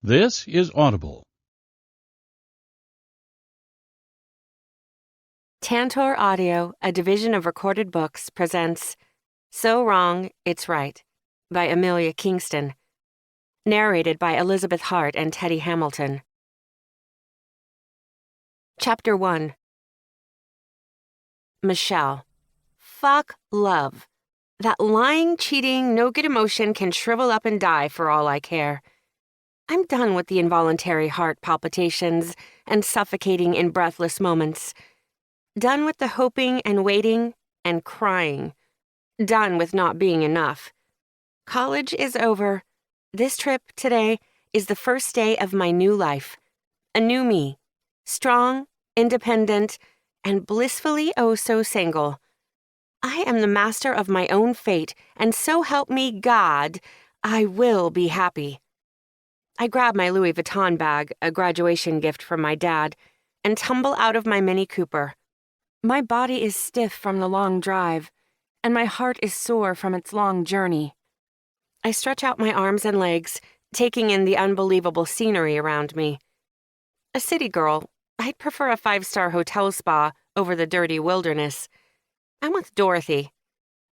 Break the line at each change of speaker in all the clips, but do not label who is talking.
This is Audible.
Tantor Audio, a division of Recorded Books, presents So Wrong, It's Right by Amelia Kingston. Narrated by Elizabeth Hart and Teddy Hamilton. Chapter 1. Michelle. Fuck love. That lying, cheating, no-good emotion can shrivel up and die for all I care. I'm done with the involuntary heart palpitations and suffocating in breathless moments. Done with the hoping and waiting and crying. Done with not being enough. College is over. This trip today is the first day of my new life. A new me. Strong, independent, and blissfully oh so single. I am the master of my own fate, and so help me God, I will be happy. I grab my Louis Vuitton bag, a graduation gift from my dad, and tumble out of my Mini Cooper. My body is stiff from the long drive, and my heart is sore from its long journey. I stretch out my arms and legs, taking in the unbelievable scenery around me. A city girl, I'd prefer a 5-star hotel spa over the dirty wilderness. I'm with Dorothy.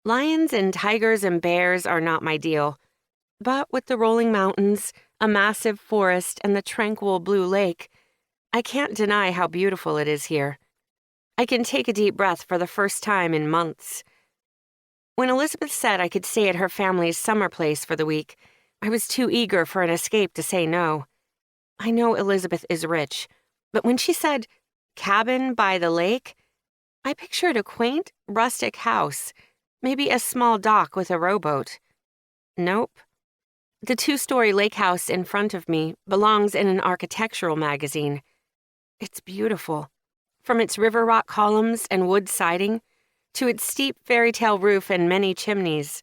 Lions and tigers and bears are not my deal. But with the rolling mountains, a massive forest, and the tranquil blue lake, I can't deny how beautiful it is here. I can take a deep breath for the first time in months. When Elizabeth said I could stay at her family's summer place for the week, I was too eager for an escape to say no. I know Elizabeth is rich, but when she said, cabin by the lake, I pictured a quaint, rustic house, maybe a small dock with a rowboat. Nope. The 2-story lake house in front of me belongs in an architectural magazine. It's beautiful. From its river rock columns and wood siding, to its steep fairy tale roof and many chimneys.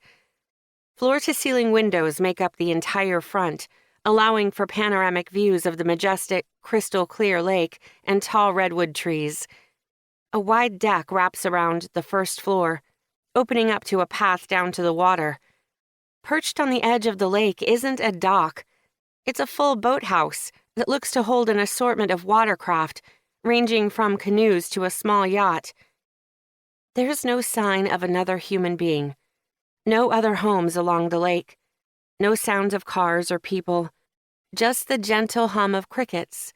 Floor-to-ceiling windows make up the entire front, allowing for panoramic views of the majestic, crystal-clear lake and tall redwood trees. A wide deck wraps around the first floor, opening up to a path down to the water. Perched on the edge of the lake isn't a dock. It's a full boathouse that looks to hold an assortment of watercraft, ranging from canoes to a small yacht. There's no sign of another human being. No other homes along the lake. No sounds of cars or people. Just the gentle hum of crickets.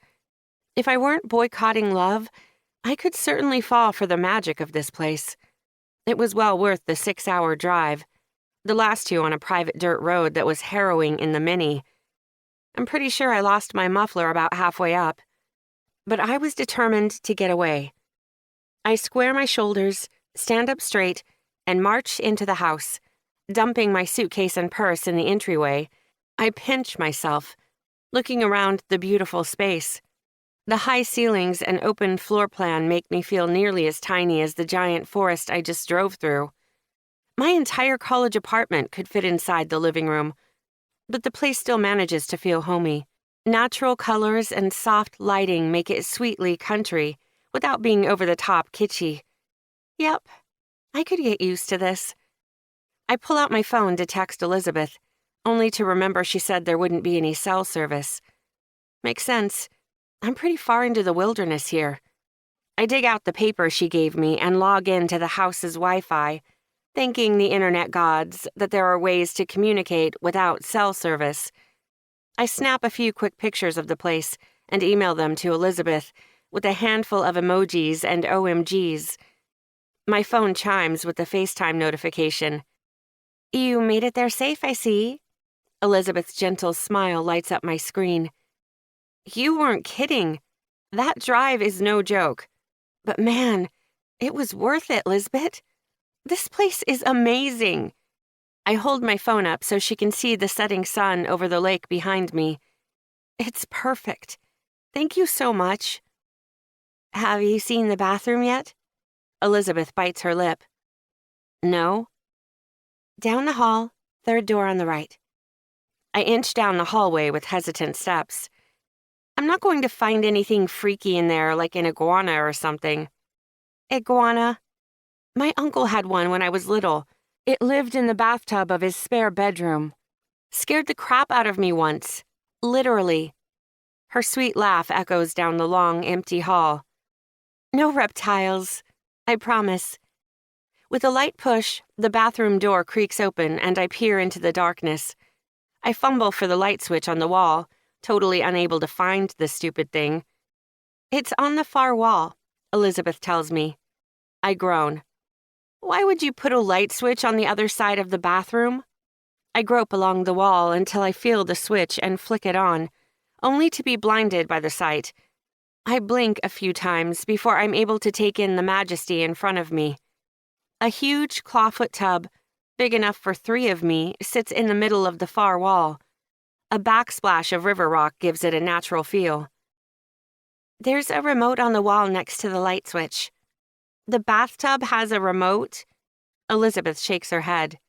If I weren't boycotting love, I could certainly fall for the magic of this place. It was well worth the 6-hour drive, the last 2 on a private dirt road that was harrowing in the Mini. I'm pretty sure I lost my muffler about halfway up, but I was determined to get away. I square my shoulders, stand up straight, and march into the house. Dumping my suitcase and purse in the entryway, I pinch myself, looking around the beautiful space. The high ceilings and open floor plan make me feel nearly as tiny as the giant forest I just drove through. My entire college apartment could fit inside the living room, but the place still manages to feel homey. Natural colors and soft lighting make it sweetly country, without being over-the-top kitschy. Yep, I could get used to this. I pull out my phone to text Elizabeth, only to remember she said there wouldn't be any cell service. Makes sense. I'm pretty far into the wilderness here. I dig out the paper she gave me and log in to the house's Wi-Fi, thanking the internet gods that there are ways to communicate without cell service. I snap a few quick pictures of the place and email them to Elizabeth with a handful of emojis and OMGs. My phone chimes with the FaceTime notification. You made it there safe, I see. Elizabeth's gentle smile lights up my screen. You weren't kidding. That drive is no joke. But man, it was worth it, Lisbeth. This place is amazing. I hold my phone up so she can see the setting sun over the lake behind me. It's perfect. Thank you so much. Have you seen the bathroom yet? Elizabeth bites her lip. No. Down the hall, 3rd door on the right. I inch down the hallway with hesitant steps. I'm not going to find anything freaky in there like an iguana or something. Iguana? My uncle had one when I was little. It lived in the bathtub of his spare bedroom. Scared the crap out of me once. Literally. Her sweet laugh echoes down the long, empty hall. No reptiles, I promise. With a light push, the bathroom door creaks open and I peer into the darkness. I fumble for the light switch on the wall, totally unable to find the stupid thing. It's on the far wall, Elizabeth tells me. I groan. Why would you put a light switch on the other side of the bathroom? I grope along the wall until I feel the switch and flick it on, only to be blinded by the sight. I blink a few times before I'm able to take in the majesty in front of me. A huge clawfoot tub, big enough for 3 of me, sits in the middle of the far wall. A backsplash of river rock gives it a natural feel. There's a remote on the wall next to the light switch. The bathtub has a remote? Elizabeth shakes her head.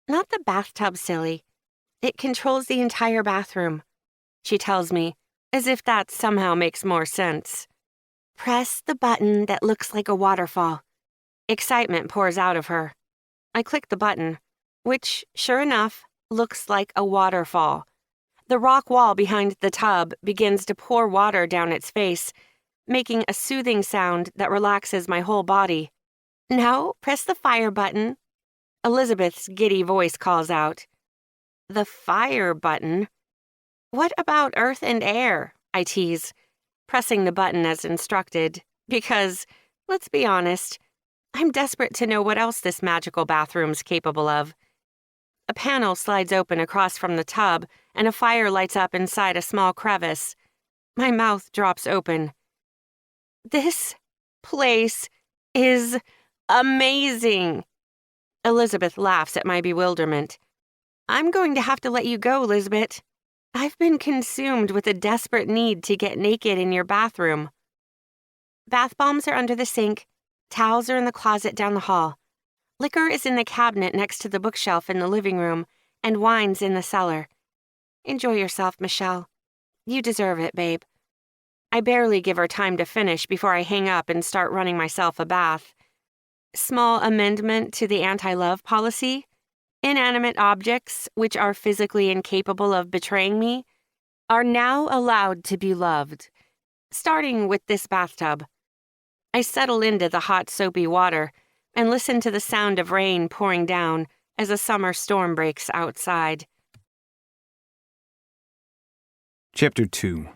Not the bathtub, silly. It controls the entire bathroom, she tells me, as if that somehow makes more sense. Press the button that looks like a waterfall. Excitement pours out of her. I click the button, which, sure enough, looks like a waterfall. The rock wall behind the tub begins to pour water down its face, making a soothing sound that relaxes my whole body. Now, press the fire button. Elizabeth's giddy voice calls out. The fire button? What about earth and air? I tease, pressing the button as instructed, because, let's be honest, I'm desperate to know what else this magical bathroom's capable of. A panel slides open across from the tub, and a fire lights up inside a small crevice. My mouth drops open. This place is amazing. Elizabeth laughs at my bewilderment. I'm going to have to let you go, Lizbeth. I've been consumed with a desperate need to get naked in your bathroom. Bath bombs are under the sink. Towels are in the closet down the hall. Liquor is in the cabinet next to the bookshelf in the living room, and wine's in the cellar. Enjoy yourself, Michelle. You deserve it, babe. I barely give her time to finish before I hang up and start running myself a bath. Small amendment to the anti-love policy. Inanimate objects, which are physically incapable of betraying me, are now allowed to be loved. Starting with this bathtub. I settle into the hot, soapy water and listen to the sound of rain pouring down as a summer storm breaks outside.
Chapter 2.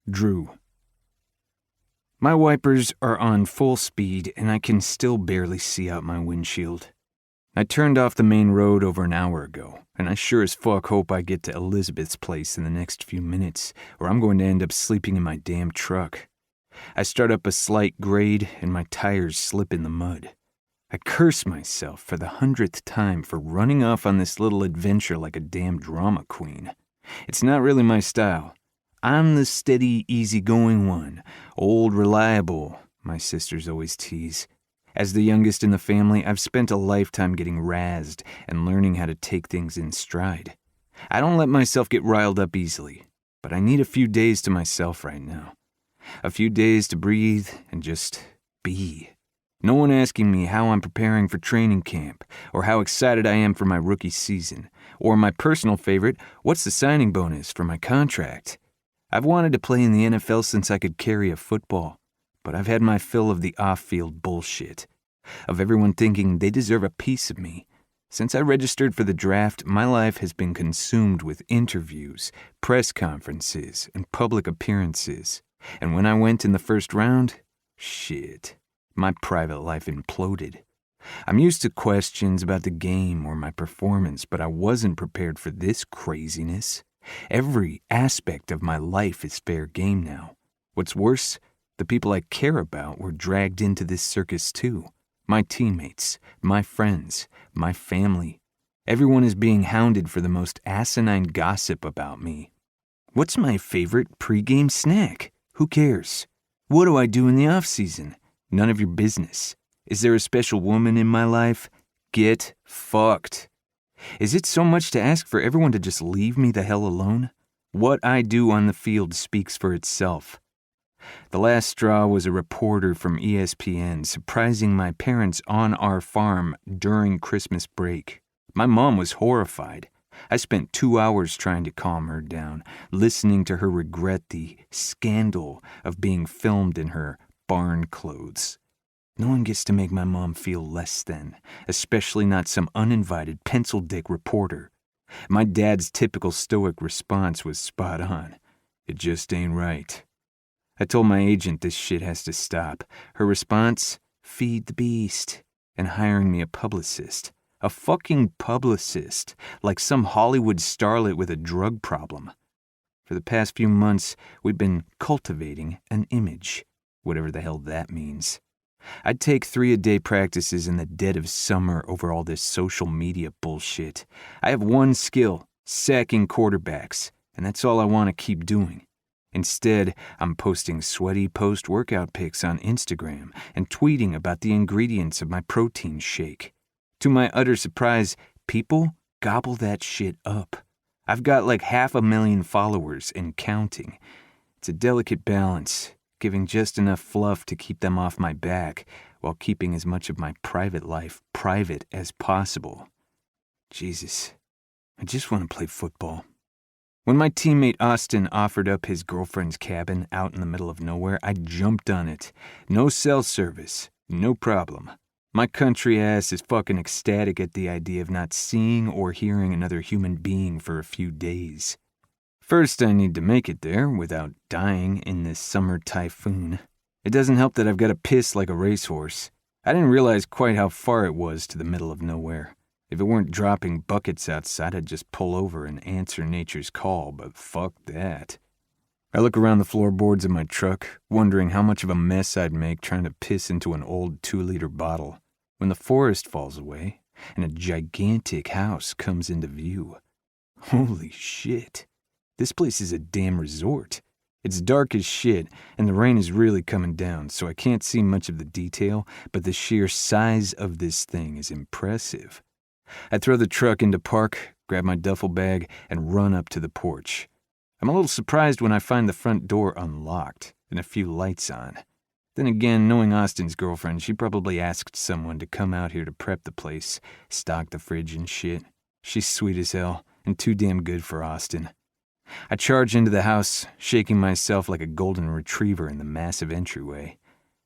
Drew. My wipers are on full speed and I can still barely see out my windshield. I turned off the main road over an hour ago, and I sure as fuck hope I get to Elizabeth's place in the next few minutes, or I'm going to end up sleeping in my damn truck. I start up a slight grade and my tires slip in the mud. I curse myself for the 100th time for running off on this little adventure like a damn drama queen. It's not really my style. I'm the steady, easygoing one, old reliable, my sisters always tease. As the youngest in the family, I've spent a lifetime getting razzed and learning how to take things in stride. I don't let myself get riled up easily, but I need a few days to myself right now. A few days to breathe and just be. No one asking me how I'm preparing for training camp, or how excited I am for my rookie season, or my personal favorite, what's the signing bonus for my contract. I've wanted to play in the NFL since I could carry a football. But I've had my fill of the off-field bullshit, of everyone thinking they deserve a piece of me. Since I registered for the draft, my life has been consumed with interviews, press conferences, and public appearances. And when I went in the first round, shit, my private life imploded. I'm used to questions about the game or my performance, but I wasn't prepared for this craziness. Every aspect of my life is fair game now. What's worse, the people I care about were dragged into this circus too. My teammates, my friends, my family. Everyone is being hounded for the most asinine gossip about me. What's my favorite pregame snack? Who cares? What do I do in the off-season? None of your business. Is there a special woman in my life? Get fucked. Is it so much to ask for everyone to just leave me the hell alone? What I do on the field speaks for itself. The last straw was a reporter from ESPN surprising my parents on our farm during Christmas break. My mom was horrified. I spent 2 hours trying to calm her down, listening to her regret the scandal of being filmed in her barn clothes. No one gets to make my mom feel less than, especially not some uninvited pencil-dick reporter. My dad's typical stoic response was spot on. It just ain't right. I told my agent this shit has to stop. Her response? Feed the beast. And hiring me a publicist. A fucking publicist. Like some Hollywood starlet with a drug problem. For the past few months, we've been cultivating an image. Whatever the hell that means. I'd take 3-a-day practices in the dead of summer over all this social media bullshit. I have one skill, sacking quarterbacks, and that's all I want to keep doing. Instead, I'm posting sweaty post-workout pics on Instagram and tweeting about the ingredients of my protein shake. To my utter surprise, people gobble that shit up. I've got like 500,000 followers and counting. It's a delicate balance, giving just enough fluff to keep them off my back while keeping as much of my private life private as possible. Jesus, I just want to play football. When my teammate Austin offered up his girlfriend's cabin out in the middle of nowhere, I jumped on it. No cell service, no problem. My country ass is fucking ecstatic at the idea of not seeing or hearing another human being for a few days. First, I need to make it there without dying in this summer typhoon. It doesn't help that I've got to piss like a racehorse. I didn't realize quite how far it was to the middle of nowhere. If it weren't dropping buckets outside, I'd just pull over and answer nature's call, but fuck that. I look around the floorboards of my truck, wondering how much of a mess I'd make trying to piss into an old 2-liter bottle, when the forest falls away and a gigantic house comes into view. Holy shit. This place is a damn resort. It's dark as shit, and the rain is really coming down, so I can't see much of the detail, but the sheer size of this thing is impressive. I throw the truck into park, grab my duffel bag, and run up to the porch. I'm a little surprised when I find the front door unlocked and a few lights on. Then again, knowing Austin's girlfriend, she probably asked someone to come out here to prep the place, stock the fridge and shit. She's sweet as hell, and too damn good for Austin. I charge into the house, shaking myself like a golden retriever in the massive entryway.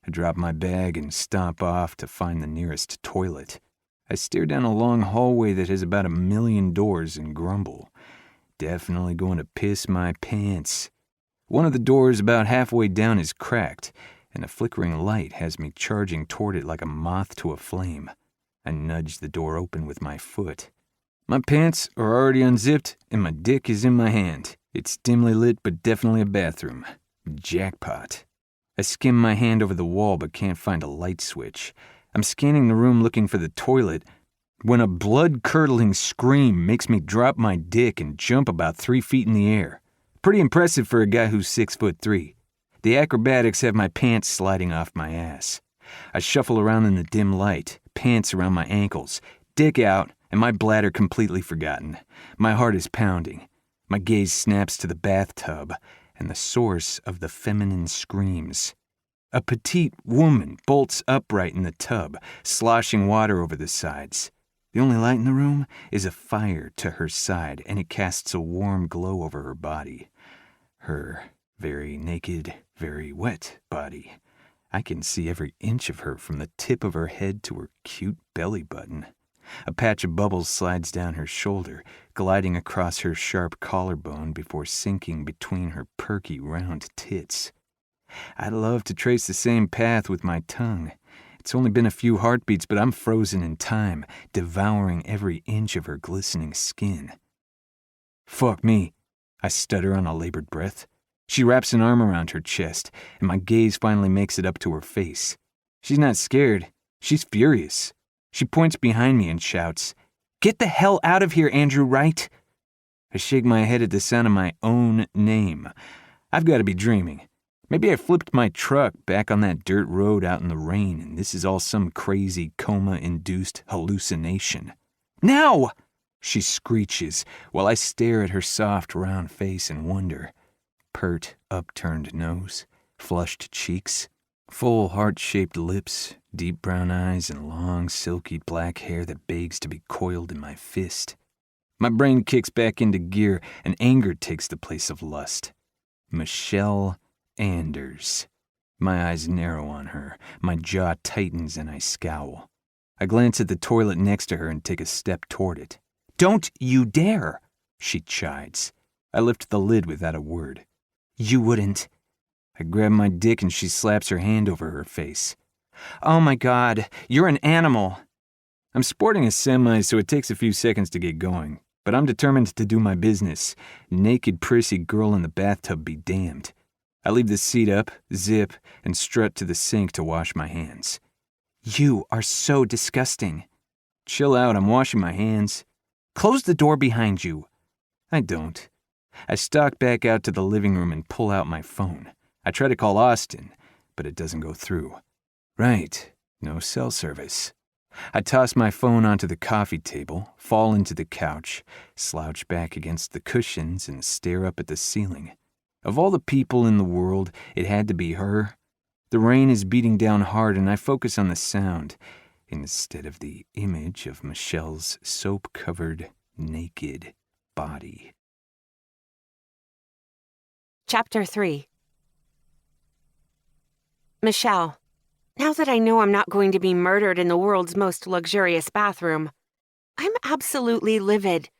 I drop my bag and stomp off to find the nearest toilet. I stare down a long hallway that has about 1,000,000 doors and grumble. Definitely going to piss my pants. One of the doors about halfway down is cracked, and a flickering light has me charging toward it like a moth to a flame. I nudge the door open with my foot. My pants are already unzipped, and my dick is in my hand. It's dimly lit, but definitely a bathroom. Jackpot. I skim my hand over the wall, but can't find a light switch. I'm scanning the room looking for the toilet when a blood-curdling scream makes me drop my dick and jump about 3 feet in the air. Pretty impressive for a guy who's 6'3". The acrobatics have my pants sliding off my ass. I shuffle around in the dim light, pants around my ankles, dick out, and my bladder completely forgotten. My heart is pounding. My gaze snaps to the bathtub and the source of the feminine screams. A petite woman bolts upright in the tub, sloshing water over the sides. The only light in the room is a fire to her side, and it casts a warm glow over her body. Her very naked, very wet body. I can see every inch of her from the tip of her head to her cute belly button. A patch of bubbles slides down her shoulder, gliding across her sharp collarbone before sinking between her perky round tits. I'd love to trace the same path with my tongue. It's only been a few heartbeats, but I'm frozen in time, devouring every inch of her glistening skin. Fuck me, I stutter on a labored breath. She wraps an arm around her chest, and my gaze finally makes it up to her face. She's not scared. She's furious. She points behind me and shouts, "Get the hell out of here, Andrew Wright!" I shake my head at the sound of my own name. I've got to be dreaming. Maybe I flipped my truck back on that dirt road out in the rain, and this is all some crazy coma-induced hallucination. "Now!" she screeches, while I stare at her soft, round face in wonder. Pert, upturned nose, flushed cheeks, full heart-shaped lips, deep brown eyes, and long, silky black hair that begs to be coiled in my fist. My brain kicks back into gear, and anger takes the place of lust. Michelle Anders. My eyes narrow on her, my jaw tightens, and I scowl. I glance at the toilet next to her and take a step toward it. "Don't you dare!" she chides. I lift the lid without a word. "You wouldn't." I grab my dick and she slaps her hand over her face. "Oh my God, you're an animal." I'm sporting a semi, so it takes a few seconds to get going, but I'm determined to do my business. Naked, prissy girl in the bathtub be damned. I leave the seat up, zip, and strut to the sink to wash my hands. "You are so disgusting." "Chill out, I'm washing my hands." "Close the door behind you." I don't. I stalk back out to the living room and pull out my phone. I try to call Austin, but it doesn't go through. Right, no cell service. I toss my phone onto the coffee table, fall into the couch, slouch back against the cushions, and stare up at the ceiling. Of all the people in the world, it had to be her. The rain is beating down hard, and I focus on the sound instead of the image of Michelle's soap-covered, naked body.
Chapter 3. Michelle. Now that I know I'm not going to be murdered in the world's most luxurious bathroom, I'm absolutely livid.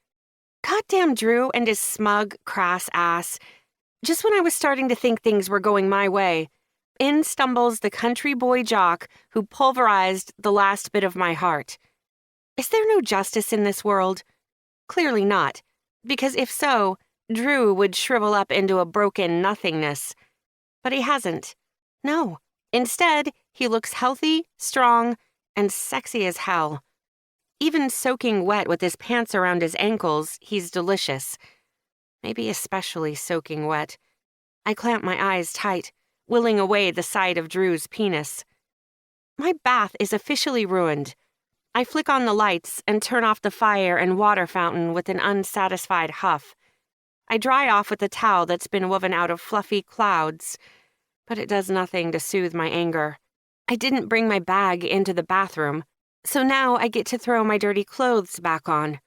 Goddamn Drew and his smug, crass ass. Just when I was starting to think things were going my way, in stumbles the country boy jock who pulverized the last bit of my heart. Is there no justice in this world? Clearly not, because if so, Drew would shrivel up into a broken nothingness. But he hasn't. No. Instead, he looks healthy, strong, and sexy as hell. Even soaking wet with his pants around his ankles, he's delicious. Maybe especially soaking wet. I clamp my eyes tight, willing away the sight of Drew's penis. My bath is officially ruined. I flick on the lights and turn off the fire and water fountain with an unsatisfied huff. I dry off with a towel that's been woven out of fluffy clouds, but it does nothing to soothe my anger. I didn't bring my bag into the bathroom, so now I get to throw my dirty clothes back on.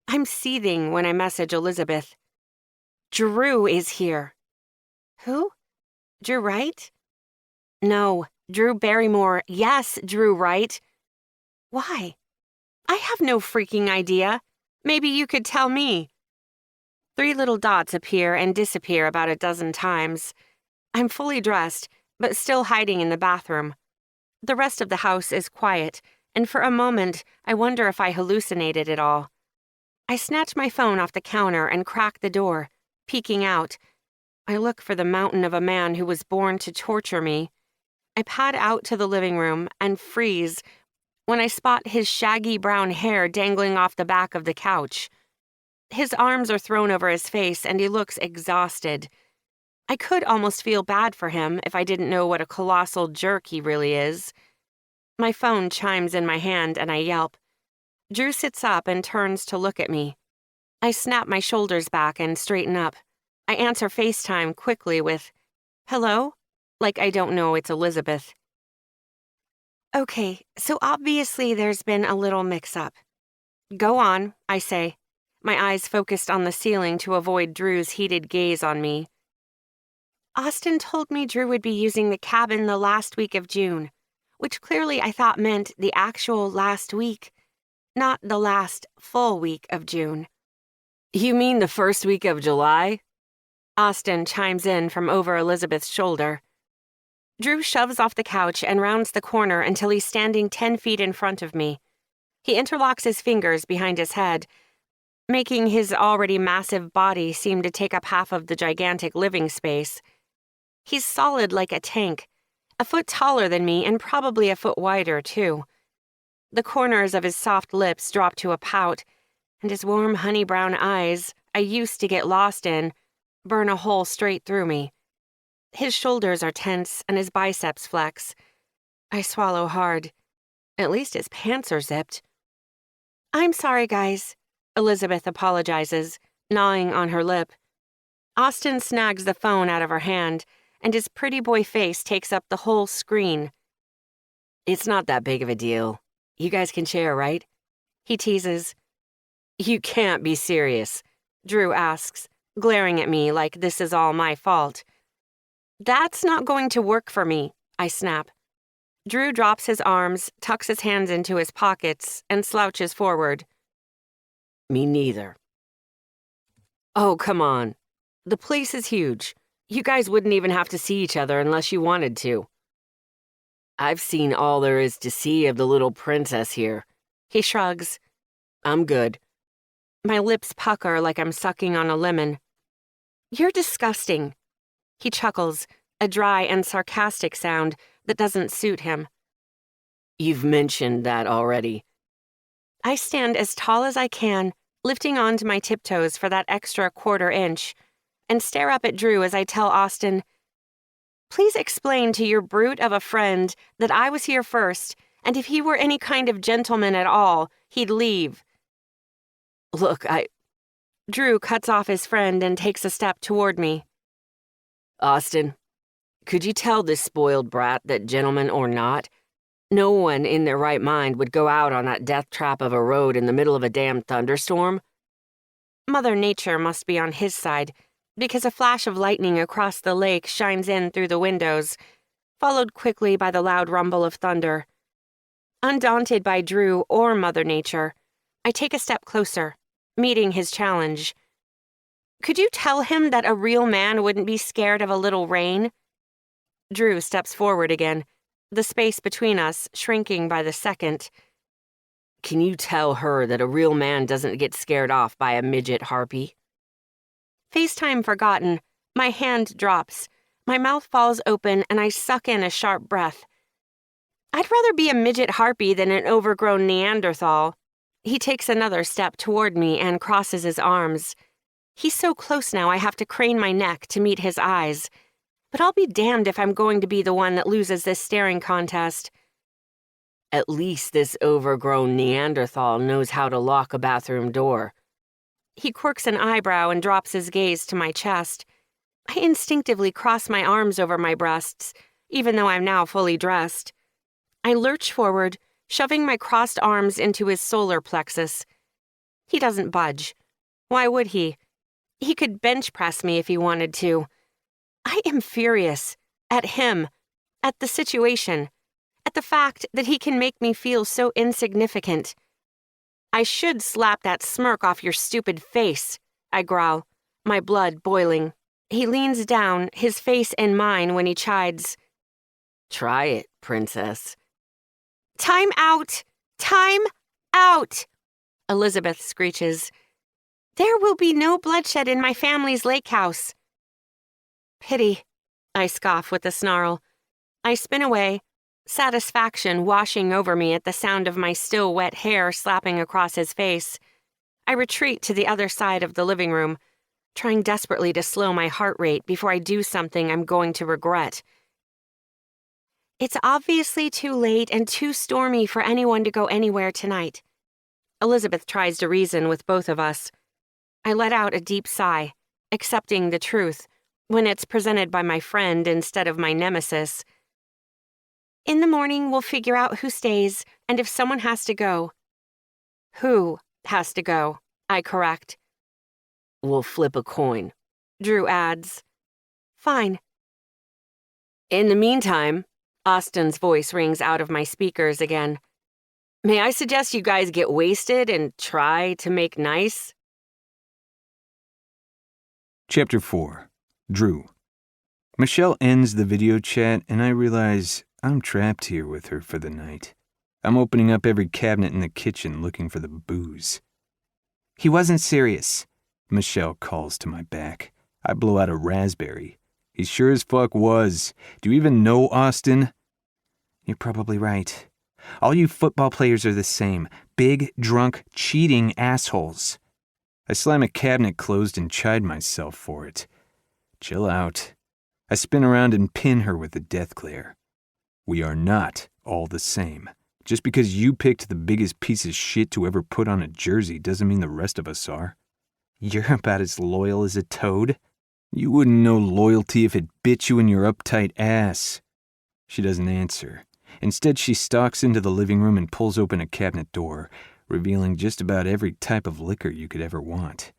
I'm seething when I message Elizabeth. Drew is here. Who? Drew Wright? No, Drew Barrymore. Yes, Drew Wright. Why? I have no freaking idea. Maybe you could tell me. 3 little dots appear and disappear about a dozen times. I'm fully dressed, but still hiding in the bathroom. The rest of the house is quiet, and for a moment, I wonder if I hallucinated it all. I snatch my phone off the counter and crack the door, peeking out. I look for the mountain of a man who was born to torture me. I pad out to the living room and freeze when I spot his shaggy brown hair dangling off the back of the couch. His arms are thrown over his face and he looks exhausted. I could almost feel bad for him if I didn't know what a colossal jerk he really is. My phone chimes in my hand and I yelp. Drew sits up and turns to look at me. I snap my shoulders back and straighten up. I answer FaceTime quickly with, "Hello?" Like I don't know it's Elizabeth. Okay, so obviously there's been a little mix-up. Go on, I say, my eyes focused on the ceiling to avoid Drew's heated gaze on me. Austin told me Drew would be using the cabin the last week of June, which clearly I thought meant the actual last week, not the last full week of June. You mean the first week of July? Austin chimes in from over Elizabeth's shoulder. Drew shoves off the couch and rounds the corner until he's standing 10 feet in front of me. He interlocks his fingers behind his head, making his already massive body seem to take up half of the gigantic living space. He's solid like a tank, a foot taller than me and probably a foot wider, too. The corners of his soft lips drop to a pout, and his warm honey-brown eyes, I used to get lost in, burn a hole straight through me. His shoulders are tense and his biceps flex. I swallow hard. At least his pants are zipped. I'm sorry, guys, Elizabeth apologizes, gnawing on her lip. Austin snags the phone out of her hand, and his pretty boy face takes up the whole screen. It's not that big of a deal. You guys can share, right? He teases. You can't be serious, Drew asks, glaring at me like this is all my fault. That's not going to work for me, I snap. Drew drops his arms, tucks his hands into his pockets, and slouches forward. Me neither. Oh, come on. The place is huge. You guys wouldn't even have to see each other unless you wanted to. I've seen all there is to see of the little princess here. He shrugs. I'm good. My lips pucker like I'm sucking on a lemon. You're disgusting. He chuckles, a dry and sarcastic sound that doesn't suit him. You've mentioned that already. I stand as tall as I can, lifting onto my tiptoes for that extra quarter inch, and stare up at Drew as I tell Austin, please explain to your brute of a friend that I was here first, and if he were any kind of gentleman at all, he'd leave. Look, Drew cuts off his friend and takes a step toward me. Austin, could you tell this spoiled brat that gentleman or not, no one in their right mind would go out on that death trap of a road in the middle of a damn thunderstorm? Mother Nature must be on his side, because a flash of lightning across the lake shines in through the windows, followed quickly by the loud rumble of thunder. Undaunted by Drew or Mother Nature, I take a step closer, meeting his challenge. Could you tell him that a real man wouldn't be scared of a little rain? Drew steps forward again, the space between us shrinking by the second. Can you tell her that a real man doesn't get scared off by a midget harpy? FaceTime forgotten, my hand drops, my mouth falls open, and I suck in a sharp breath. I'd rather be a midget harpy than an overgrown Neanderthal. He takes another step toward me and crosses his arms. He's so close now I have to crane my neck to meet his eyes. But I'll be damned if I'm going to be the one that loses this staring contest. At least this overgrown Neanderthal knows how to lock a bathroom door. He quirks an eyebrow and drops his gaze to my chest. I instinctively cross my arms over my breasts, even though I'm now fully dressed. I lurch forward, shoving my crossed arms into his solar plexus. He doesn't budge. Why would he? He could bench press me if he wanted to. I am furious. At him. At the situation. At the fact that he can make me feel so insignificant. I should slap that smirk off your stupid face, I growl, my blood boiling. He leans down, his face in mine when he chides. Try it, princess. Time out! Time out! Elizabeth screeches. There will be no bloodshed in my family's lake house. Pity, I scoff with a snarl. I spin away, satisfaction washing over me at the sound of my still wet hair slapping across his face. I retreat to the other side of the living room, trying desperately to slow my heart rate before I do something I'm going to regret. It's obviously too late and too stormy for anyone to go anywhere tonight. Elizabeth tries to reason with both of us. I let out a deep sigh, accepting the truth, when it's presented by my friend instead of my nemesis. In the morning, we'll figure out who stays and if someone has to go. Who has to go, I correct. We'll flip a coin, Drew adds. Fine. In the meantime, Austin's voice rings out of my speakers again. May I suggest you guys get wasted and try to make nice?
Chapter 4. Drew. Michelle ends the video chat and I realize I'm trapped here with her for the night. I'm opening up every cabinet in the kitchen looking for the booze. He wasn't serious, Michelle calls to my back. I blow out a raspberry. He sure as fuck was. Do you even know Austin? You're probably right. All you football players are the same. Big, drunk, cheating assholes. I slam a cabinet closed and chide myself for it. Chill out. I spin around and pin her with a death glare. We are not all the same. Just because you picked the biggest piece of shit to ever put on a jersey doesn't mean the rest of us are. You're about as loyal as a toad. You wouldn't know loyalty if it bit you in your uptight ass. She doesn't answer. Instead, she stalks into the living room and pulls open a cabinet door, revealing just about every type of liquor you could ever want.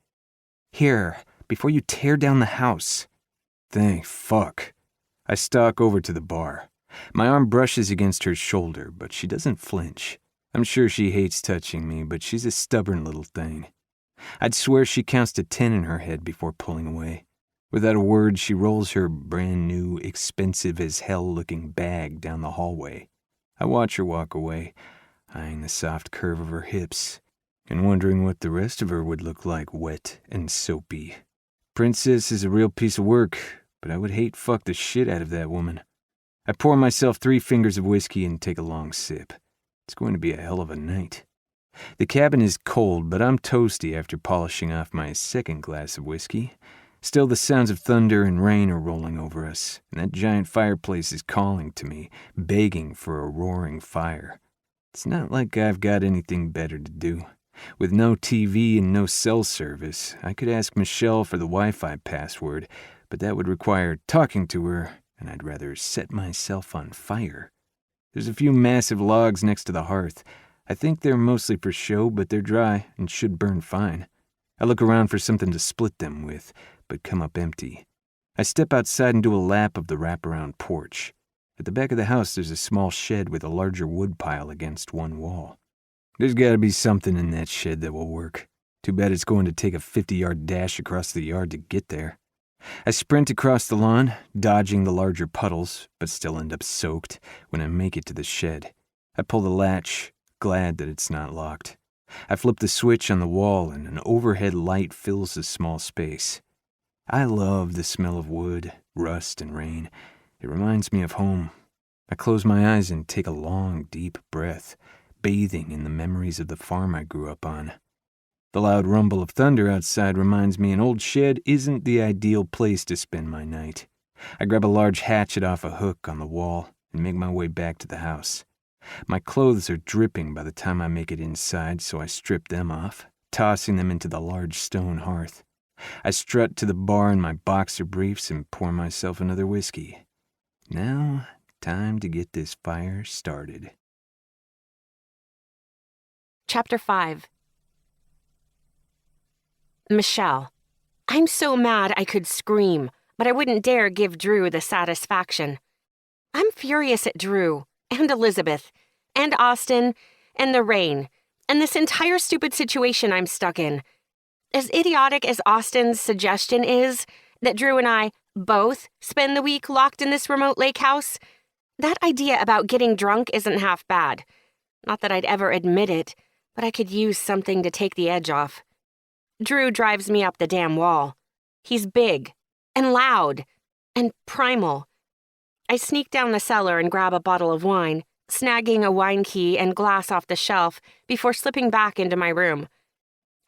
"Here, before you tear down the house." Thank fuck. I stalk over to the bar. My arm brushes against her shoulder, but she doesn't flinch. I'm sure she hates touching me, but she's a stubborn little thing. I'd swear she counts to 10 in her head before pulling away. Without a word, she rolls her brand new, expensive-as-hell-looking bag down the hallway. I watch her walk away, eyeing the soft curve of her hips, and wondering what the rest of her would look like, wet and soapy. Princess is a real piece of work, but I would hate fuck the shit out of that woman. I pour myself 3 fingers of whiskey and take a long sip. It's going to be a hell of a night. The cabin is cold, but I'm toasty after polishing off my second glass of whiskey. Still, the sounds of thunder and rain are rolling over us, and that giant fireplace is calling to me, begging for a roaring fire. It's not like I've got anything better to do. With no TV and no cell service, I could ask Michelle for the Wi-Fi password, but that would require talking to her, and I'd rather set myself on fire. There's a few massive logs next to the hearth. I think they're mostly for show, but they're dry and should burn fine. I look around for something to split them with, but come up empty. I step outside and do a lap of the wraparound porch. At the back of the house, there's a small shed with a larger wood pile against one wall. There's gotta be something in that shed that will work. Too bad it's going to take a 50-yard dash across the yard to get there. I sprint across the lawn, dodging the larger puddles, but still end up soaked when I make it to the shed. I pull the latch, glad that it's not locked. I flip the switch on the wall and an overhead light fills the small space. I love the smell of wood, rust, and rain. It reminds me of home. I close my eyes and take a long, deep breath, bathing in the memories of the farm I grew up on. The loud rumble of thunder outside reminds me an old shed isn't the ideal place to spend my night. I grab a large hatchet off a hook on the wall and make my way back to the house. My clothes are dripping by the time I make it inside, so I strip them off, tossing them into the large stone hearth. I strut to the bar in my boxer briefs and pour myself another whiskey. Now, time to get this fire started.
Chapter 5. Michelle. I'm so mad I could scream, but I wouldn't dare give Drew the satisfaction. I'm furious at Drew, and Elizabeth, and Austin, and the rain, and this entire stupid situation I'm stuck in. As idiotic as Austin's suggestion is, that Drew and I both spend the week locked in this remote lake house, that idea about getting drunk isn't half bad. Not that I'd ever admit it, but I could use something to take the edge off. Drew drives me up the damn wall. He's big, and loud, and primal. I sneak down the cellar and grab a bottle of wine, snagging a wine key and glass off the shelf before slipping back into my room.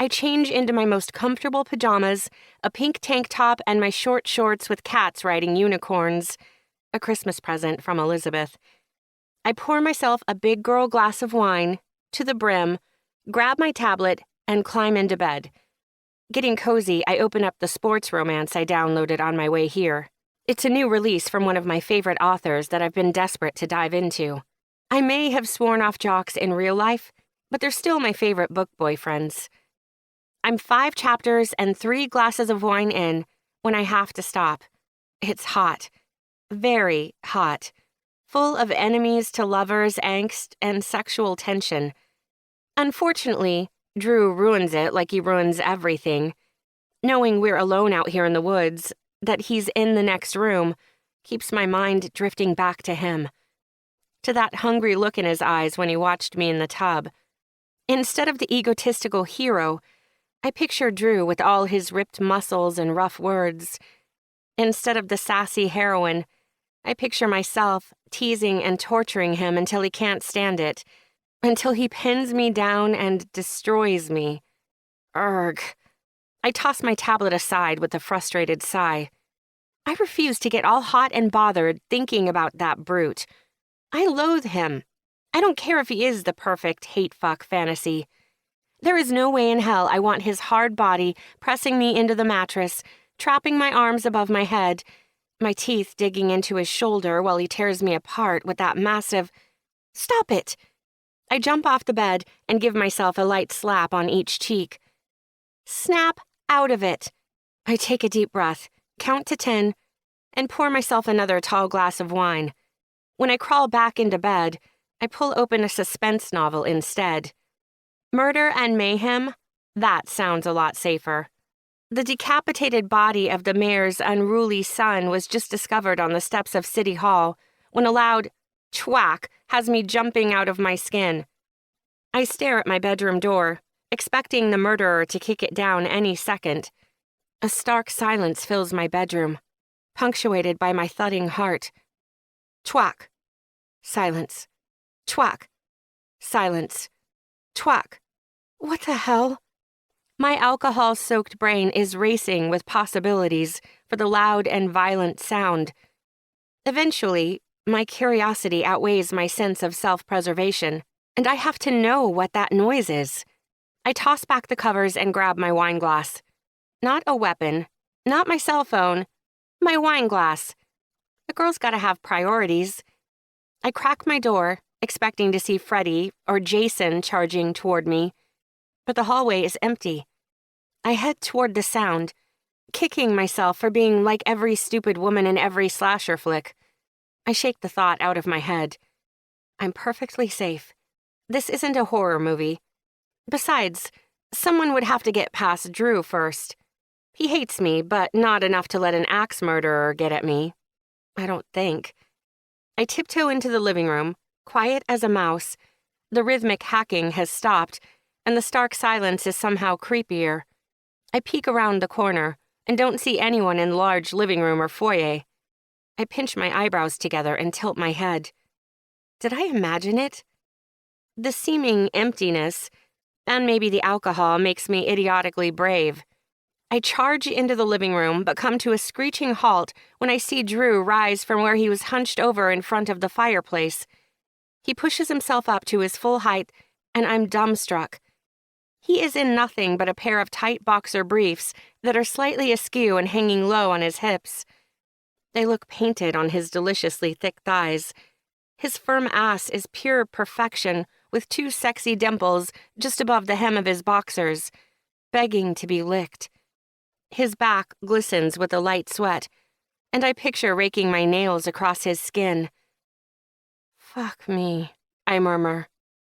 I change into my most comfortable pajamas, a pink tank top, and my short shorts with cats riding unicorns, a Christmas present from Elizabeth. I pour myself a big girl glass of wine, to the brim, grab my tablet, and climb into bed. Getting cozy, I open up the sports romance I downloaded on my way here. It's a new release from one of my favorite authors that I've been desperate to dive into. I may have sworn off jocks in real life, but they're still my favorite book boyfriends. I'm 5 chapters and 3 glasses of wine in when I have to stop. It's hot. Very hot. Full of enemies to lovers, angst, and sexual tension. Unfortunately, Drew ruins it like he ruins everything. Knowing we're alone out here in the woods, that he's in the next room, keeps my mind drifting back to him. To that hungry look in his eyes when he watched me in the tub. Instead of the egotistical hero, I picture Drew with all his ripped muscles and rough words. Instead of the sassy heroine, I picture myself teasing and torturing him until he can't stand it, until he pins me down and destroys me. Urgh. I toss my tablet aside with a frustrated sigh. I refuse to get all hot and bothered thinking about that brute. I loathe him. I don't care if he is the perfect hate-fuck fantasy. There is no way in hell I want his hard body pressing me into the mattress, trapping my arms above my head, my teeth digging into his shoulder while he tears me apart with that massive... Stop it! I jump off the bed and give myself a light slap on each cheek. Snap out of it. I take a deep breath, count to 10, and pour myself another tall glass of wine. When I crawl back into bed, I pull open a suspense novel instead. Murder and mayhem? That sounds a lot safer. The decapitated body of the mayor's unruly son was just discovered on the steps of City Hall when a loud chwack has me jumping out of my skin. I stare at my bedroom door, expecting the murderer to kick it down any second. A stark silence fills my bedroom, punctuated by my thudding heart. Chwack. Silence. Chwack. Silence. Chwack. What the hell? My alcohol-soaked brain is racing with possibilities for the loud and violent sound. Eventually, my curiosity outweighs my sense of self-preservation, and I have to know what that noise is. I toss back the covers and grab my wine glass. Not a weapon, not my cell phone, my wine glass. A girl's gotta have priorities. I crack my door, expecting to see Freddie or Jason charging toward me, but the hallway is empty. I head toward the sound, kicking myself for being like every stupid woman in every slasher flick. I shake the thought out of my head. I'm perfectly safe. This isn't a horror movie. Besides, someone would have to get past Drew first. He hates me, but not enough to let an axe murderer get at me. I don't think. I tiptoe into the living room, quiet as a mouse. The rhythmic hacking has stopped, and the stark silence is somehow creepier. I peek around the corner and don't see anyone in the large living room or foyer. I pinch my eyebrows together and tilt my head. Did I imagine it? The seeming emptiness, and maybe the alcohol, makes me idiotically brave. I charge into the living room, but come to a screeching halt when I see Drew rise from where he was hunched over in front of the fireplace. He pushes himself up to his full height, and I'm dumbstruck. He is in nothing but a pair of tight boxer briefs that are slightly askew and hanging low on his hips. They look painted on his deliciously thick thighs. His firm ass is pure perfection, with 2 sexy dimples just above the hem of his boxers, begging to be licked. His back glistens with a light sweat, and I picture raking my nails across his skin. Fuck me, I murmur.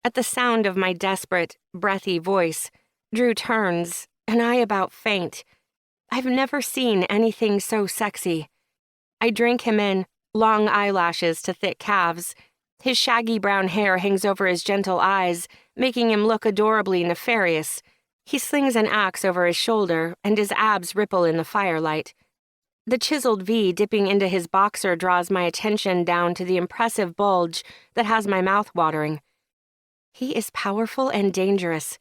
At the sound of my desperate, breathy voice, Drew turns, and I about faint. I've never seen anything so sexy. I drink him in, long eyelashes to thick calves. His shaggy brown hair hangs over his gentle eyes, making him look adorably nefarious. He slings an axe over his shoulder, and his abs ripple in the firelight. The chiseled V dipping into his boxer draws my attention down to the impressive bulge that has my mouth watering. He is powerful and dangerous.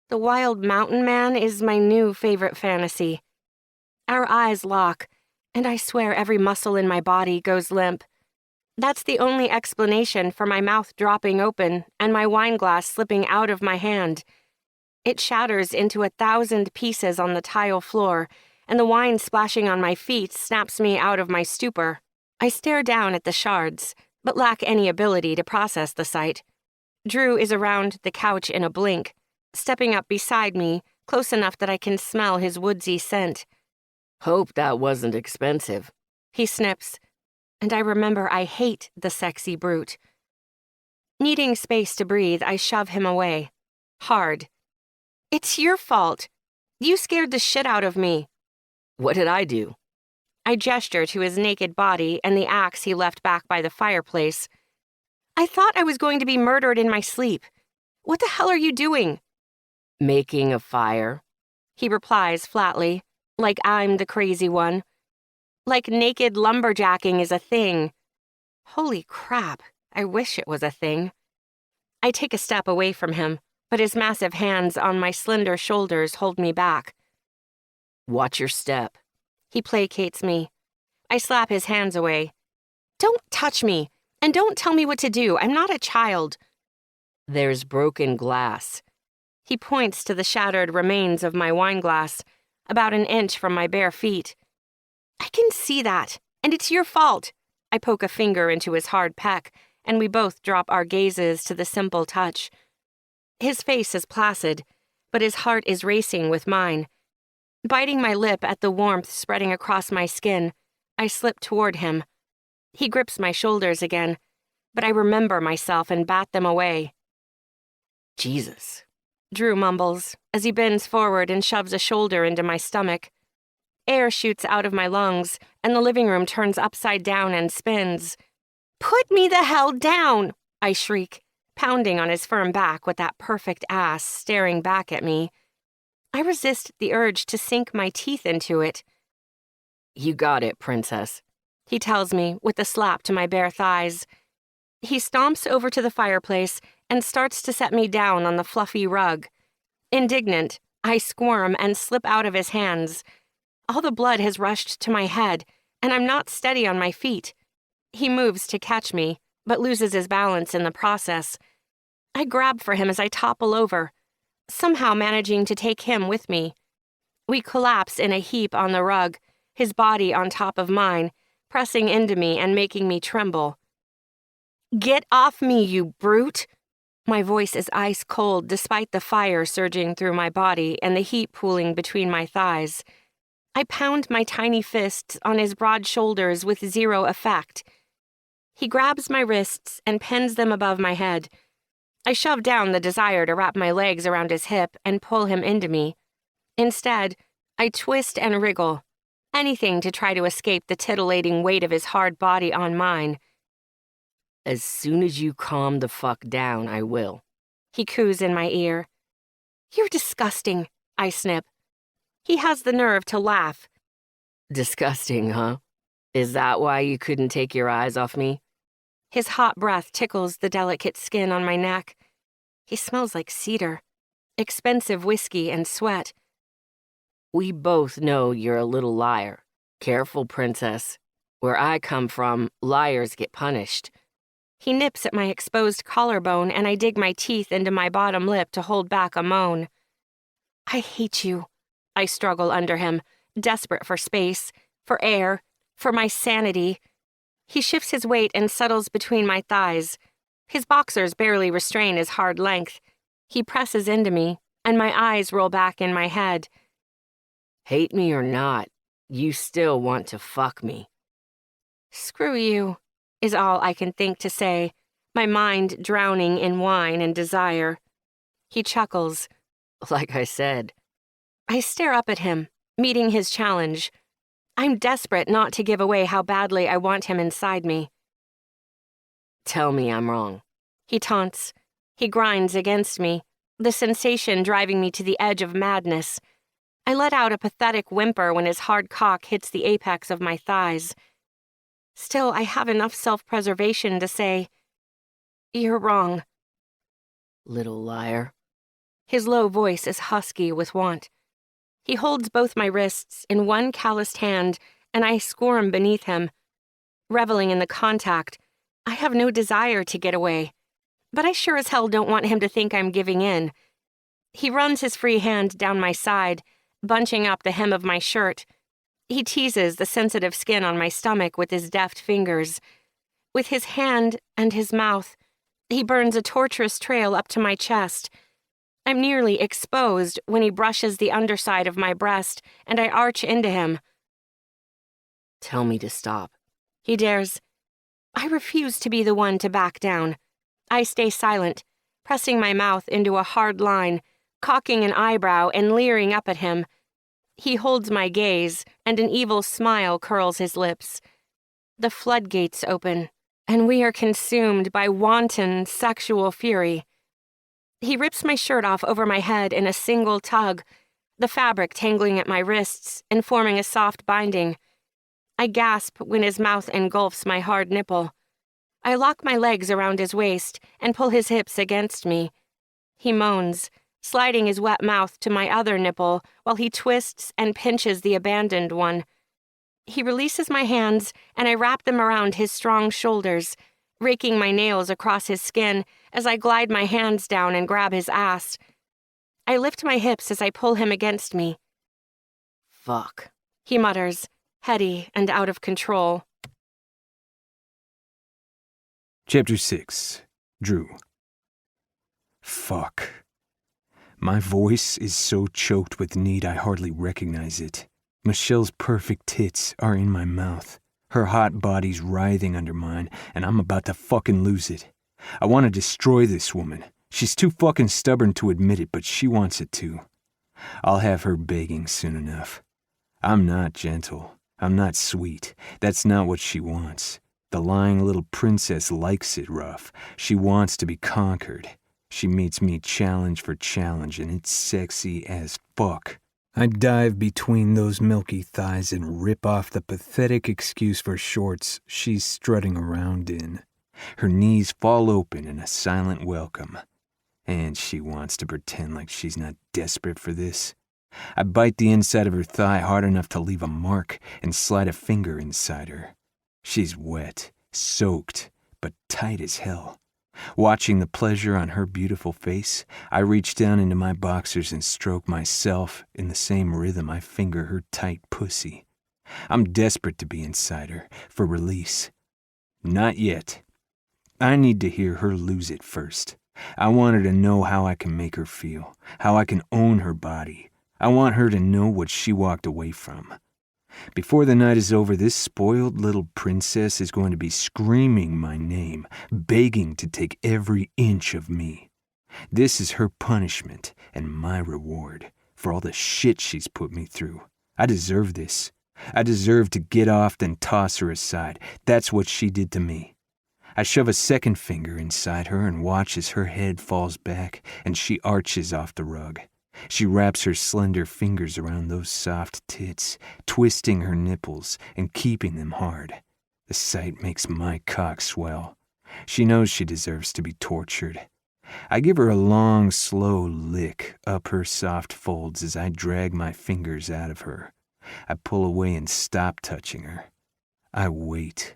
The wild mountain man is my new favorite fantasy. Our eyes lock, and I swear every muscle in my body goes limp. That's the only explanation for my mouth dropping open and my wine glass slipping out of my hand. It shatters into 1,000 pieces on the tile floor, and the wine splashing on my feet snaps me out of my stupor. I stare down at the shards, but lack any ability to process the sight. Drew is around the couch in a blink, stepping up beside me, close enough that I can smell his woodsy scent.
Hope that wasn't expensive.
He snips, and I remember I hate the sexy brute. Needing space to breathe, I shove him away. Hard. It's your fault. You scared the shit out of me.
What did I do?
I gesture to his naked body and the axe he left back by the fireplace. I thought I was going to be murdered in my sleep. What the hell are you doing?
Making a fire.
He replies flatly, like I'm the crazy one. Like naked lumberjacking is a thing. Holy crap, I wish it was a thing. I take a step away from him, but his massive hands on my slender shoulders hold me back.
Watch your step.
He placates me. I slap his hands away. Don't touch me, and don't tell me what to do. I'm not a child.
There's broken glass.
He points to the shattered remains of my wine glass, about an inch from my bare feet. I can see that, and it's your fault. I poke a finger into his hard pec, and we both drop our gazes to the simple touch. His face is placid, but his heart is racing with mine. Biting my lip at the warmth spreading across my skin, I slip toward him. He grips my shoulders again, but I remember myself and bat them away.
Jesus.
Drew mumbles as he bends forward and shoves a shoulder into my stomach. Air shoots out of my lungs, and the living room turns upside down and spins. "Put me the hell down!" I shriek, pounding on his firm back with that perfect ass staring back at me. I resist the urge to sink my teeth into it.
You got it, princess,
he tells me with a slap to my bare thighs. He stomps over to the fireplace and starts to set me down on the fluffy rug. Indignant, I squirm and slip out of his hands. All the blood has rushed to my head, and I'm not steady on my feet. He moves to catch me, but loses his balance in the process. I grab for him as I topple over, somehow managing to take him with me. We collapse in a heap on the rug, his body on top of mine, pressing into me and making me tremble. "Get off me, you brute!" My voice is ice cold despite the fire surging through my body and the heat pooling between my thighs. I pound my tiny fists on his broad shoulders with zero effect. He grabs my wrists and pins them above my head. I shove down the desire to wrap my legs around his hip and pull him into me. Instead, I twist and wriggle, anything to try to escape the titillating weight of his hard body on mine.
As soon as you calm the fuck down, I will.
He coos in my ear. "You're disgusting," I snip. He has the nerve to laugh.
Disgusting, huh? Is that why you couldn't take your eyes off me?
His hot breath tickles the delicate skin on my neck. He smells like cedar, expensive whiskey and sweat.
We both know you're a little liar. Careful, princess. Where I come from, liars get punished.
He nips at my exposed collarbone, and I dig my teeth into my bottom lip to hold back a moan. "I hate you." I struggle under him, desperate for space, for air, for my sanity. He shifts his weight and settles between my thighs. His boxers barely restrain his hard length. He presses into me, and my eyes roll back in my head.
Hate me or not, you still want to fuck me.
"Screw you," is all I can think to say, my mind drowning in wine and desire. He chuckles.
Like I said.
I stare up at him, meeting his challenge. I'm desperate not to give away how badly I want him inside me.
Tell me I'm wrong.
He taunts. He grinds against me, the sensation driving me to the edge of madness. I let out a pathetic whimper when his hard cock hits the apex of my thighs. Still, I have enough self-preservation to say, "You're wrong."
Little liar.
His low voice is husky with want. He holds both my wrists in one calloused hand, and I squirm beneath him. Reveling in the contact, I have no desire to get away, but I sure as hell don't want him to think I'm giving in. He runs his free hand down my side, bunching up the hem of my shirt. He teases the sensitive skin on my stomach with his deft fingers. With his hand and his mouth, he burns a torturous trail up to my chest. I'm nearly exposed when he brushes the underside of my breast, and I arch into him.
Tell me to stop.
He dares. I refuse to be the one to back down. I stay silent, pressing my mouth into a hard line, cocking an eyebrow and leering up at him. He holds my gaze, and an evil smile curls his lips. The floodgates open, and we are consumed by wanton sexual fury. He rips my shirt off over my head in a single tug, the fabric tangling at my wrists and forming a soft binding. I gasp when his mouth engulfs my hard nipple. I lock my legs around his waist and pull his hips against me. He moans, sliding his wet mouth to my other nipple while he twists and pinches the abandoned one. He releases my hands, and I wrap them around his strong shoulders, raking my nails across his skin as I glide my hands down and grab his ass. I lift my hips as I pull him against me.
Fuck,
he mutters, heady and out of control.
Chapter 6. Drew. Fuck. My voice is so choked with need I hardly recognize it. Michelle's perfect tits are in my mouth. Her hot body's writhing under mine, and I'm about to fucking lose it. I want to destroy this woman. She's too fucking stubborn to admit it, but she wants it too. I'll have her begging soon enough. I'm not gentle. I'm not sweet. That's not what she wants. The lying little princess likes it rough. She wants to be conquered. She meets me challenge for challenge, and it's sexy as fuck. I dive between those milky thighs and rip off the pathetic excuse for shorts she's strutting around in. Her knees fall open in a silent welcome. And she wants to pretend like she's not desperate for this. I bite the inside of her thigh hard enough to leave a mark and slide a finger inside her. She's wet, soaked, but tight as hell. Watching the pleasure on her beautiful face, I reach down into my boxers and stroke myself in the same rhythm I finger her tight pussy. I'm desperate to be inside her, for release. Not yet. I need to hear her lose it first. I want her to know how I can make her feel, how I can own her body. I want her to know what she walked away from. Before the night is over, this spoiled little princess is going to be screaming my name, begging to take every inch of me. This is her punishment and my reward for all the shit she's put me through. I deserve this. I deserve to get off then toss her aside. That's what she did to me. I shove a second finger inside her and watch as her head falls back and she arches off the rug. She wraps her slender fingers around those soft tits, twisting her nipples and keeping them hard. The sight makes my cock swell. She knows she deserves to be tortured. I give her a long, slow lick up her soft folds as I drag my fingers out of her. I pull away and stop touching her. I wait.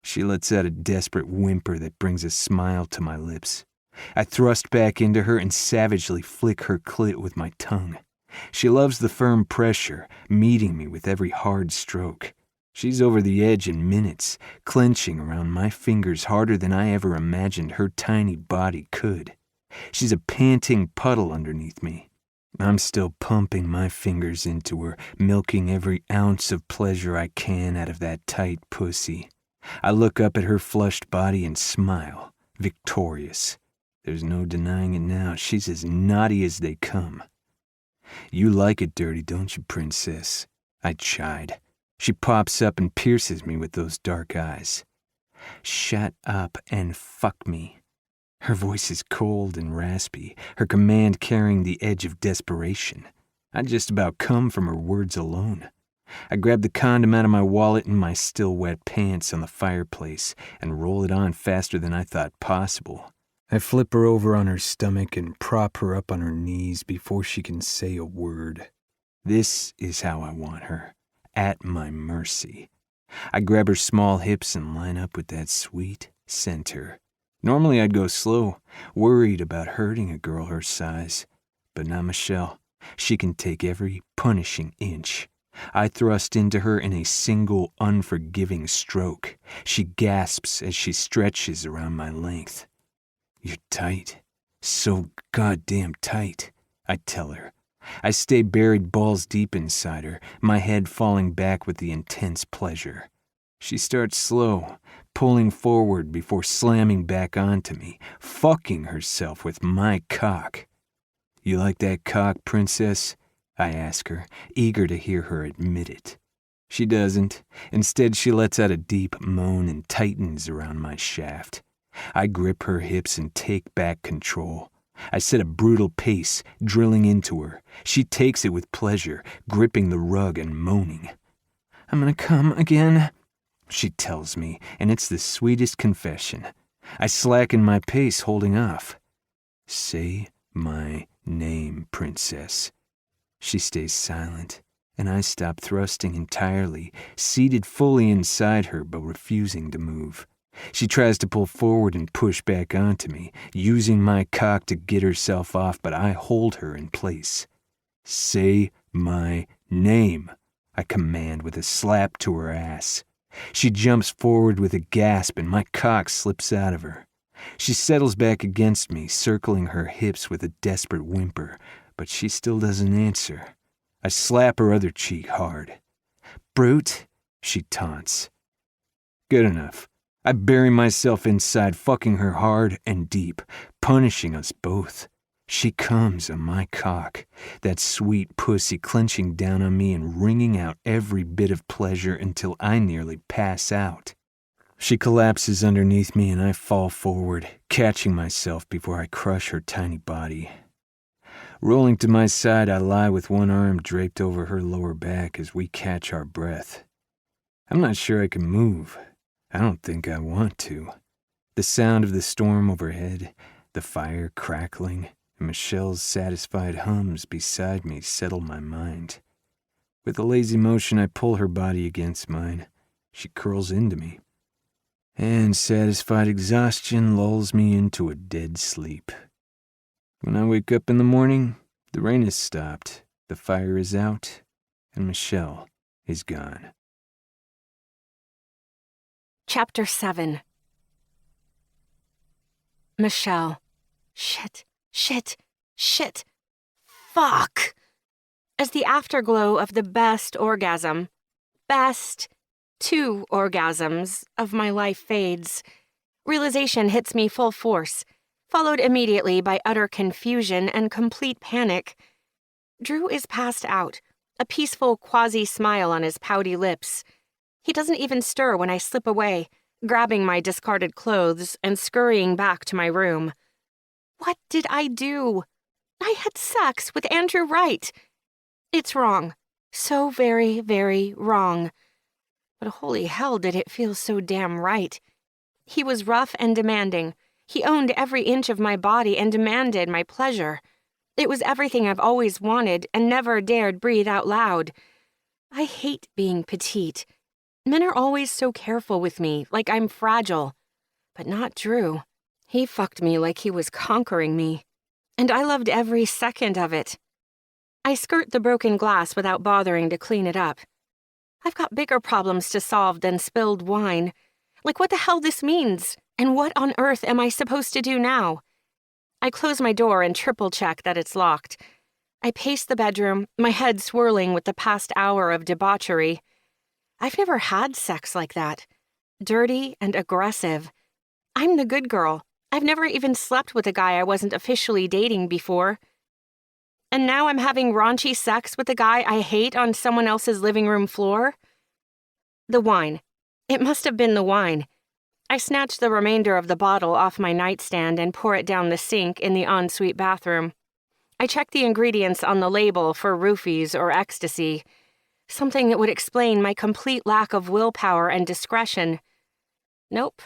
She lets out a desperate whimper that brings a smile to my lips. I thrust back into her and savagely flick her clit with my tongue. She loves the firm pressure, meeting me with every hard stroke. She's over the edge in minutes, clenching around my fingers harder than I ever imagined her tiny body could. She's a panting puddle underneath me. I'm still pumping my fingers into her, milking every ounce of pleasure I can out of that tight pussy. I look up at her flushed body and smile, victorious. There's no denying it now. She's as naughty as they come. You like it dirty, don't you, princess? I chide. She pops up and pierces me with those dark eyes. Shut up and fuck me. Her voice is cold and raspy, her command carrying the edge of desperation. I'd just about come from her words alone. I grab the condom out of my wallet and my still wet pants on the fireplace and roll it on faster than I thought possible. I flip her over on her stomach and prop her up on her knees before she can say a word. This is how I want her, at my mercy. I grab her small hips and line up with that sweet center. Normally I'd go slow, worried about hurting a girl her size. But not Michelle. She can take every punishing inch. I thrust into her in a single unforgiving stroke. She gasps as she stretches around my length. You're tight. So goddamn tight, I tell her. I stay buried balls deep inside her, my head falling back with the intense pleasure. She starts slow, pulling forward before slamming back onto me, fucking herself with my cock. You like that cock, princess? I ask her, eager to hear her admit it. She doesn't. Instead, she lets out a deep moan and tightens around my shaft. I grip her hips and take back control. I set a brutal pace, drilling into her. She takes it with pleasure, gripping the rug and moaning. I'm gonna come again, she tells me, and it's the sweetest confession. I slacken my pace, holding off. Say my name, princess. She stays silent, and I stop thrusting entirely, seated fully inside her but refusing to move. She tries to pull forward and push back onto me, using my cock to get herself off, but I hold her in place. Say my name, I command with a slap to her ass. She jumps forward with a gasp and my cock slips out of her. She settles back against me, circling her hips with a desperate whimper, but she still doesn't answer. I slap her other cheek hard. "Brute," she taunts. Good enough. I bury myself inside, fucking her hard and deep, punishing us both. She comes on my cock, that sweet pussy clenching down on me and wringing out every bit of pleasure until I nearly pass out. She collapses underneath me and I fall forward, catching myself before I crush her tiny body. Rolling to my side, I lie with one arm draped over her lower back as we catch our breath. I'm not sure I can move. I don't think I want to. The sound of the storm overhead, the fire crackling, and Michelle's satisfied hums beside me settle my mind. With a lazy motion, I pull her body against mine. She curls into me. And satisfied exhaustion lulls me into a dead sleep. When I wake up in the morning, the rain has stopped, the fire is out, and Michelle is gone.
Chapter 7. Michelle. Shit. Fuck! As the afterglow of the best two orgasms of my life fades, realization hits me full force, followed immediately by utter confusion and complete panic. Drew is passed out, a peaceful quasi-smile on his pouty lips. He doesn't even stir when I slip away, grabbing my discarded clothes and scurrying back to my room. What did I do? I had sex with Andrew Wright. It's wrong. So very, very wrong. But holy hell did it feel so damn right. He was rough and demanding. He owned every inch of my body and demanded my pleasure. It was everything I've always wanted and never dared breathe out loud. I hate being petite. Men are always so careful with me, like I'm fragile. But not Drew. He fucked me like he was conquering me. And I loved every second of it. I skirt the broken glass without bothering to clean it up. I've got bigger problems to solve than spilled wine. Like what the hell this means, and what on earth am I supposed to do now? I close my door and triple-check that it's locked. I pace the bedroom, my head swirling with the past hour of debauchery. I've never had sex like that. Dirty and aggressive. I'm the good girl. I've never even slept with a guy I wasn't officially dating before. And now I'm having raunchy sex with a guy I hate on someone else's living room floor? The wine. It must have been the wine. I snatch the remainder of the bottle off my nightstand and pour it down the sink in the ensuite bathroom. I check the ingredients on the label for roofies or ecstasy. Something that would explain my complete lack of willpower and discretion. Nope,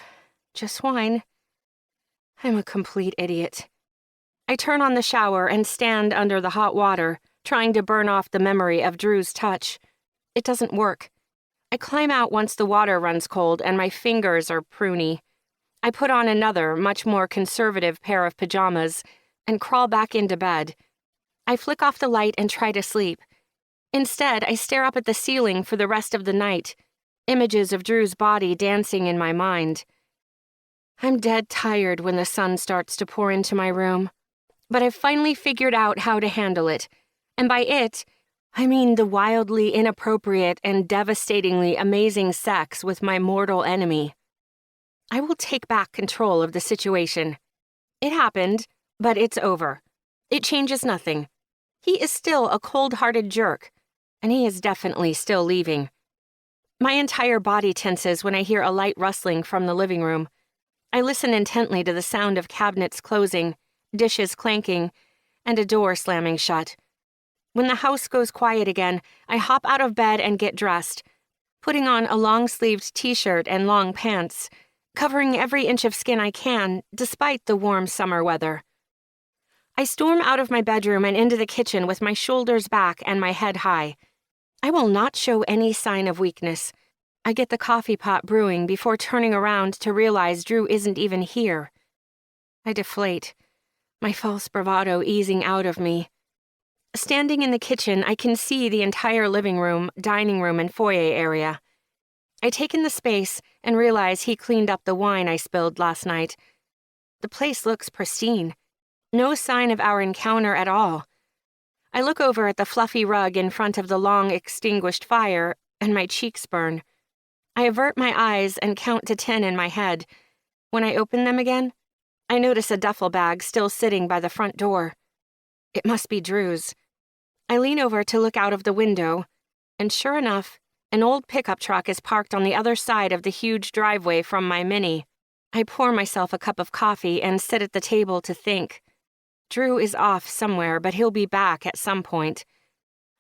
just wine. I'm a complete idiot. I turn on the shower and stand under the hot water, trying to burn off the memory of Drew's touch. It doesn't work. I climb out once the water runs cold and my fingers are pruny. I put on another, much more conservative pair of pajamas and crawl back into bed. I flick off the light and try to sleep. Instead, I stare up at the ceiling for the rest of the night, images of Drew's body dancing in my mind. I'm dead tired when the sun starts to pour into my room, but I've finally figured out how to handle it, and by it, I mean the wildly inappropriate and devastatingly amazing sex with my mortal enemy. I will take back control of the situation. It happened, but it's over. It changes nothing. He is still a cold-hearted jerk, and he is definitely still leaving. My entire body tenses when I hear a light rustling from the living room. I listen intently to the sound of cabinets closing, dishes clanking, and a door slamming shut. When the house goes quiet again, I hop out of bed and get dressed, putting on a long-sleeved t-shirt and long pants, covering every inch of skin I can, despite the warm summer weather. I storm out of my bedroom and into the kitchen with my shoulders back and my head high. I will not show any sign of weakness. I get the coffee pot brewing before turning around to realize Drew isn't even here. I deflate, my false bravado easing out of me. Standing in the kitchen, I can see the entire living room, dining room, and foyer area. I take in the space and realize he cleaned up the wine I spilled last night. The place looks pristine. No sign of our encounter at all. I look over at the fluffy rug in front of the long extinguished fire, and my cheeks burn. I avert my eyes and count to 10 in my head. When I open them again, I notice a duffel bag still sitting by the front door. It must be Drew's. I lean over to look out of the window, and sure enough, an old pickup truck is parked on the other side of the huge driveway from my Mini. I pour myself a cup of coffee and sit at the table to think. Drew is off somewhere, but he'll be back at some point.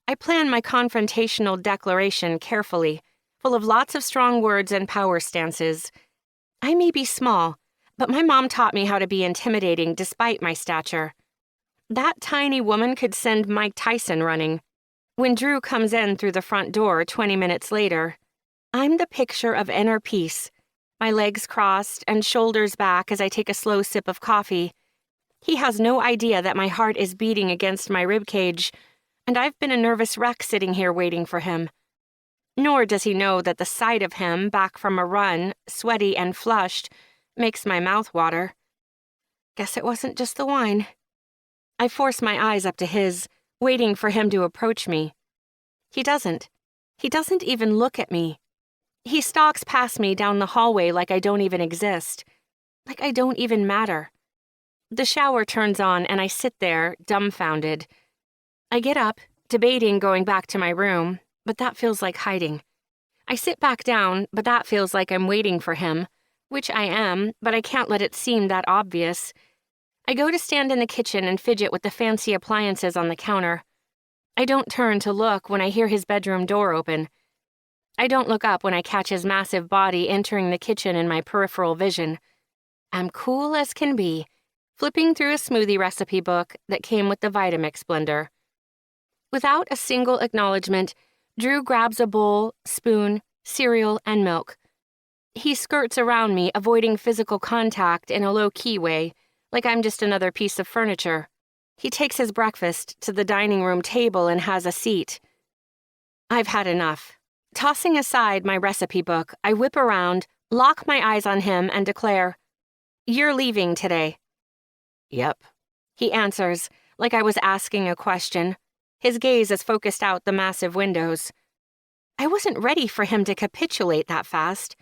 I plan my confrontational declaration carefully, full of lots of strong words and power stances. I may be small, but my mom taught me how to be intimidating despite my stature. That tiny woman could send Mike Tyson running. When Drew comes in through the front door 20 minutes later, I'm the picture of inner peace, my legs crossed and shoulders back as I take a slow sip of coffee. He has no idea that my heart is beating against my ribcage, and I've been a nervous wreck sitting here waiting for him. Nor does he know that the sight of him back from a run, sweaty and flushed, makes my mouth water. Guess it wasn't just the wine. I force my eyes up to his, waiting for him to approach me. He doesn't. He doesn't even look at me. He stalks past me down the hallway like I don't even exist, like I don't even matter. The shower turns on and I sit there, dumbfounded. I get up, debating going back to my room, but that feels like hiding. I sit back down, but that feels like I'm waiting for him, which I am, but I can't let it seem that obvious. I go to stand in the kitchen and fidget with the fancy appliances on the counter. I don't turn to look when I hear his bedroom door open. I don't look up when I catch his massive body entering the kitchen in my peripheral vision. I'm cool as can be, flipping through a smoothie recipe book that came with the Vitamix blender. Without a single acknowledgement, Drew grabs a bowl, spoon, cereal, and milk. He skirts around me, avoiding physical contact in a low-key way, like I'm just another piece of furniture. He takes his breakfast to the dining room table and has a seat. I've had enough. Tossing aside my recipe book, I whip around, lock my eyes on him, and declare, "You're leaving today."
Yep.
He answers, like I was asking a question. His gaze is focused out the massive windows. I wasn't ready for him to capitulate that fast.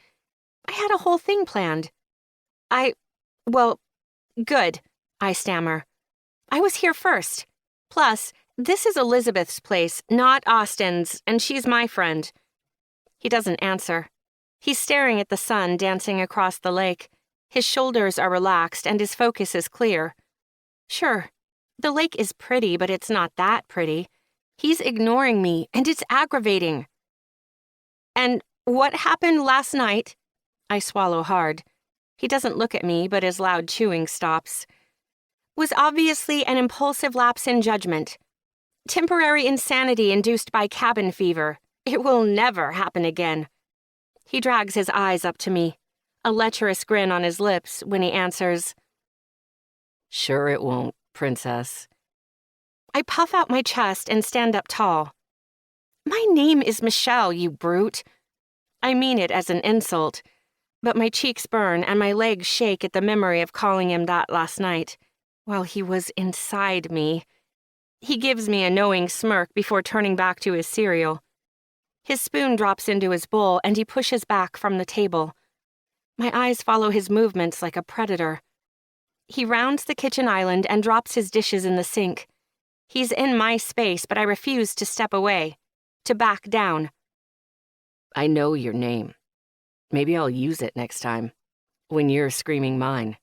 I had a whole thing planned. Well, good, I stammer. I was here first. Plus, this is Elizabeth's place, not Austin's, and she's my friend. He doesn't answer. He's staring at the sun dancing across the lake. His shoulders are relaxed and his focus is clear. Sure, the lake is pretty, but it's not that pretty. He's ignoring me, and it's aggravating. And what happened last night? I swallow hard. He doesn't look at me, but his loud chewing stops. Was obviously an impulsive lapse in judgment. Temporary insanity induced by cabin fever. It will never happen again. He drags his eyes up to me, a lecherous grin on his lips when he answers,
Sure it won't, princess.
I puff out my chest and stand up tall. My name is Michelle, you brute. I mean it as an insult, but my cheeks burn and my legs shake at the memory of calling him that last night, while he was inside me. He gives me a knowing smirk before turning back to his cereal. His spoon drops into his bowl and he pushes back from the table. My eyes follow his movements like a predator. He rounds the kitchen island and drops his dishes in the sink. He's in my space, but I refuse to step away, to back down.
I know your name. Maybe I'll use it next time, when you're screaming mine.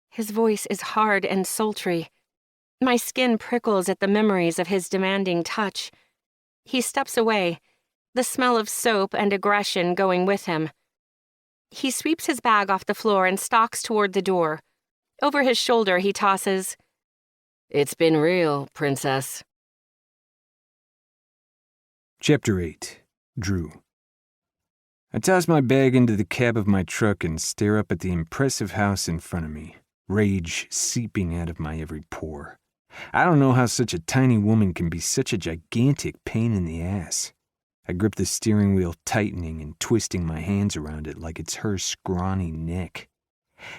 His voice is hard and sultry. My skin prickles at the memories of his demanding touch. He steps away, the smell of soap and aggression going with him. He sweeps his bag off the floor and stalks toward the door. Over his shoulder, he tosses,
It's been real, princess.
Chapter 8. Drew. I toss my bag into the cab of my truck and stare up at the impressive house in front of me, rage seeping out of my every pore. I don't know how such a tiny woman can be such a gigantic pain in the ass. I grip the steering wheel, tightening and twisting my hands around it like it's her scrawny neck.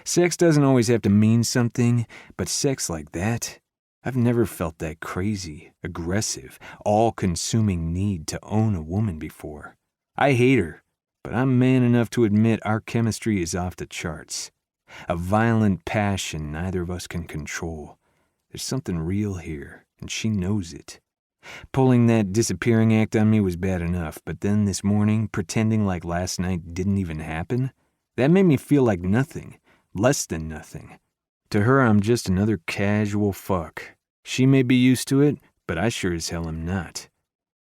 Sex doesn't always have to mean something, but sex like that, I've never felt that crazy, aggressive, all-consuming need to own a woman before. I hate her, but I'm man enough to admit our chemistry is off the charts. A violent passion neither of us can control. There's something real here, and she knows it. Pulling that disappearing act on me was bad enough, but then this morning, pretending like last night didn't even happen, that made me feel like nothing, less than nothing. To her, I'm just another casual fuck. She may be used to it, but I sure as hell am not.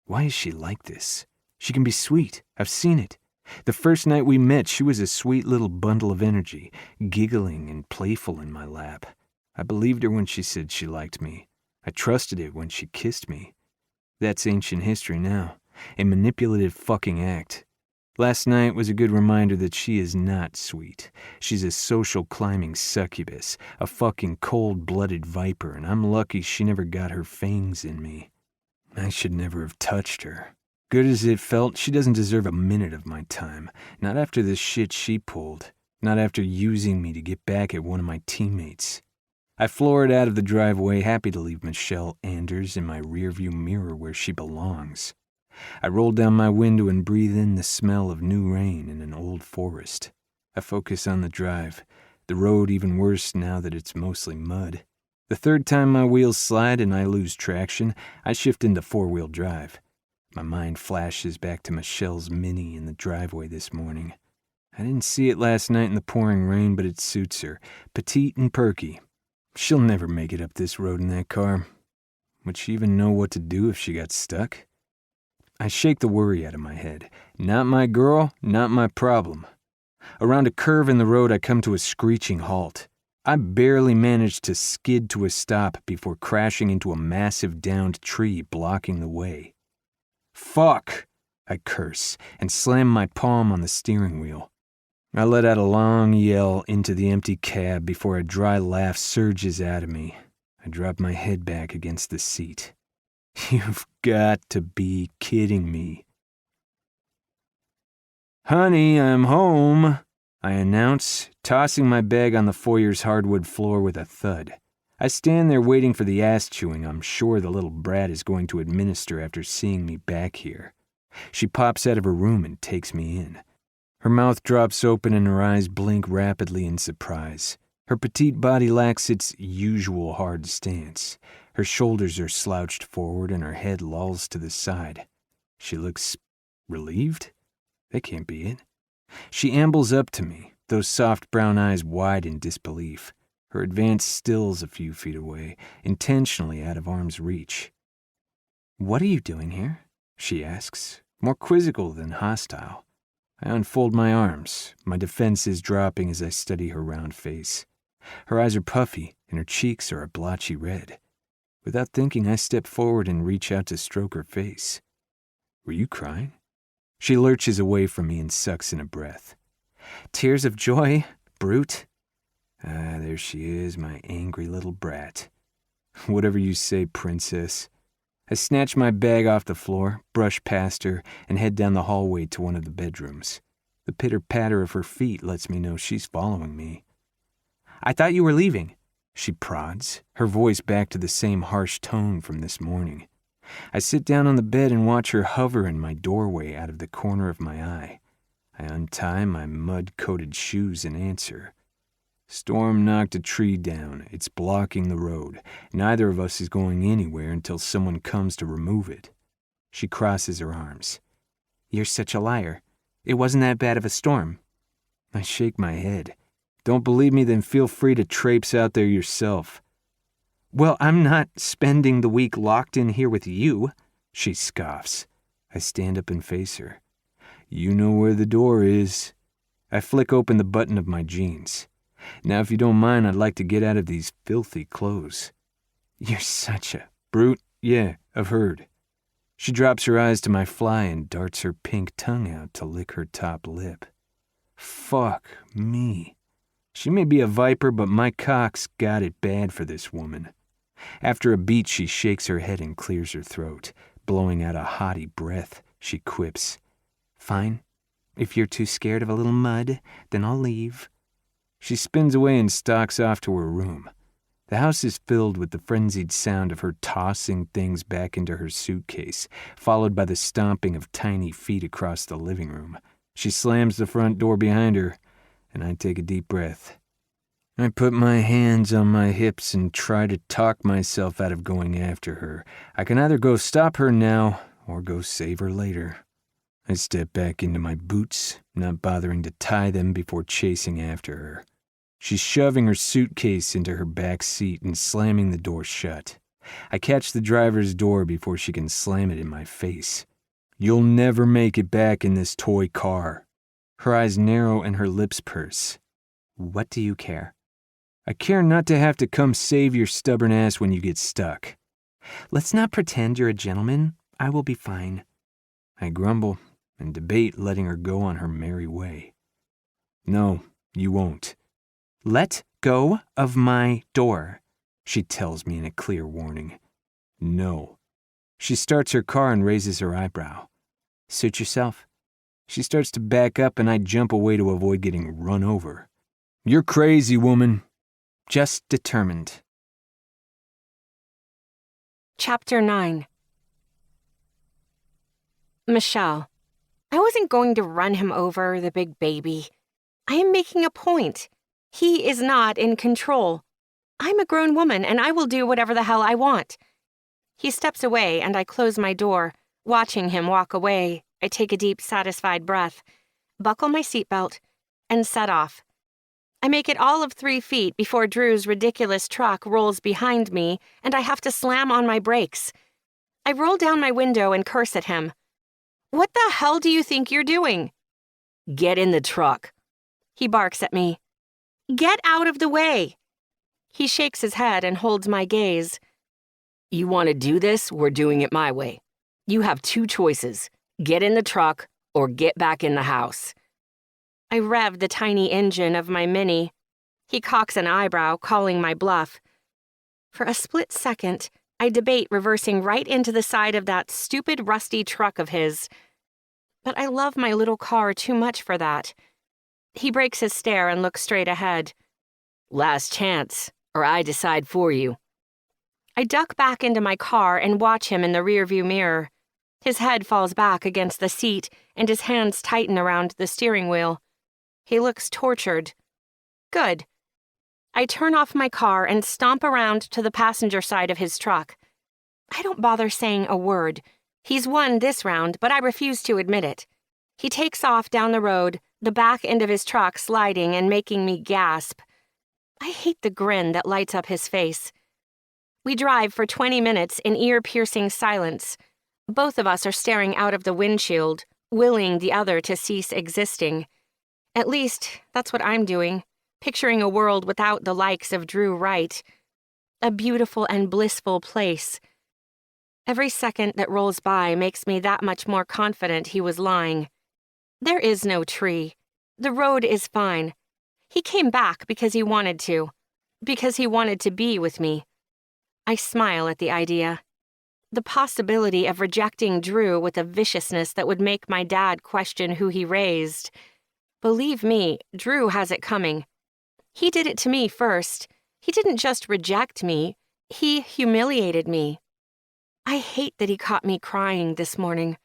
Why is she like this? She can be sweet. I've seen it. The first night we met, she was a sweet little bundle of energy, giggling and playful in my lap. I believed her when she said she liked me. I trusted it when she kissed me. That's ancient history now. A manipulative fucking act. Last night was a good reminder that she is not sweet. She's a social climbing succubus, a fucking cold-blooded viper, and I'm lucky she never got her fangs in me. I should never have touched her. Good as it felt, she doesn't deserve a minute of my time. Not after the shit she pulled. Not after using me to get back at one of my teammates. I floored out of the driveway, happy to leave Michelle Anders in my rearview mirror where she belongs. I rolled down my window and breathe in the smell of new rain in an old forest. I focus on the drive, the road even worse now that it's mostly mud. The third time my wheels slide and I lose traction, I shift into four-wheel drive. My mind flashes back to Michelle's Mini in the driveway this morning. I didn't see it last night in the pouring rain, but it suits her, petite and perky. She'll never make it up this road in that car. Would she even know what to do if she got stuck? I shake the worry out of my head. Not my girl, not my problem. Around a curve in the road, I come to a screeching halt. I barely managed to skid to a stop before crashing into a massive downed tree blocking the way. Fuck! I curse and slam my palm on the steering wheel. I let out a long yell into the empty cab before a dry laugh surges out of me. I drop my head back against the seat. You've got to be kidding me. Honey, I'm home, I announce, tossing my bag on the foyer's hardwood floor with a thud. I stand there waiting for the ass-chewing I'm sure the little brat is going to administer after seeing me back here. She pops out of her room and takes me in. Her mouth drops open and her eyes blink rapidly in surprise. Her petite body lacks its usual hard stance. Her shoulders are slouched forward and her head lolls to the side. She looks relieved? That can't be it. She ambles up to me, those soft brown eyes wide in disbelief. Her advance stills a few feet away, intentionally out of arm's reach. "What are you doing here?" she asks, more quizzical than hostile. I unfold my arms, my defenses dropping as I study her round face. Her eyes are puffy, and her cheeks are a blotchy red. Without thinking, I step forward and reach out to stroke her face. "Were you crying?" She lurches away from me and sucks in a breath. "Tears of joy, brute." Ah, there she is, my angry little brat. "Whatever you say, princess." I snatch my bag off the floor, brush past her, and head down the hallway to one of the bedrooms. The pitter-patter of her feet lets me know she's following me. "I thought you were leaving," she prods, her voice back to the same harsh tone from this morning. I sit down on the bed and watch her hover in my doorway out of the corner of my eye. I untie my mud-coated shoes and answer. Storm knocked a tree down. It's blocking the road. Neither of us is going anywhere until someone comes to remove it. She crosses her arms. "You're such a liar. It wasn't that bad of a storm." I shake my head. "Don't believe me, then feel free to traipse out there yourself." "Well, I'm not spending the week locked in here with you," she scoffs. I stand up and face her. "You know where the door is." I flick open the button of my jeans. "Now, if you don't mind, I'd like to get out of these filthy clothes." "You're such a brute." "Yeah, I've heard." She drops her eyes to my fly and darts her pink tongue out to lick her top lip. Fuck me. She may be a viper, but my cock's got it bad for this woman. After a beat, she shakes her head and clears her throat, blowing out a haughty breath. she quips. Fine. If you're too scared of a little mud, then I'll leave. She spins away and stalks off to her room. The house is filled with the frenzied sound of her tossing things back into her suitcase, followed by the stomping of tiny feet across the living room. She slams the front door behind her, and I take a deep breath. I put my hands on my hips and try to talk myself out of going after her. I can either go stop her now or go save her later. I step back into my boots, not bothering to tie them before chasing after her. She's shoving her suitcase into her back seat and slamming the door shut. I catch the driver's door before she can slam it in my face. You'll never make it back in this toy car. Her eyes narrow and her lips purse. What do you care? I care not to have to come save your stubborn ass when you get stuck. Let's not pretend you're a gentleman. I will be fine. I grumble and debate letting her go on her merry way. No, you won't. Let go of my door, she tells me in a clear warning. No. She starts her car and raises her eyebrow. Suit yourself. She starts to back up and I jump away to avoid getting run over. You're crazy, woman. Just determined.
Chapter 9. Michelle, I wasn't going to run him over, the big baby. I am making a point. He is not in control. I'm a grown woman, and I will do whatever the hell I want. He steps away, and I close my door. Watching him walk away, I take a deep, satisfied breath, buckle my seatbelt, and set off. I make it all of 3 feet before Drew's ridiculous truck rolls behind me, and I have to slam on my brakes. I roll down my window and curse at him. What the hell do you think you're doing?
Get in the truck.
He barks at me. Get out of the way. He shakes his head and holds my gaze.
You want to do this? We're doing it my way. You have 2 choices. Get in the truck or get back in the house.
I rev the tiny engine of my Mini. He cocks an eyebrow, calling my bluff. For a split second, I debate reversing right into the side of that stupid rusty truck of his. But I love my little car too much for that. He breaks his stare and looks straight ahead.
Last chance, or I decide for you.
I duck back into my car and watch him in the rearview mirror. His head falls back against the seat and his hands tighten around the steering wheel. He looks tortured. Good. I turn off my car and stomp around to the passenger side of his truck. I don't bother saying a word. He's won this round, but I refuse to admit it. He takes off down the road, the back end of his truck sliding and making me gasp. I hate the grin that lights up his face. We drive for 20 minutes in ear-piercing silence. Both of us are staring out of the windshield, willing the other to cease existing. At least, that's what I'm doing, picturing a world without the likes of Drew Wright. A beautiful and blissful place. Every second that rolls by makes me that much more confident he was lying. There is no tree. The road is fine. He came back because he wanted to. Because he wanted to be with me. I smile at the idea. The possibility of rejecting Drew with a viciousness that would make my dad question who he raised. Believe me, Drew has it coming. He did it to me first. He didn't just reject me. He humiliated me. I hate that he caught me crying this morning.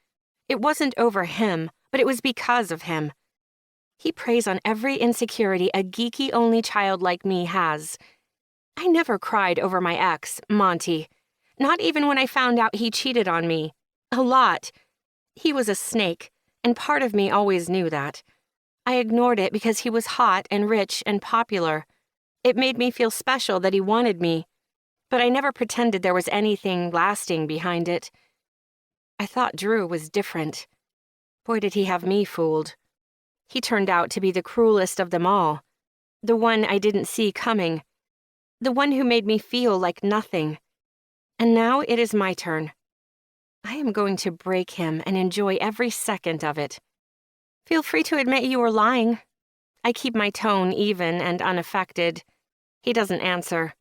It wasn't over him, but it was because of him. He preys on every insecurity a geeky only child like me has. I never cried over my ex, Monty. Not even when I found out he cheated on me. A lot. He was a snake, and part of me always knew that. I ignored it because he was hot and rich and popular. It made me feel special that he wanted me, but I never pretended there was anything lasting behind it. I thought Drew was different. Boy, did he have me fooled. He turned out to be the cruelest of them all. The one I didn't see coming. The one who made me feel like nothing. And now it is my turn. I am going to break him and enjoy every second of it. Feel free to admit you were lying. I keep my tone even and unaffected. He doesn't answer.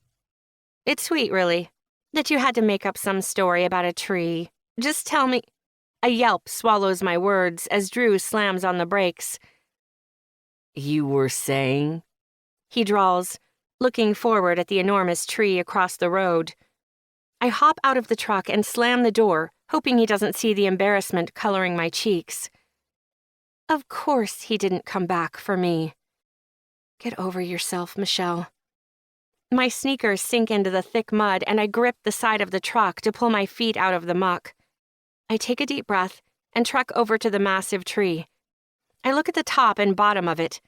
It's sweet, really, that you had to make up some story about a tree. Just tell me. A yelp swallows my words as Drew slams on the brakes.
You were saying?
He drawls, looking forward at the enormous tree across the road. I hop out of the truck and slam the door, hoping he doesn't see the embarrassment coloring my cheeks. Of course he didn't come back for me. Get over yourself, Michelle. My sneakers sink into the thick mud and I grip the side of the truck to pull my feet out of the muck. I take a deep breath and trek over to the massive tree. I look at the top and bottom of it.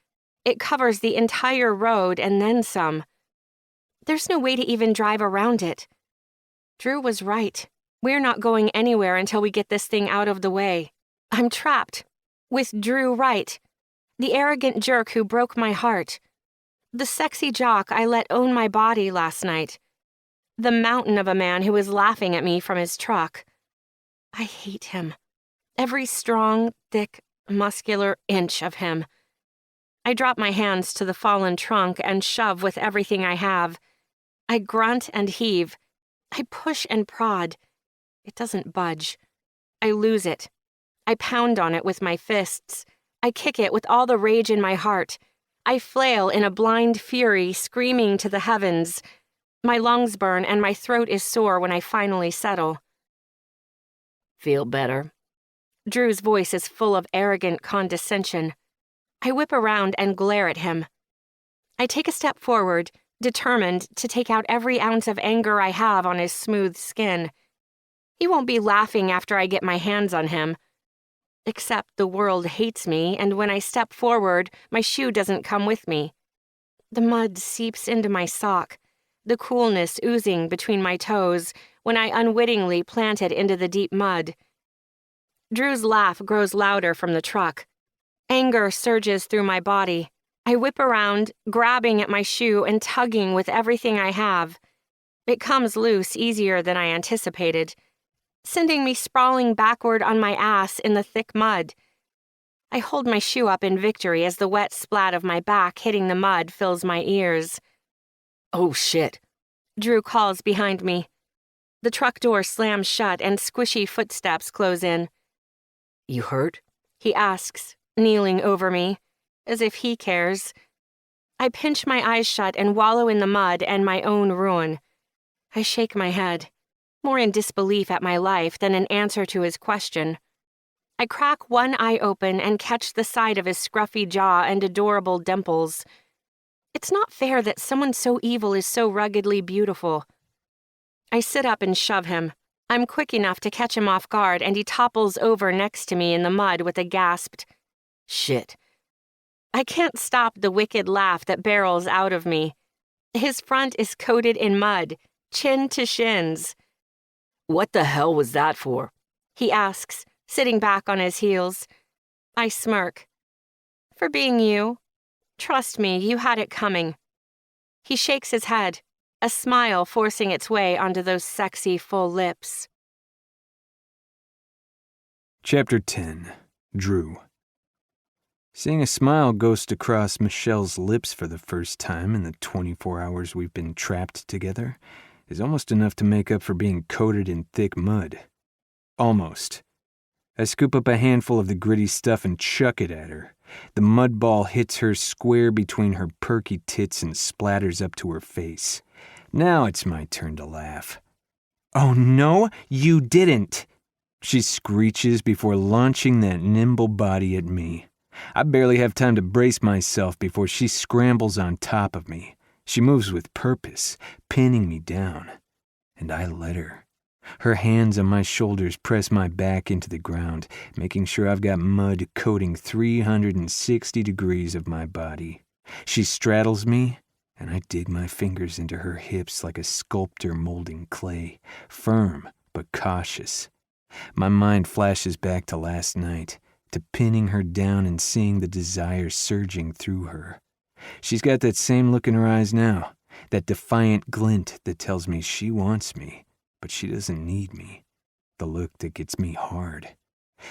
It covers the entire road and then some. There's no way to even drive around it. Drew was right. We're not going anywhere until we get this thing out of the way. I'm trapped. With Drew Wright, the arrogant jerk who broke my heart. The sexy jock I let own my body last night. The mountain of a man who was laughing at me from his truck. I hate him. Every strong, thick, muscular inch of him. I drop my hands to the fallen trunk and shove with everything I have. I grunt and heave. I push and prod. It doesn't budge. I lose it. I pound on it with my fists. I kick it with all the rage in my heart. I flail in a blind fury, screaming to the heavens. My lungs burn and my throat is sore when I finally settle.
Feel better?
Drew's voice is full of arrogant condescension. I whip around and glare at him. I take a step forward, determined to take out every ounce of anger I have on his smooth skin. He won't be laughing after I get my hands on him. Except the world hates me, and when I step forward, my shoe doesn't come with me. The mud seeps into my sock, the coolness oozing between my toes when I unwittingly plant it into the deep mud. Drew's laugh grows louder from the truck. Anger surges through my body. I whip around, grabbing at my shoe and tugging with everything I have. It comes loose easier than I anticipated, sending me sprawling backward on my ass in the thick mud. I hold my shoe up in victory as the wet splat of my back hitting the mud fills my ears.
Oh, shit.
Drew calls behind me. The truck door slams shut and squishy footsteps close in.
You hurt?
He asks, kneeling over me, as if he cares. I pinch my eyes shut and wallow in the mud and my own ruin. I shake my head, more in disbelief at my life than an answer to his question. I crack one eye open and catch the side of his scruffy jaw and adorable dimples. It's not fair that someone so evil is so ruggedly beautiful. I sit up and shove him. I'm quick enough to catch him off guard, and he topples over next to me in the mud with a gasped, "Shit." I can't stop the wicked laugh that barrels out of me. His front is coated in mud, chin to shins.
What the hell was that for?
He asks, sitting back on his heels. I smirk. For being you. Trust me, you had it coming. He shakes his head, a smile forcing its way onto those sexy full lips.
Chapter 10. Drew. Seeing a smile ghost across Michelle's lips for the first time in the 24 hours we've been trapped together is almost enough to make up for being coated in thick mud. Almost. I scoop up a handful of the gritty stuff and chuck it at her. The mud ball hits her square between her perky tits and splatters up to her face. Now it's my turn to laugh. "Oh no, you didn't!" She screeches before launching that nimble body at me. I barely have time to brace myself before she scrambles on top of me. She moves with purpose, pinning me down. And I let her. Her hands on my shoulders press my back into the ground, making sure I've got mud coating 360 degrees of my body. She straddles me, and I dig my fingers into her hips like a sculptor molding clay, firm but cautious. My mind flashes back to last night, to pinning her down and seeing the desire surging through her. She's got that same look in her eyes now, that defiant glint that tells me she wants me, but she doesn't need me. The look that gets me hard.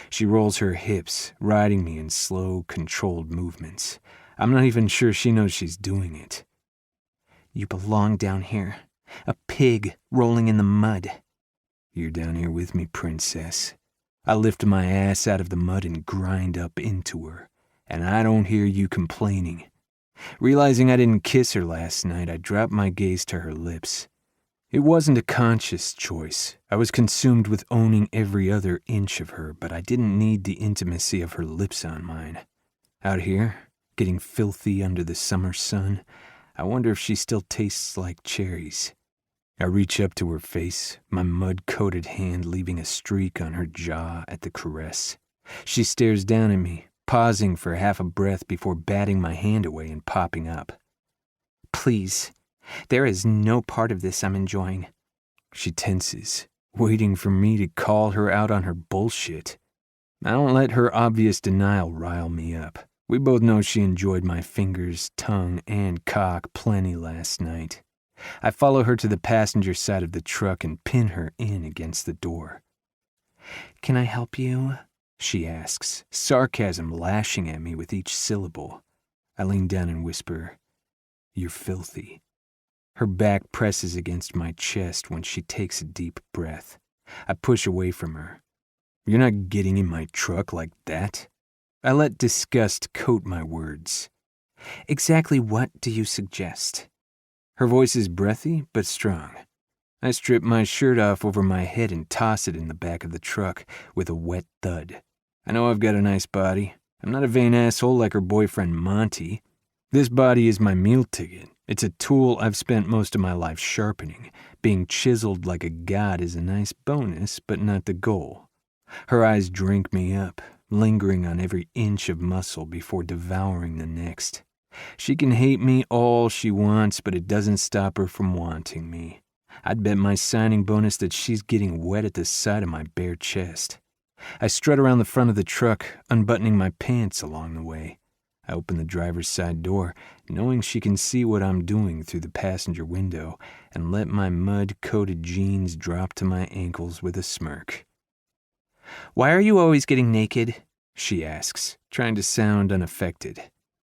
She rolls her hips, riding me in slow, controlled movements. I'm not even sure she knows she's doing it. "You belong down here, a pig rolling in the mud." "You're down here with me, princess." I lift my ass out of the mud and grind up into her, and I don't hear you complaining. Realizing I didn't kiss her last night, I dropped my gaze to her lips. It wasn't a conscious choice. I was consumed with owning every other inch of her, but I didn't need the intimacy of her lips on mine. Out here, getting filthy under the summer sun, I wonder if she still tastes like cherries. I reach up to her face, my mud-coated hand leaving a streak on her jaw at the caress. She stares down at me, pausing for half a breath before batting my hand away and popping up.
Please, there is no part of this I'm enjoying.
She tenses, waiting for me to call her out on her bullshit. I don't let her obvious denial rile me up. We both know she enjoyed my fingers, tongue, and cock plenty last night. I follow her to the passenger side of the truck and pin her in against the door.
Can I help you?
She asks, sarcasm lashing at me with each syllable. I lean down and whisper, "You're filthy." Her back presses against my chest when she takes a deep breath. I push away from her. "You're not getting in my truck like that." I let disgust coat my words.
Exactly what do you suggest?
Her voice is breathy but strong. I strip my shirt off over my head and toss it in the back of the truck with a wet thud. I know I've got a nice body. I'm not a vain asshole like her boyfriend Monty. This body is my meal ticket. It's a tool I've spent most of my life sharpening. Being chiseled like a god is a nice bonus, but not the goal. Her eyes drink me up, lingering on every inch of muscle before devouring the next. She can hate me all she wants, but it doesn't stop her from wanting me. I'd bet my signing bonus that she's getting wet at the side of my bare chest. I strut around the front of the truck, unbuttoning my pants along the way. I open the driver's side door, knowing she can see what I'm doing through the passenger window, and let my mud-coated jeans drop to my ankles with a smirk.
Why are you always getting naked?
She asks, trying to sound unaffected.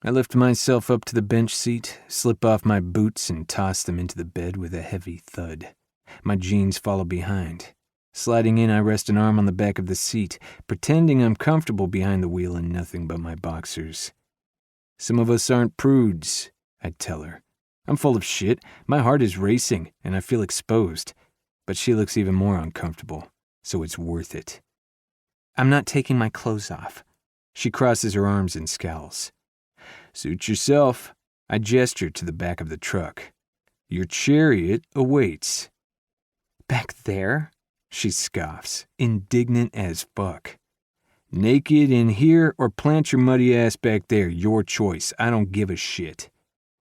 I lift myself up to the bench seat, slip off my boots, and toss them into the bed with a heavy thud. My jeans follow behind. Sliding in, I rest an arm on the back of the seat, pretending I'm comfortable behind the wheel in nothing but my boxers. "Some of us aren't prudes," I tell her. I'm full of shit, my heart is racing, and I feel exposed. But she looks even more uncomfortable, so it's worth it.
I'm not taking my clothes off.
She crosses her arms and scowls. "Suit yourself." I gesture to the back of the truck. "Your chariot awaits."
Back there?
She scoffs, indignant as fuck. "Naked in here or plant your muddy ass back there, your choice. I don't give a shit."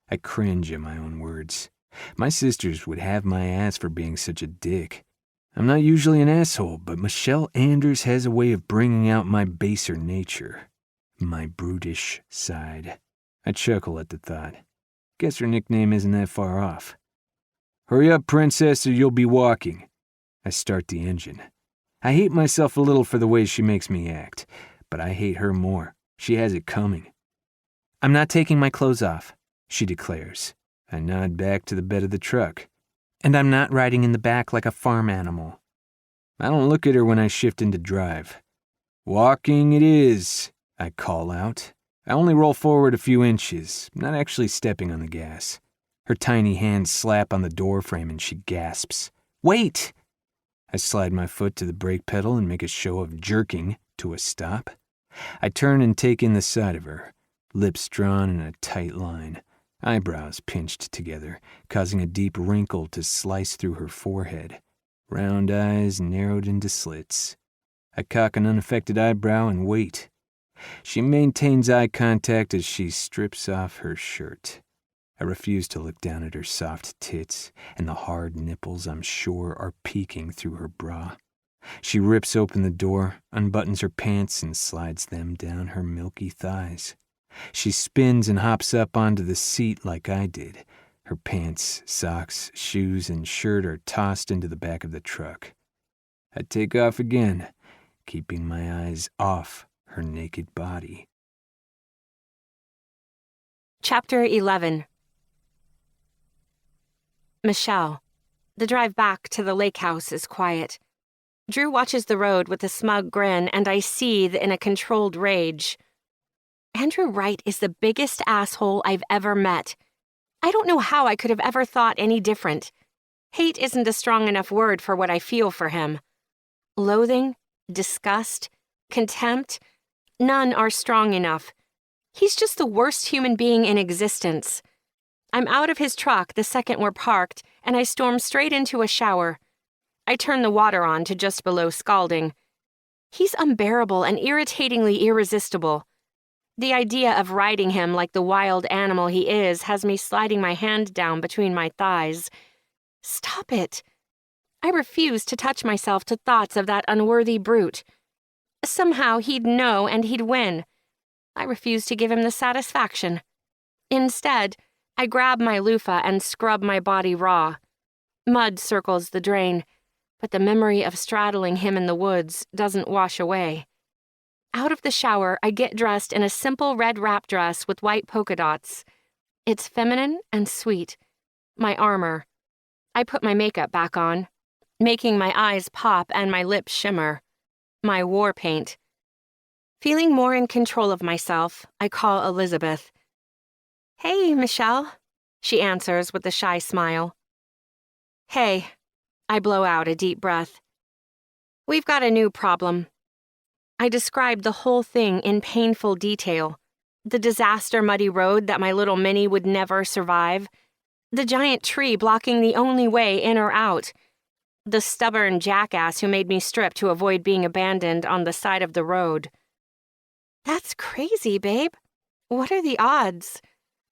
I cringe at my own words. My sisters would have my ass for being such a dick. I'm not usually an asshole, but Michelle Anders has a way of bringing out my baser nature. My brutish side. I chuckle at the thought. Guess her nickname isn't that far off. "Hurry up, princess, or you'll be walking." I start the engine. I hate myself a little for the way she makes me act, but I hate her more. She has it coming.
"I'm not taking my clothes off,"
she declares. I nod back to the bed of the truck.
"And I'm not riding in the back like a farm animal."
I don't look at her when I shift into drive. "Walking it is," I call out. I only roll forward a few inches, not actually stepping on the gas. Her tiny hands slap on the door frame and she gasps. "Wait!" I slide my foot to the brake pedal and make a show of jerking to a stop. I turn and take in the side of her, lips drawn in a tight line, eyebrows pinched together, causing a deep wrinkle to slice through her forehead, round eyes narrowed into slits. I cock an unaffected eyebrow and wait. She maintains eye contact as she strips off her shirt. I refuse to look down at her soft tits and the hard nipples I'm sure are peeking through her bra. She rips open the door, unbuttons her pants, and slides them down her milky thighs. She spins and hops up onto the seat like I did. Her pants, socks, shoes, and shirt are tossed into the back of the truck. I take off again, keeping my eyes off her naked body.
Chapter 11. Michelle. The drive back to the lake house is quiet. Drew watches the road with a smug grin, and I seethe in a controlled rage. Andrew Wright is the biggest asshole I've ever met. I don't know how I could have ever thought any different. Hate isn't a strong enough word for what I feel for him. Loathing, disgust, contempt, none are strong enough. He's just the worst human being in existence. I'm out of his truck the second we're parked, and I storm straight into a shower. I turn the water on to just below scalding. He's unbearable and irritatingly irresistible. The idea of riding him like the wild animal he is has me sliding my hand down between my thighs. Stop it. I refuse to touch myself to thoughts of that unworthy brute. Somehow he'd know and he'd win. I refuse to give him the satisfaction. Instead, I grab my loofah and scrub my body raw. Mud circles the drain, but the memory of straddling him in the woods doesn't wash away. Out of the shower, I get dressed in a simple red wrap dress with white polka dots. It's feminine and sweet. My armor. I put my makeup back on, making my eyes pop and my lips shimmer. My war paint. Feeling more in control of myself, I call Elizabeth. "Hey, Michelle," she answers with a shy smile. "Hey," I blow out a deep breath. "We've got a new problem." I described the whole thing in painful detail. The disaster muddy road that my little Minnie would never survive. The giant tree blocking the only way in or out. The stubborn jackass who made me strip to avoid being abandoned on the side of the road. "That's crazy, babe. What are the odds?"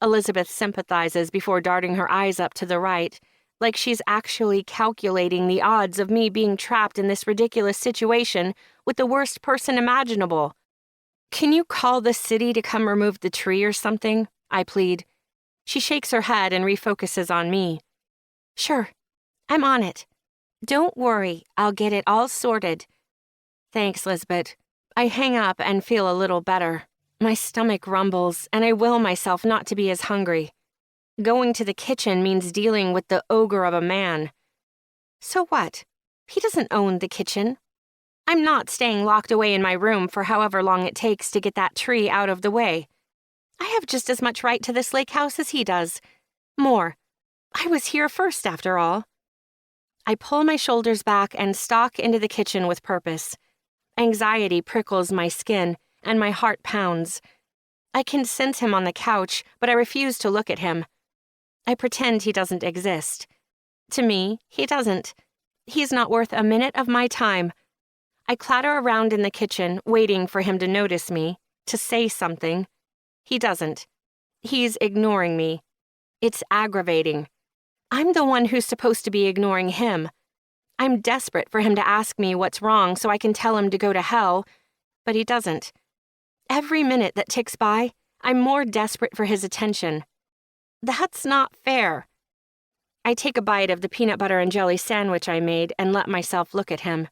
Elizabeth sympathizes before darting her eyes up to the right, like she's actually calculating the odds of me being trapped in this ridiculous situation with the worst person imaginable. "Can you call the city to come remove the tree or something?" I plead. She shakes her head and refocuses on me. "Sure, I'm on it. Don't worry, I'll get it all sorted." "Thanks, Lisbeth." I hang up and feel a little better. My stomach rumbles, and I will myself not to be as hungry. Going to the kitchen means dealing with the ogre of a man. So what? He doesn't own the kitchen. I'm not staying locked away in my room for however long it takes to get that tree out of the way. I have just as much right to this lake house as he does. More. I was here first, after all. I pull my shoulders back and stalk into the kitchen with purpose. Anxiety prickles my skin, and my heart pounds. I can sense him on the couch, but I refuse to look at him. I pretend he doesn't exist. To me, he doesn't. He's not worth a minute of my time. I clatter around in the kitchen, waiting for him to notice me, to say something. He doesn't. He's ignoring me. It's aggravating. I'm the one who's supposed to be ignoring him. I'm desperate for him to ask me what's wrong so I can tell him to go to hell, but he doesn't. Every minute that ticks by, I'm more desperate for his attention. That's not fair. I take a bite of the peanut butter and jelly sandwich I made and let myself look at him.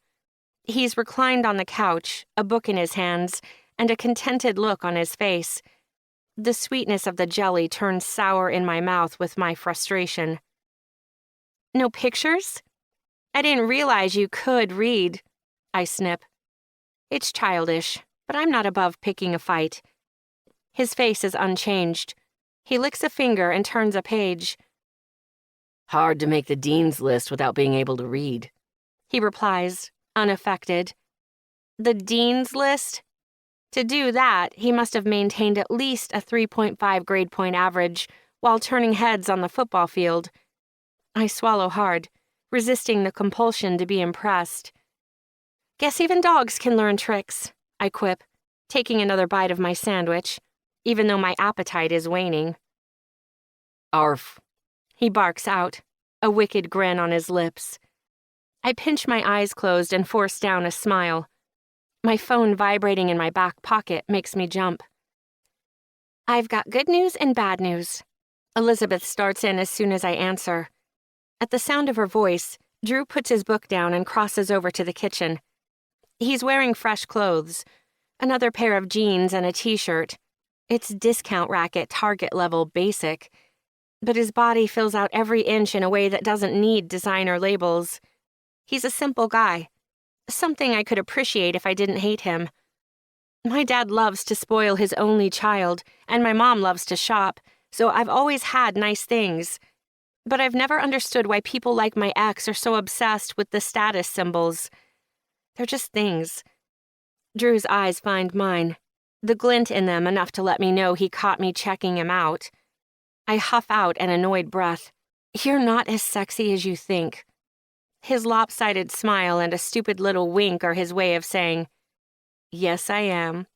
He's reclined on the couch, a book in his hands, and a contented look on his face. The sweetness of the jelly turns sour in my mouth with my frustration. "No pictures? I didn't realize you could read," I snip. It's childish, but I'm not above picking a fight. His face is unchanged. He licks a finger and turns a page.
"Hard to make the dean's list without being able to read,"
he replies, unaffected. The dean's list? To do that, he must have maintained at least a 3.5 grade point average while turning heads on the football field. I swallow hard, resisting the compulsion to be impressed. "Guess even dogs can learn tricks," I quip, taking another bite of my sandwich, even though my appetite is waning.
"Arf,"
he barks out, a wicked grin on his lips. I pinch my eyes closed and force down a smile. My phone vibrating in my back pocket makes me jump. "I've got good news and bad news." Elizabeth starts in as soon as I answer. At the sound of her voice, Drew puts his book down and crosses over to the kitchen. He's wearing fresh clothes, another pair of jeans and a t-shirt. It's discount racket Target level basic, but his body fills out every inch in a way that doesn't need designer labels. He's a simple guy. something I could appreciate if I didn't hate him. My dad loves to spoil his only child, and my mom loves to shop, so I've always had nice things. But I've never understood why people like my ex are so obsessed with the status symbols. They're just things. Drew's eyes find mine, the glint in them enough to let me know he caught me checking him out. I huff out an annoyed breath. You're not as sexy as you think. His lopsided smile and a stupid little wink are his way of saying, yes, I am.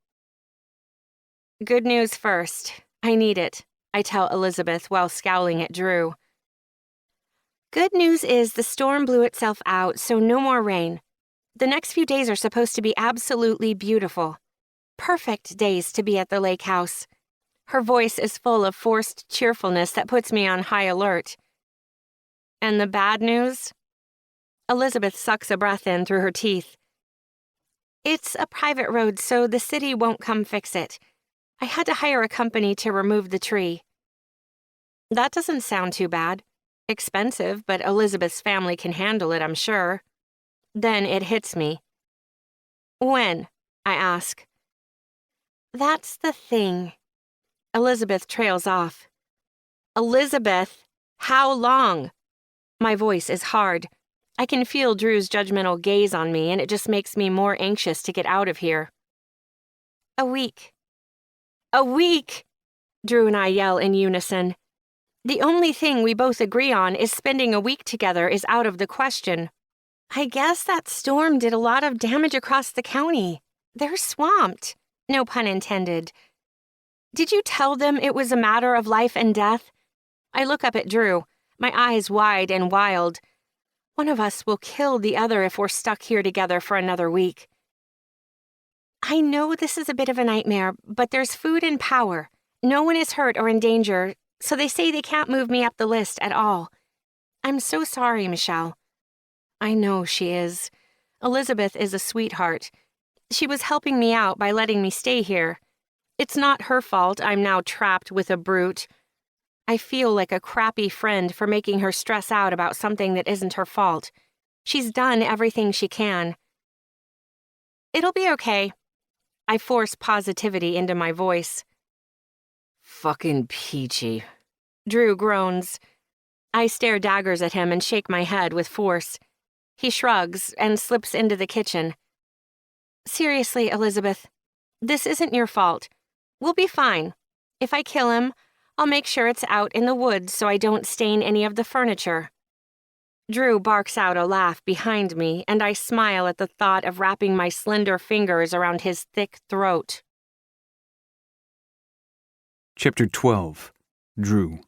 Good news first. I need it, I tell Elizabeth while scowling at Drew. Good news is the storm blew itself out, so no more rain. The next few days are supposed to be absolutely beautiful. Perfect days to be at the lake house. Her voice is full of forced cheerfulness that puts me on high alert. And the bad news? Elizabeth sucks a breath in through her teeth. It's a private road, so the city won't come fix it. I had to hire a company to remove the tree. That doesn't sound too bad. Expensive, but Elizabeth's family can handle it, I'm sure. Then it hits me. When? I ask. That's the thing. Elizabeth trails off. Elizabeth, how long? My voice is hard. I can feel Drew's judgmental gaze on me, and it just makes me more anxious to get out of here. A week. A week! Drew and I yell in unison. The only thing we both agree on is spending a week together is out of the question. I guess that storm did a lot of damage across the county. They're swamped. No pun intended. Did you tell them it was a matter of life and death? I look up at Drew, my eyes wide and wild. One of us will kill the other if we're stuck here together for another week. I know this is a bit of a nightmare, but there's food and power. No one is hurt or in danger, so they say they can't move me up the list at all. I'm so sorry, Michelle. I know she is. Elizabeth is a sweetheart. She was helping me out by letting me stay here. It's not her fault I'm now trapped with a brute. I feel like a crappy friend for making her stress out about something that isn't her fault. She's done everything she can. It'll be okay. I force positivity into my voice.
Fucking peachy.
Drew groans. I stare daggers at him and shake my head with force. He shrugs and slips into the kitchen. Seriously, Elizabeth, this isn't your fault. We'll be fine. If I kill him, I'll make sure it's out in the woods so I don't stain any of the furniture. Drew barks out a laugh behind me, and I smile at the thought of wrapping my slender fingers around his thick throat.
Chapter 12. Drew.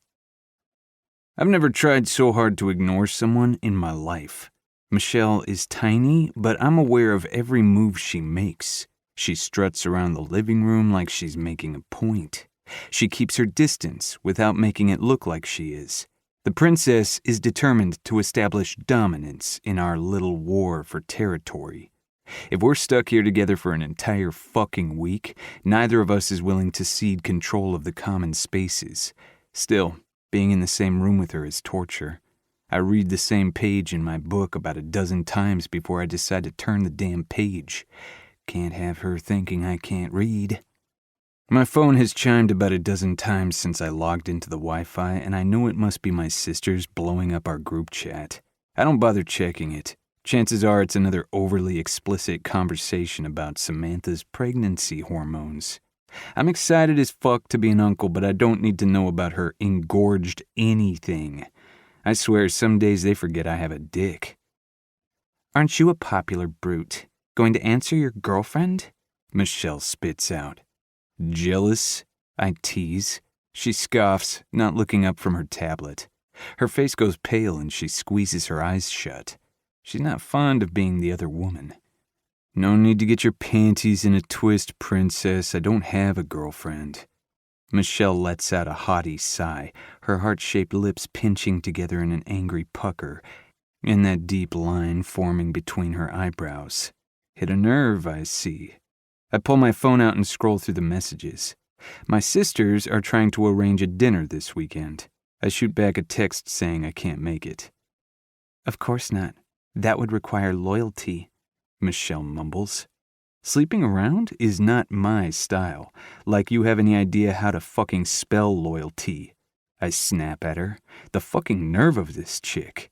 I've never tried so hard to ignore someone in my life. Michelle is tiny, but I'm aware of every move she makes. She struts around the living room like she's making a point. She keeps her distance without making it look like she is. The princess is determined to establish dominance in our little war for territory. If we're stuck here together for an entire fucking week, neither of us is willing to cede control of the common spaces. Still, being in the same room with her is torture. I read the same page in my book about a dozen times before I decide to turn the damn page. Can't have her thinking I can't read. My phone has chimed about a dozen times since I logged into the Wi-Fi, and I know it must be my sisters blowing up our group chat. I don't bother checking it. Chances are it's another overly explicit conversation about Samantha's pregnancy hormones. I'm excited as fuck to be an uncle, but I don't need to know about her engorged anything. I swear some days they forget I have a dick.
Aren't you a popular brute? Going to answer your girlfriend?
Michelle spits out. Jealous? I tease. She scoffs, not looking up from her tablet. Her face goes pale and she squeezes her eyes shut. She's not fond of being the other woman. No need to get your panties in a twist, princess. I don't have a girlfriend. Michelle lets out a haughty sigh, her heart-shaped lips pinching together in an angry pucker, and that deep line forming between her eyebrows. Hit a nerve, I see. I pull my phone out and scroll through the messages. My sisters are trying to arrange a dinner this weekend. I shoot back a text saying I can't make it.
Of course not. That would require loyalty.
Michelle mumbles. Sleeping around is not my style, like you have any idea how to fucking spell loyalty. I snap at her. The fucking nerve of this chick.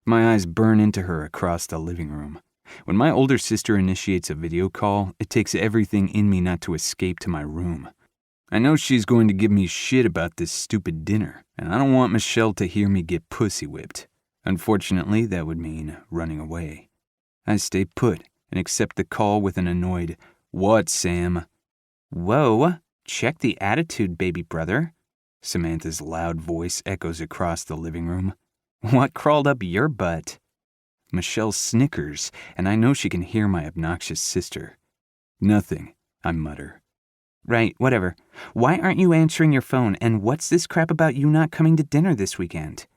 My eyes burn into her across the living room. When my older sister initiates a video call, it takes everything in me not to escape to my room. I know she's going to give me shit about this stupid dinner, and I don't want Michelle to hear me get pussy whipped. Unfortunately, that would mean running away. I stay put and accept the call with an annoyed, "What, Sam?"
Whoa, check the attitude, baby brother.
Samantha's loud voice echoes across the living room.
What crawled up your butt?
Michelle snickers, and I know she can hear my obnoxious sister. "Nothing," I mutter.
Right, whatever. Why aren't you answering your phone, and what's this crap about you not coming to dinner this weekend?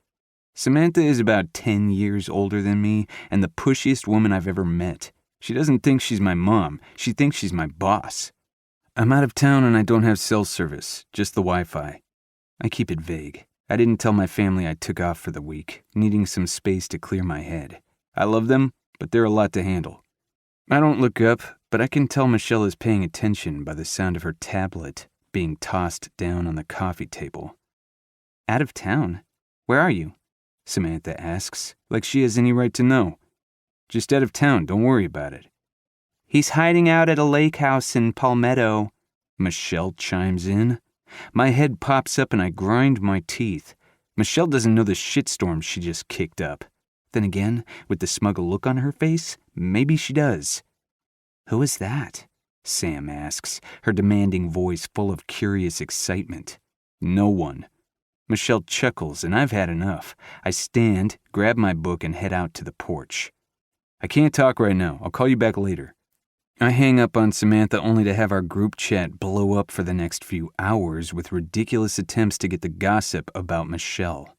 Samantha is about 10 years older than me and the pushiest woman I've ever met. She doesn't think she's my mom. She thinks she's my boss. I'm out of town and I don't have cell service, just the Wi-Fi. I keep it vague. I didn't tell my family I took off for the week, needing some space to clear my head. I love them, but they're a lot to handle. I don't look up, but I can tell Michelle is paying attention by the sound of her tablet being tossed down on the coffee table.
Out of town? Where are you?
Samantha asks, like she has any right to know. Just out of town, don't worry about it.
He's hiding out at a lake house in Palmetto,
Michelle chimes in. My head pops up and I grind my teeth. Michelle doesn't know the shitstorm she just kicked up. Then again, with the smug look on her face, maybe she does.
Who is that?
Sam asks, her demanding voice full of curious excitement. No one. Michelle chuckles, and I've had enough. I stand, grab my book, and head out to the porch. I can't talk right now. I'll call you back later. I hang up on Samantha only to have our group chat blow up for the next few hours with ridiculous attempts to get the gossip about Michelle.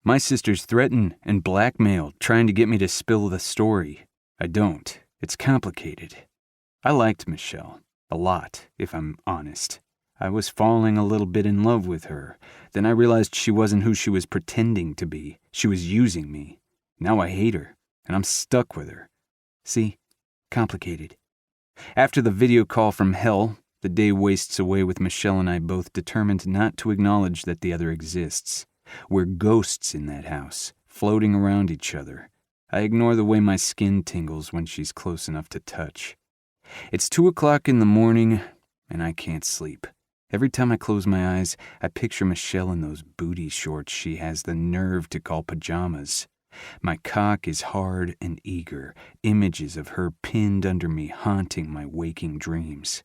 My sisters threaten and blackmail, trying to get me to spill the story. I don't. It's complicated. I liked Michelle. A lot, if I'm honest. I was falling a little bit in love with her. Then I realized she wasn't who she was pretending to be. She was using me. Now I hate her, and I'm stuck with her. See? Complicated. After the video call from hell, the day wastes away with Michelle and I both determined not to acknowledge that the other exists. We're ghosts in that house, floating around each other. I ignore the way my skin tingles when she's close enough to touch. It's 2:00 in the morning, and I can't sleep. Every time I close my eyes, I picture Michelle in those booty shorts she has the nerve to call pajamas. My cock is hard and eager, images of her pinned under me haunting my waking dreams.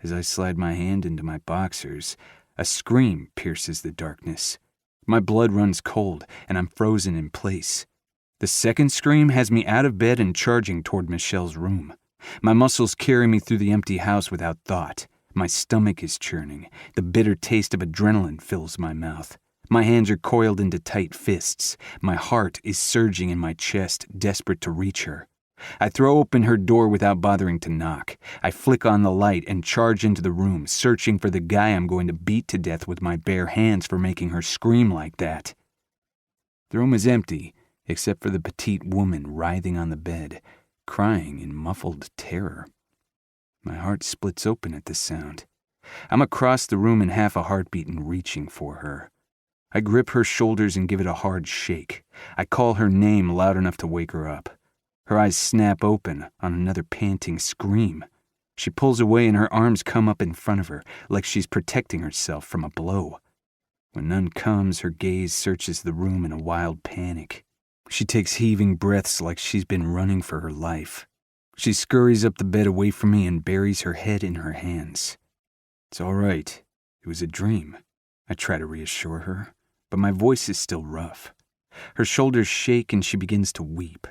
As I slide my hand into my boxers, a scream pierces the darkness. My blood runs cold, and I'm frozen in place. The second scream has me out of bed and charging toward Michelle's room. My muscles carry me through the empty house without thought. My stomach is churning. The bitter taste of adrenaline fills my mouth. My hands are coiled into tight fists. My heart is surging in my chest, desperate to reach her. I throw open her door without bothering to knock. I flick on the light and charge into the room, searching for the guy I'm going to beat to death with my bare hands for making her scream like that. The room is empty, except for the petite woman writhing on the bed, crying in muffled terror. My heart splits open at the sound. I'm across the room in half a heartbeat and reaching for her. I grip her shoulders and give it a hard shake. I call her name loud enough to wake her up. Her eyes snap open on another panting scream. She pulls away and her arms come up in front of her, like she's protecting herself from a blow. When none comes, her gaze searches the room in a wild panic. She takes heaving breaths like she's been running for her life. She scurries up the bed away from me and buries her head in her hands. It's all right. It was a dream. I try to reassure her, but my voice is still rough. Her shoulders shake and she begins to weep.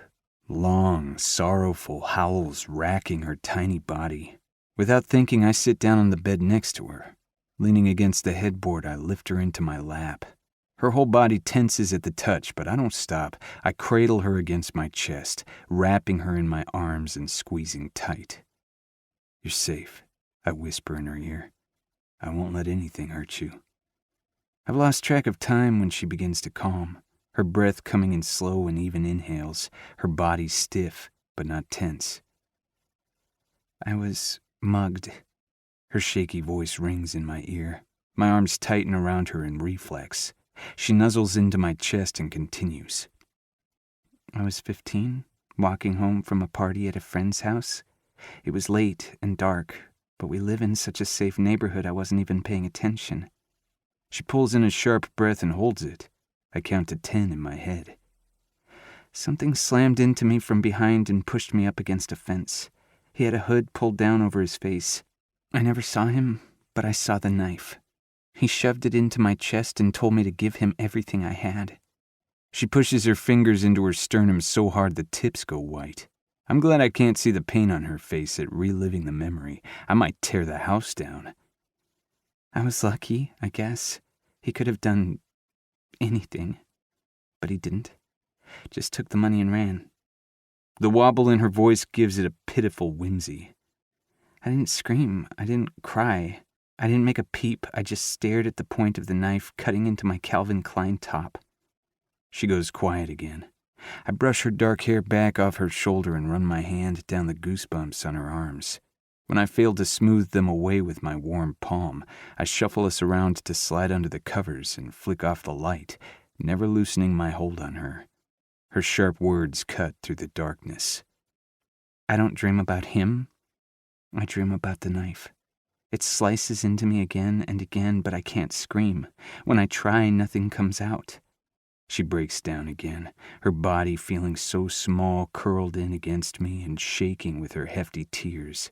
Long, sorrowful howls racking her tiny body. Without thinking, I sit down on the bed next to her. Leaning against the headboard, I lift her into my lap. Her whole body tenses at the touch, but I don't stop. I cradle her against my chest, wrapping her in my arms and squeezing tight. You're safe, I whisper in her ear. I won't let anything hurt you. I've lost track of time when she begins to calm, her breath coming in slow and even inhales, her body stiff but not tense. I was mugged. Her shaky voice rings in my ear. My arms tighten around her in reflex. She nuzzles into my chest and continues. I was 15, walking home from a party at a friend's house. It was late and dark, but we live in such a safe neighborhood I wasn't even paying attention. She pulls in a sharp breath and holds it. I count to 10 in my head. Something slammed into me from behind and pushed me up against a fence. He had a hood pulled down over his face. I never saw him, but I saw the knife. He shoved it into my chest and told me to give him everything I had. She pushes her fingers into her sternum so hard the tips go white. I'm glad I can't see the pain on her face at reliving the memory. I might tear the house down. I was lucky, I guess. He could have done anything, but he didn't. Just took the money and ran. The wobble in her voice gives it a pitiful whimsy. I didn't scream. I didn't cry. I didn't make a peep. I just stared at the point of the knife cutting into my Calvin Klein top. She goes quiet again. I brush her dark hair back off her shoulder and run my hand down the goosebumps on her arms. When I fail to smooth them away with my warm palm, I shuffle us around to slide under the covers and flick off the light, never loosening my hold on her. Her sharp words cut through the darkness. I don't dream about him. I dream about the knife. It slices into me again and again, but I can't scream. When I try, nothing comes out. She breaks down again, her body feeling so small, curled in against me and shaking with her hefty tears.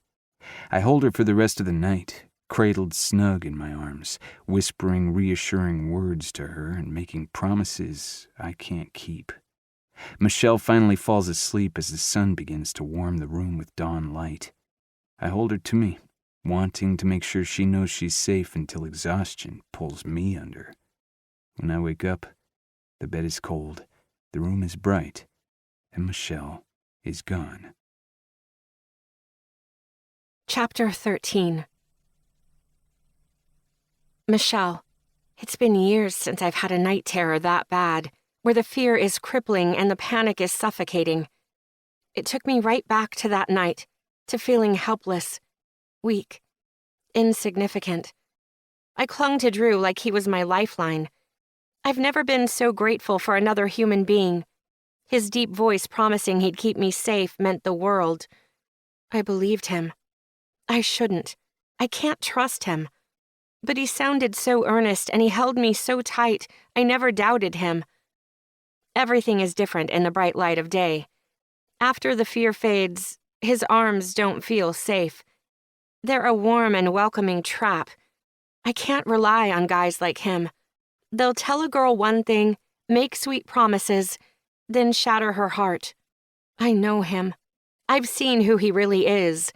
I hold her for the rest of the night, cradled snug in my arms, whispering reassuring words to her and making promises I can't keep. Michelle finally falls asleep as the sun begins to warm the room with dawn light. I hold her to me, wanting to make sure she knows she's safe until exhaustion pulls me under. When I wake up, the bed is cold, the room is bright, and Michelle is gone.
Chapter 13. Michelle, it's been years since I've had a night terror that bad, where the fear is crippling and the panic is suffocating. It took me right back to that night, to feeling helpless, weak, insignificant. I clung to Drew like he was my lifeline. I've never been so grateful for another human being. His deep voice promising he'd keep me safe meant the world. I believed him. I shouldn't. I can't trust him. But he sounded so earnest and he held me so tight, I never doubted him. Everything is different in the bright light of day. After the fear fades, his arms don't feel safe. They're a warm and welcoming trap. I can't rely on guys like him. They'll tell a girl one thing, make sweet promises, then shatter her heart. I know him. I've seen who he really is.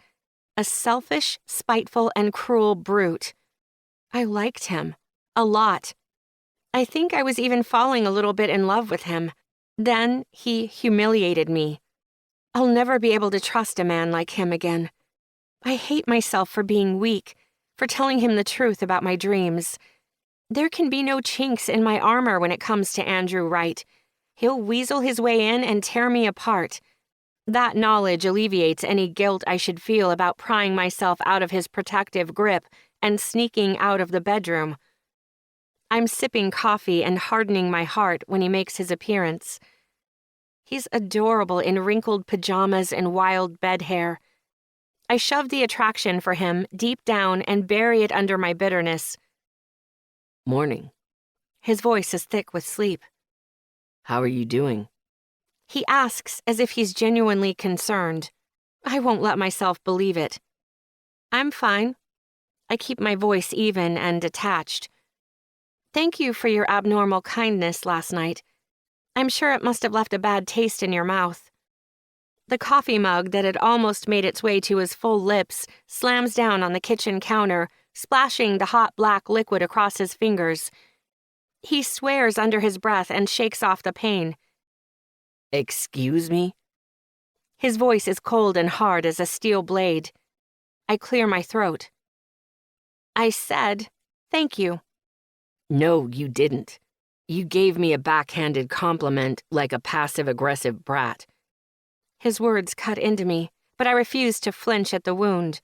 A selfish, spiteful, and cruel brute. I liked him. A lot. I think I was even falling a little bit in love with him. Then he humiliated me. I'll never be able to trust a man like him again. I hate myself for being weak, for telling him the truth about my dreams. There can be no chinks in my armor when it comes to Andrew Wright. He'll weasel his way in and tear me apart. That knowledge alleviates any guilt I should feel about prying myself out of his protective grip and sneaking out of the bedroom. I'm sipping coffee and hardening my heart when he makes his appearance. He's adorable in wrinkled pajamas and wild bed hair. I shove the attraction for him deep down and bury it under my bitterness.
Morning.
His voice is thick with sleep.
How are you doing?
He asks as if he's genuinely concerned. I won't let myself believe it. I'm fine. I keep my voice even and detached. Thank you for your abnormal kindness last night. I'm sure it must have left a bad taste in your mouth. The coffee mug that had almost made its way to his full lips slams down on the kitchen counter, splashing the hot black liquid across his fingers. He swears under his breath and shakes off the pain.
Excuse me?
His voice is cold and hard as a steel blade. I clear my throat. I said, thank you.
No, you didn't. You gave me a backhanded compliment like a passive-aggressive brat.
His words cut into me, but I refused to flinch at the wound.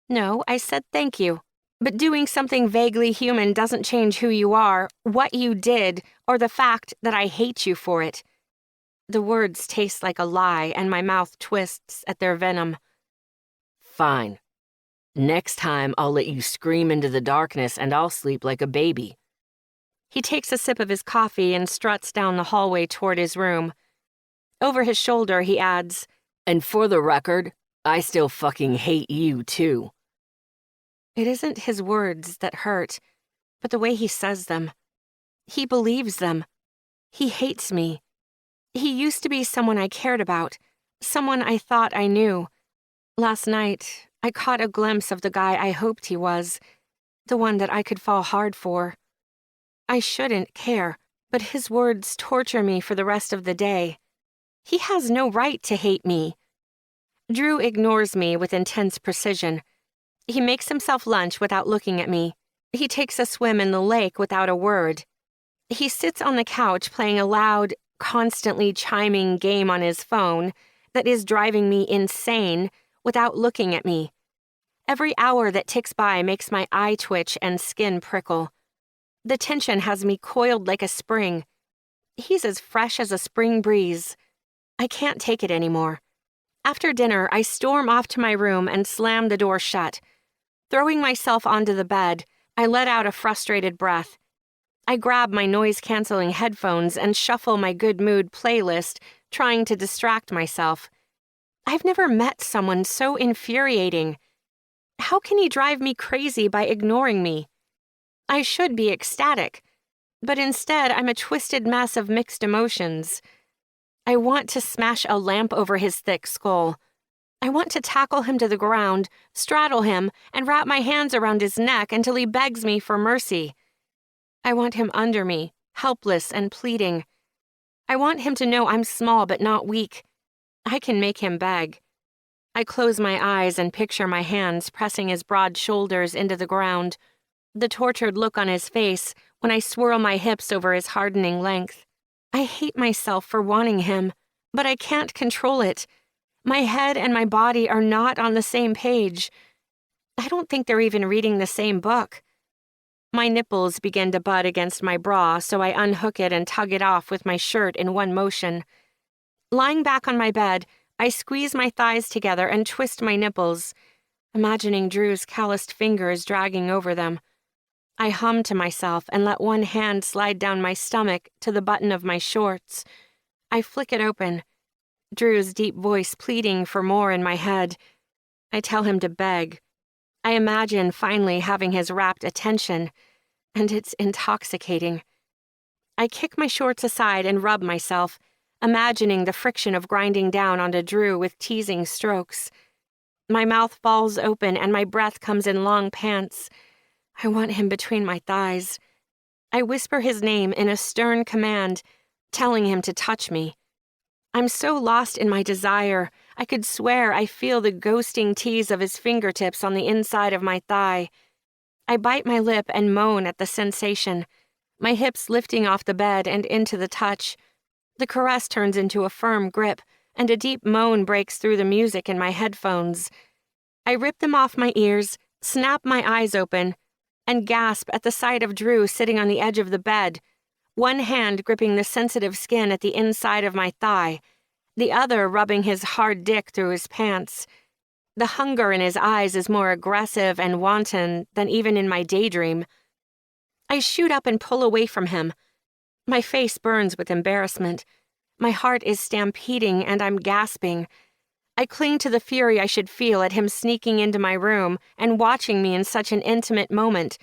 No, I said thank you. But doing something vaguely human doesn't change who you are, what you did, or the fact that I hate you for it. The words taste like a lie, and my mouth twists at their venom.
Fine. Next time, I'll let you scream into the darkness and I'll sleep like a baby.
He takes a sip of his coffee and struts down the hallway toward his room. Over his shoulder, he adds,
And for the record, I still fucking hate you, too.
It isn't his words that hurt, but the way he says them. He believes them. He hates me. He used to be someone I cared about, someone I thought I knew. Last night, I caught a glimpse of the guy I hoped he was, the one that I could fall hard for. I shouldn't care, but his words torture me for the rest of the day. He has no right to hate me. Drew ignores me with intense precision. He makes himself lunch without looking at me. He takes a swim in the lake without a word. He sits on the couch playing a loud, constantly chiming game on his phone that is driving me insane without looking at me. Every hour that ticks by makes my eye twitch and skin prickle. The tension has me coiled like a spring. He's as fresh as a spring breeze. I can't take it anymore. After dinner, I storm off to my room and slam the door shut. Throwing myself onto the bed, I let out a frustrated breath. I grab my noise-canceling headphones and shuffle my good mood playlist, trying to distract myself. I've never met someone so infuriating. How can he drive me crazy by ignoring me? I should be ecstatic, but instead I'm a twisted mess of mixed emotions. I want to smash a lamp over his thick skull. I want to tackle him to the ground, straddle him, and wrap my hands around his neck until he begs me for mercy. I want him under me, helpless and pleading. I want him to know I'm small but not weak. I can make him beg. I close my eyes and picture my hands pressing his broad shoulders into the ground, the tortured look on his face when I swirl my hips over his hardening length. I hate myself for wanting him, but I can't control it. My head and my body are not on the same page. I don't think they're even reading the same book. My nipples begin to bud against my bra, so I unhook it and tug it off with my shirt in one motion. Lying back on my bed, I squeeze my thighs together and twist my nipples, imagining Drew's calloused fingers dragging over them. I hum to myself and let one hand slide down my stomach to the button of my shorts. I flick it open. Drew's deep voice pleading for more in my head. I tell him to beg. I imagine finally having his rapt attention, and it's intoxicating. I kick my shorts aside and rub myself, imagining the friction of grinding down onto Drew with teasing strokes. My mouth falls open and my breath comes in long pants. I want him between my thighs. I whisper his name in a stern command, telling him to touch me. I'm so lost in my desire, I could swear I feel the ghosting tease of his fingertips on the inside of my thigh. I bite my lip and moan at the sensation, my hips lifting off the bed and into the touch. The caress turns into a firm grip, and a deep moan breaks through the music in my headphones. I rip them off my ears, snap my eyes open, and gasp at the sight of Drew sitting on the edge of the bed, one hand gripping the sensitive skin at the inside of my thigh, the other rubbing his hard dick through his pants. The hunger in his eyes is more aggressive and wanton than even in my daydream. I shoot up and pull away from him. My face burns with embarrassment. My heart is stampeding and I'm gasping. I cling to the fury I should feel at him sneaking into my room and watching me in such an intimate moment.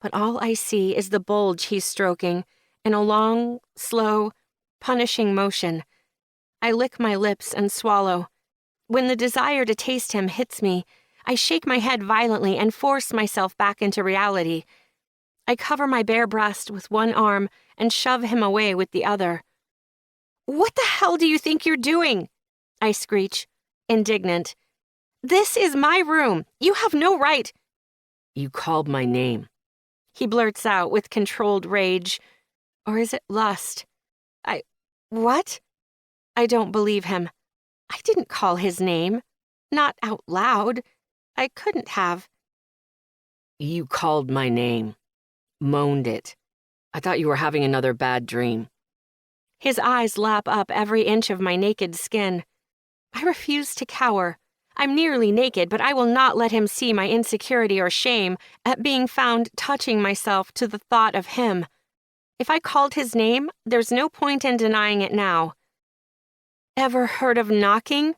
But all I see is the bulge he's stroking, in a long, slow, punishing motion. I lick my lips and swallow. When the desire to taste him hits me, I shake my head violently and force myself back into reality. I cover my bare breast with one arm and shove him away with the other. "What the hell do you think you're doing?" I screech, indignant. "This is my room. You have no right."
You called my name.
He blurts out with controlled rage. Or is it lust? What? I don't believe him. I didn't call his name. Not out loud. I couldn't have.
You called my name. Moaned it. I thought you were having another bad dream.
His eyes lap up every inch of my naked skin. I refuse to cower. I'm nearly naked, but I will not let him see my insecurity or shame at being found touching myself to the thought of him. If I called his name, there's no point in denying it now. Ever heard of knocking?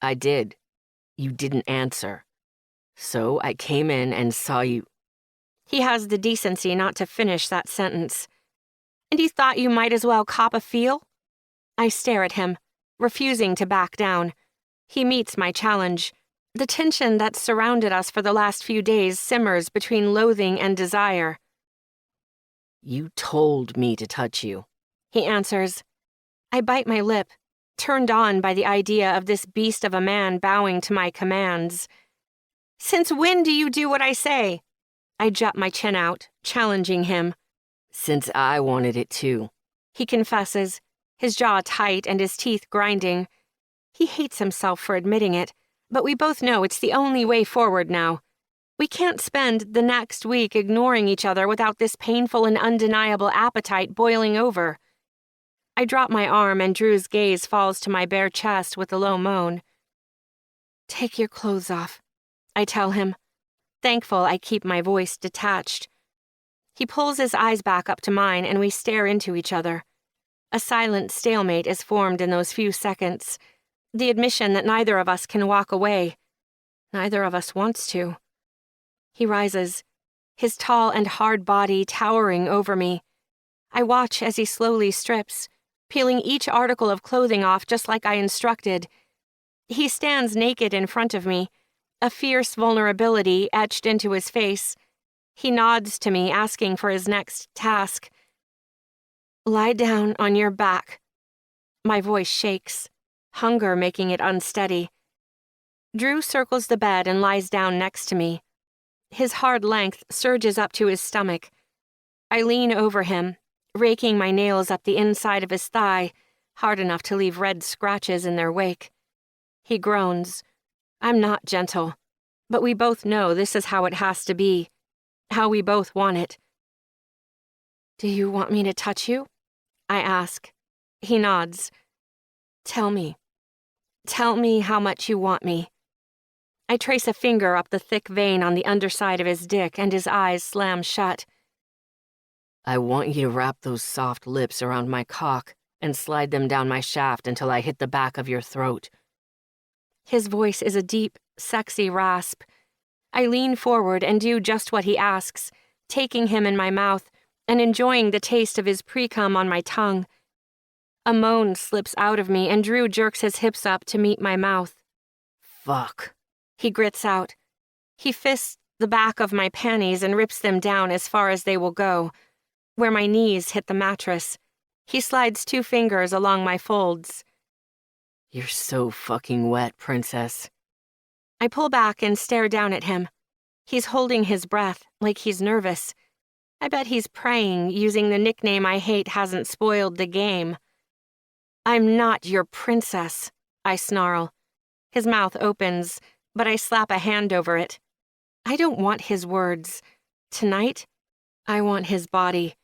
I did. You didn't answer. So I came in and saw you.
He has the decency not to finish that sentence. And you thought you might as well cop a feel? I stare at him, refusing to back down. He meets my challenge. The tension that's surrounded us for the last few days simmers between loathing and desire.
You told me to touch you.
He answers. I bite my lip, turned on by the idea of this beast of a man bowing to my commands. Since when do you do what I say? I jut my chin out, challenging him.
Since I wanted it too.
He confesses, his jaw tight and his teeth grinding. He hates himself for admitting it, but we both know it's the only way forward now. We can't spend the next week ignoring each other without this painful and undeniable appetite boiling over. I drop my arm and Drew's gaze falls to my bare chest with a low moan. Take your clothes off, I tell him, thankful I keep my voice detached. He pulls his eyes back up to mine and we stare into each other. A silent stalemate is formed in those few seconds. The admission that neither of us can walk away. Neither of us wants to. He rises, his tall and hard body towering over me. I watch as he slowly strips, peeling each article of clothing off just like I instructed. He stands naked in front of me, a fierce vulnerability etched into his face. He nods to me, asking for his next task. Lie down on your back. My voice shakes, hunger making it unsteady. Drew circles the bed and lies down next to me. His hard length surges up to his stomach. I lean over him, raking my nails up the inside of his thigh, hard enough to leave red scratches in their wake. He groans. I'm not gentle, but we both know this is how it has to be, how we both want it. Do you want me to touch you? I ask. He nods. Tell me. Tell me how much you want me. I trace a finger up the thick vein on the underside of his dick and his eyes slam shut.
I want you to wrap those soft lips around my cock and slide them down my shaft until I hit the back of your throat.
His voice is a deep, sexy rasp. I lean forward and do just what he asks, taking him in my mouth and enjoying the taste of his pre-cum on my tongue. A moan slips out of me and Drew jerks his hips up to meet my mouth.
Fuck.
He grits out. He fists the back of my panties and rips them down as far as they will go, where my knees hit the mattress. He slides 2 fingers along my folds.
You're so fucking wet, princess.
I pull back and stare down at him. He's holding his breath, like he's nervous. I bet he's praying, using the nickname I hate hasn't spoiled the game. I'm not your princess, I snarl. His mouth opens, but I slap a hand over it. I don't want his words. Tonight, I want his body.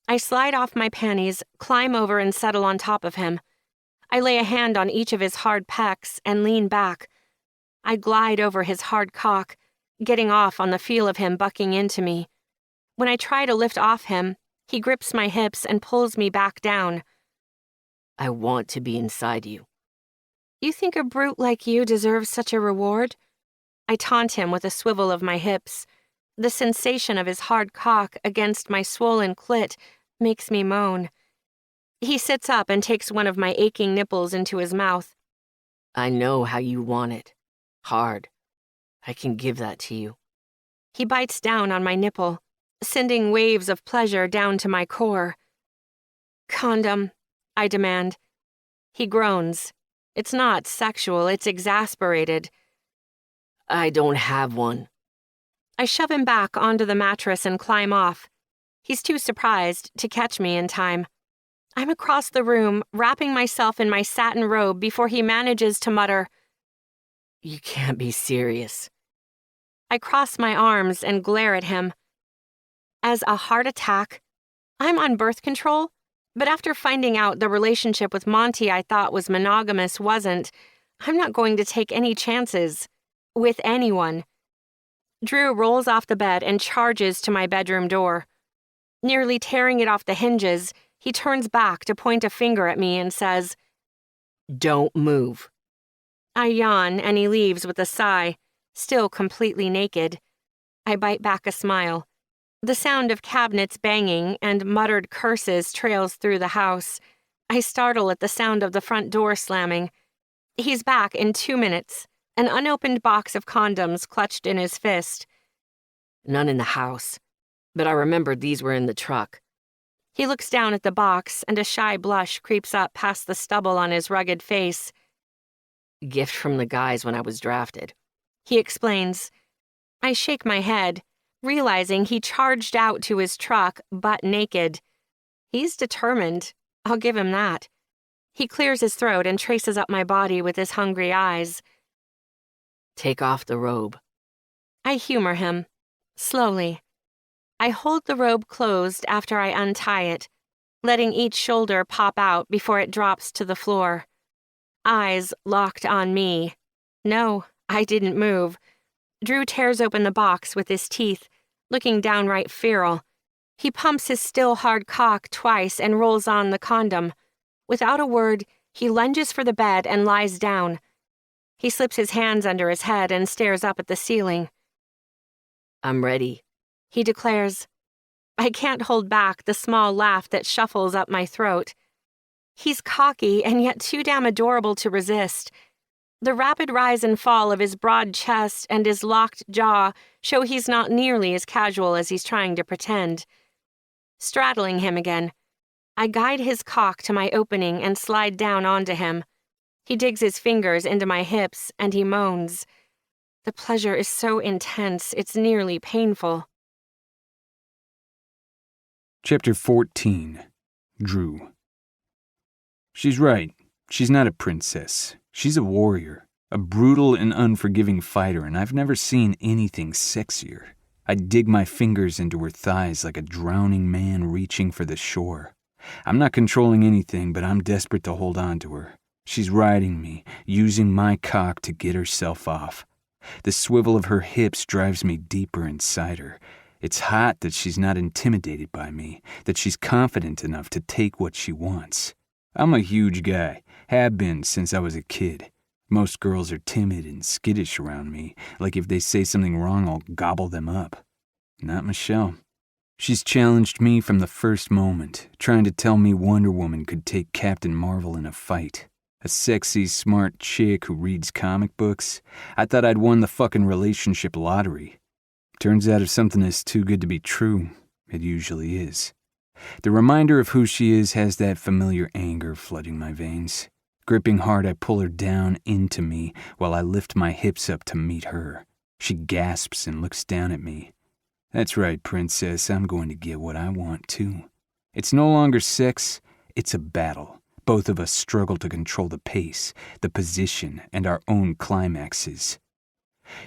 I slide off my panties, climb over and settle on top of him. I lay a hand on each of his hard pecs and lean back. I glide over his hard cock, getting off on the feel of him bucking into me. When I try to lift off him, he grips my hips and pulls me back down.
I want to be inside you.
You think a brute like you deserves such a reward? I taunt him with a swivel of my hips. The sensation of his hard cock against my swollen clit makes me moan. He sits up and takes one of my aching nipples into his mouth.
I know how you want it. Hard. I can give that to you.
He bites down on my nipple, sending waves of pleasure down to my core. Condom, I demand. He groans. It's not sexual, it's exasperated.
I don't have one.
I shove him back onto the mattress and climb off. He's too surprised to catch me in time. I'm across the room, wrapping myself in my satin robe before he manages to mutter,
You can't be serious.
I cross my arms and glare at him. As a heart attack, I'm on birth control, but after finding out the relationship with Monty I thought was monogamous wasn't, I'm not going to take any chances. With anyone. Drew rolls off the bed and charges to my bedroom door. Nearly tearing it off the hinges, he turns back to point a finger at me and says,
Don't move.
I yawn and he leaves with a sigh, still completely naked. I bite back a smile. The sound of cabinets banging and muttered curses trails through the house. I startle at the sound of the front door slamming. He's back in 2 minutes, an unopened box of condoms clutched in his fist.
None in the house, but I remembered these were in the truck.
He looks down at the box and a shy blush creeps up past the stubble on his rugged face.
Gift from the guys when I was drafted.
He explains. I shake my head, realizing he charged out to his truck, butt naked. He's determined. I'll give him that. He clears his throat and traces up my body with his hungry eyes.
Take off the robe.
I humor him. Slowly. I hold the robe closed after I untie it, letting each shoulder pop out before it drops to the floor. Eyes locked on me. No, I didn't move. Drew tears open the box with his teeth, looking downright feral. He pumps his still hard cock twice and rolls on the condom. Without a word, he lunges for the bed and lies down. He slips his hands under his head and stares up at the ceiling.
I'm ready,
he declares. I can't hold back the small laugh that shuffles up my throat. He's cocky and yet too damn adorable to resist. The rapid rise and fall of his broad chest and his locked jaw show he's not nearly as casual as he's trying to pretend. Straddling him again, I guide his cock to my opening and slide down onto him. He digs his fingers into my hips and he moans. The pleasure is so intense, it's nearly painful.
Chapter 14. Drew. She's right. She's not a princess. She's a warrior, a brutal and unforgiving fighter, and I've never seen anything sexier. I dig my fingers into her thighs like a drowning man reaching for the shore. I'm not controlling anything, but I'm desperate to hold on to her. She's riding me, using my cock to get herself off. The swivel of her hips drives me deeper inside her. It's hot that she's not intimidated by me, that she's confident enough to take what she wants. I'm a huge guy, have been since I was a kid. Most girls are timid and skittish around me, like if they say something wrong, I'll gobble them up. Not Michelle. She's challenged me from the first moment, trying to tell me Wonder Woman could take Captain Marvel in a fight. A sexy, smart chick who reads comic books. I thought I'd won the fucking relationship lottery. Turns out if something is too good to be true, it usually is. The reminder of who she is has that familiar anger flooding my veins. Gripping hard, I pull her down into me while I lift my hips up to meet her. She gasps and looks down at me. That's right, princess, I'm going to get what I want too. It's no longer sex, it's a battle. Both of us struggle to control the pace, the position, and our own climaxes.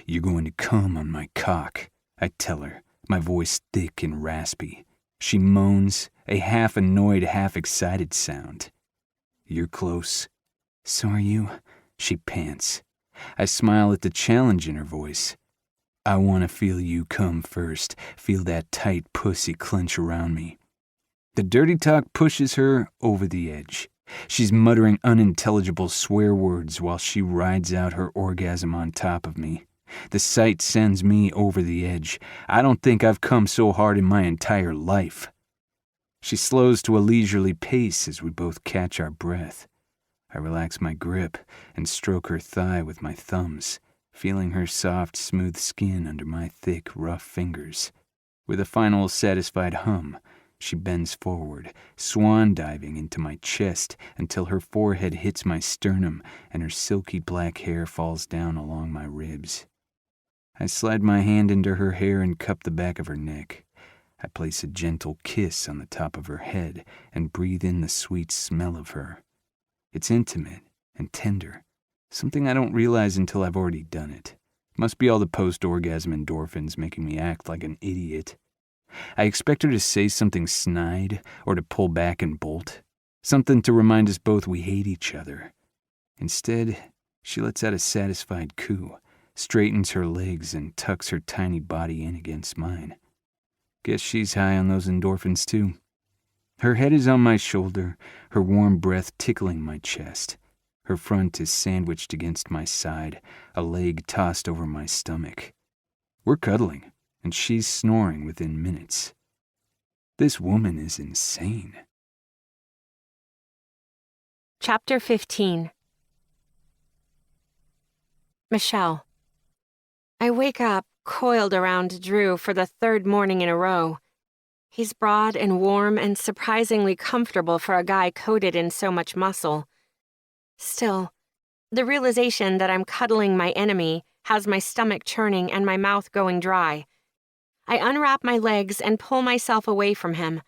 You're going to come on my cock, I tell her, my voice thick and raspy. She moans, a half-annoyed, half-excited sound. You're close. So are you, she pants. I smile at the challenge in her voice. I want to feel you come first, feel that tight pussy clench around me. The dirty talk pushes her over the edge. She's muttering unintelligible swear words while she rides out her orgasm on top of me. The sight sends me over the edge. I don't think I've come so hard in my entire life. She slows to a leisurely pace as we both catch our breath. I relax my grip and stroke her thigh with my thumbs, feeling her soft, smooth skin under my thick, rough fingers. With a final satisfied hum, she bends forward, swan diving into my chest until her forehead hits my sternum and her silky black hair falls down along my ribs. I slide my hand into her hair and cup the back of her neck. I place a gentle kiss on the top of her head and breathe in the sweet smell of her. It's intimate and tender, something I don't realize until I've already done it. Must be all the post-orgasm endorphins making me act like an idiot. I expect her to say something snide or to pull back and bolt, something to remind us both we hate each other. Instead, she lets out a satisfied coo, straightens her legs and tucks her tiny body in against mine. Guess she's high on those endorphins too. Her head is on my shoulder, her warm breath tickling my chest. Her front is sandwiched against my side, a leg tossed over my stomach. We're cuddling, and she's snoring within minutes. This woman is insane.
Chapter 15. Michelle. I wake up coiled around Drew for the third morning in a row. He's broad and warm and surprisingly comfortable for a guy coated in so much muscle. Still, the realization that I'm cuddling my enemy has my stomach churning and my mouth going dry. I unwrap my legs and pull myself away from him.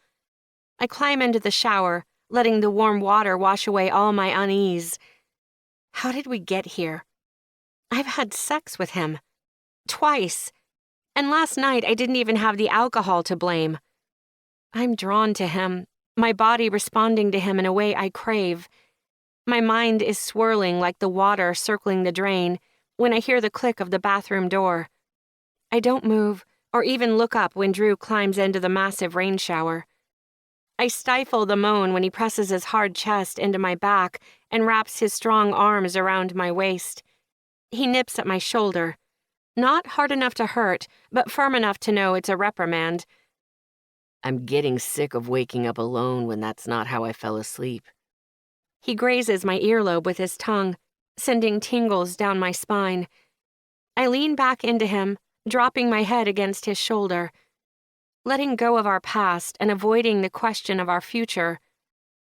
I climb into the shower, letting the warm water wash away all my unease. How did we get here? I've had sex with him. Twice. And last night I didn't even have the alcohol to blame. I'm drawn to him, my body responding to him in a way I crave. My mind is swirling like the water circling the drain when I hear the click of the bathroom door. I don't move or even look up when Drew climbs into the massive rain shower. I stifle the moan when he presses his hard chest into my back and wraps his strong arms around my waist. He nips at my shoulder. Not hard enough to hurt, but firm enough to know it's a reprimand.
I'm getting sick of waking up alone when that's not how I fell asleep.
He grazes my earlobe with his tongue, sending tingles down my spine. I lean back into him, dropping my head against his shoulder. Letting go of our past and avoiding the question of our future,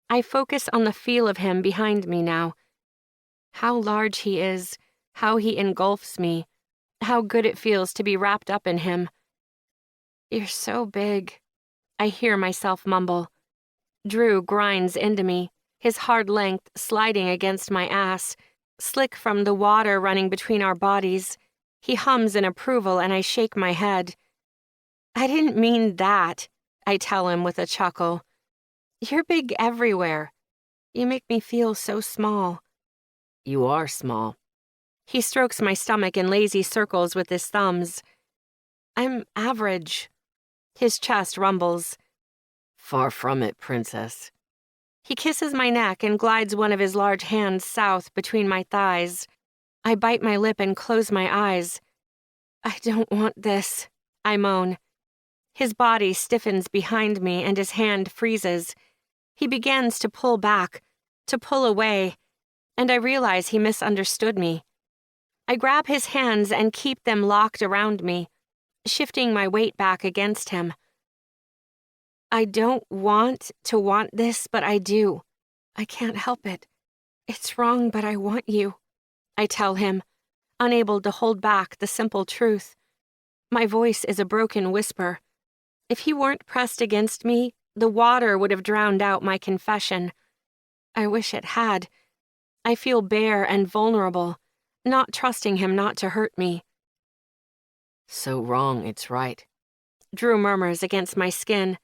I focus on the feel of him behind me now. How large he is, how he engulfs me, how good it feels to be wrapped up in him. You're so big, I hear myself mumble. Drew grinds into me, his hard length sliding against my ass, slick from the water running between our bodies. He hums in approval and I shake my head. I didn't mean that, I tell him with a chuckle. You're big everywhere. You make me feel so small.
You are small.
He strokes my stomach in lazy circles with his thumbs. I'm average. His chest rumbles.
Far from it, princess.
He kisses my neck and glides one of his large hands south between my thighs. I bite my lip and close my eyes. I don't want this, I moan. His body stiffens behind me and his hand freezes. He begins to pull back, to pull away, and I realize he misunderstood me. I grab his hands and keep them locked around me, shifting my weight back against him. I don't want to want this, but I do. I can't help it. It's wrong, but I want you, I tell him, unable to hold back the simple truth. My voice is a broken whisper. If he weren't pressed against me, the water would have drowned out my confession. I wish it had. I feel bare and vulnerable, not trusting him not to hurt me.
So wrong, it's right.
Drew murmurs against my skin.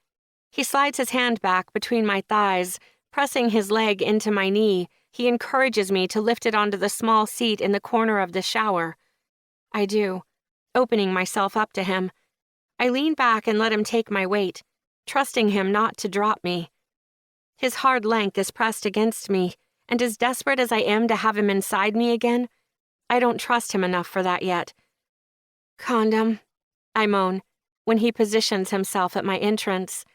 He slides his hand back between my thighs, pressing his leg into my knee. He encourages me to lift it onto the small seat in the corner of the shower. I do, opening myself up to him. I lean back and let him take my weight, trusting him not to drop me. His hard length is pressed against me, and as desperate as I am to have him inside me again, I don't trust him enough for that yet. Condom, I moan, when he positions himself at my entrance.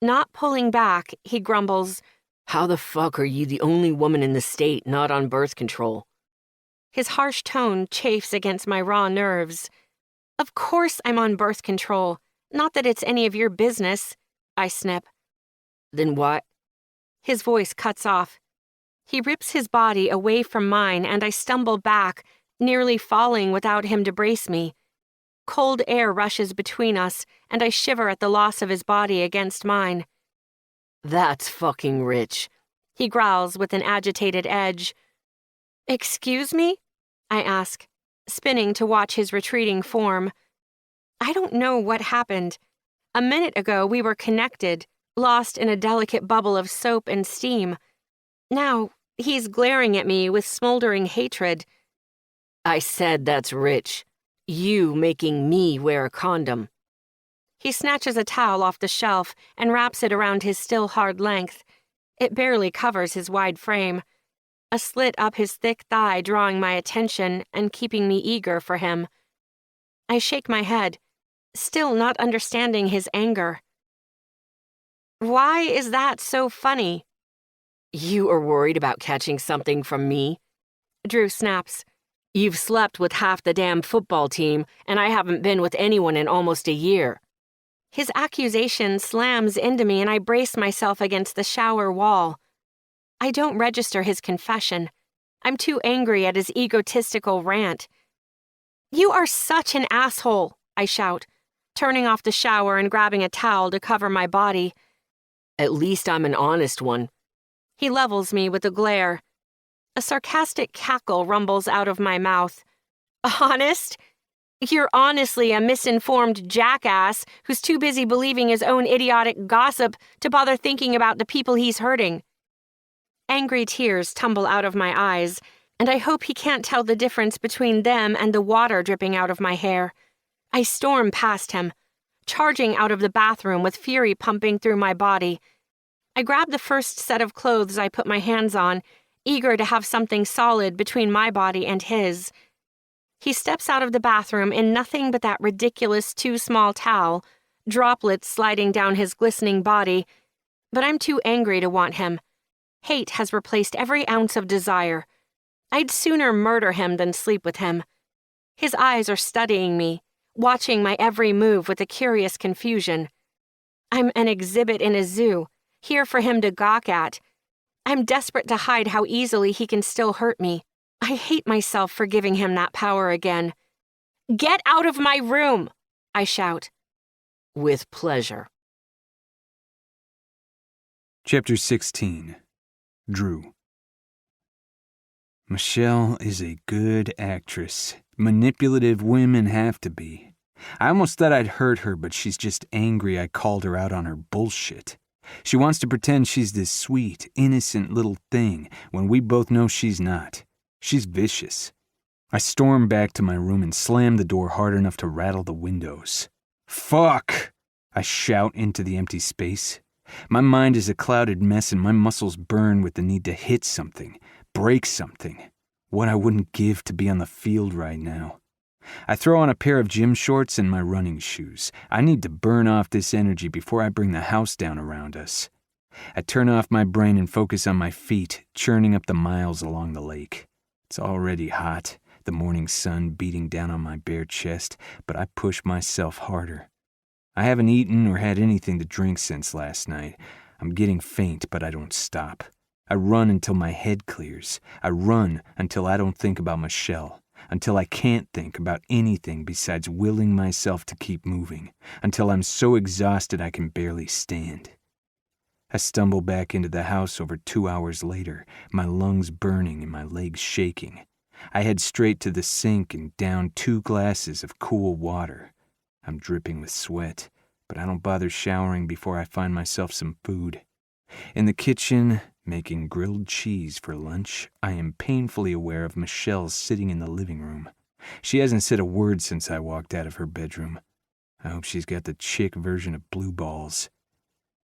Not pulling back, he grumbles,
How the fuck are you the only woman in the state not on birth control?
His harsh tone chafes against my raw nerves. Of course I'm on birth control. Not that it's any of your business, I snip.
Then what?
His voice cuts off. He rips his body away from mine and I stumble back, nearly falling without him to brace me. Cold air rushes between us, and I shiver at the loss of his body against mine.
That's fucking rich.
He growls with an agitated edge. Excuse me? I ask, spinning to watch his retreating form. I don't know what happened. A minute ago we were connected, lost in a delicate bubble of soap and steam. Now he's glaring at me with smoldering hatred.
I said that's rich. You making me wear a condom.
He snatches a towel off the shelf and wraps it around his still hard length. It barely covers his wide frame. A slit up his thick thigh drawing my attention and keeping me eager for him. I shake my head, still not understanding his anger. Why is that so funny?
You are worried about catching something from me?
Drew snaps.
You've slept with half the damn football team, and I haven't been with anyone in almost a year.
His accusation slams into me and I brace myself against the shower wall. I don't register his confession. I'm too angry at his egotistical rant. You are such an asshole, I shout, turning off the shower and grabbing a towel to cover my body.
At least I'm an honest one.
He levels me with a glare. A sarcastic cackle rumbles out of my mouth. Honest? You're honestly a misinformed jackass who's too busy believing his own idiotic gossip to bother thinking about the people he's hurting. Angry tears tumble out of my eyes, and I hope he can't tell the difference between them and the water dripping out of my hair. I storm past him, charging out of the bathroom with fury pumping through my body. I grab the first set of clothes I put my hands on, eager to have something solid between my body and his. He steps out of the bathroom in nothing but that ridiculous too-small towel, droplets sliding down his glistening body, but I'm too angry to want him. Hate has replaced every ounce of desire. I'd sooner murder him than sleep with him. His eyes are studying me, watching my every move with a curious confusion. I'm an exhibit in a zoo, here for him to gawk at. I'm desperate to hide how easily he can still hurt me. I hate myself for giving him that power again. Get out of my room, I shout.
With pleasure.
Chapter 16. Drew. Michelle is a good actress. Manipulative women have to be. I almost thought I'd hurt her, but she's just angry I called her out on her bullshit. She wants to pretend she's this sweet, innocent little thing when we both know she's not. She's vicious. I storm back to my room and slam the door hard enough to rattle the windows. Fuck! I shout into the empty space. My mind is a clouded mess and my muscles burn with the need to hit something, break something. What I wouldn't give to be on the field right now. I throw on a pair of gym shorts and my running shoes. I need to burn off this energy before I bring the house down around us. I turn off my brain and focus on my feet, churning up the miles along the lake. It's already hot, the morning sun beating down on my bare chest, but I push myself harder. I haven't eaten or had anything to drink since last night. I'm getting faint, but I don't stop. I run until my head clears. I run until I don't think about Michelle, until I can't think about anything besides willing myself to keep moving, until I'm so exhausted I can barely stand. I stumble back into the house over 2 hours later, my lungs burning and my legs shaking. I head straight to the sink and down 2 glasses of cool water. I'm dripping with sweat, but I don't bother showering before I find myself some food. In the kitchen, making grilled cheese for lunch, I am painfully aware of Michelle sitting in the living room. She hasn't said a word since I walked out of her bedroom. I hope she's got the chick version of blue balls.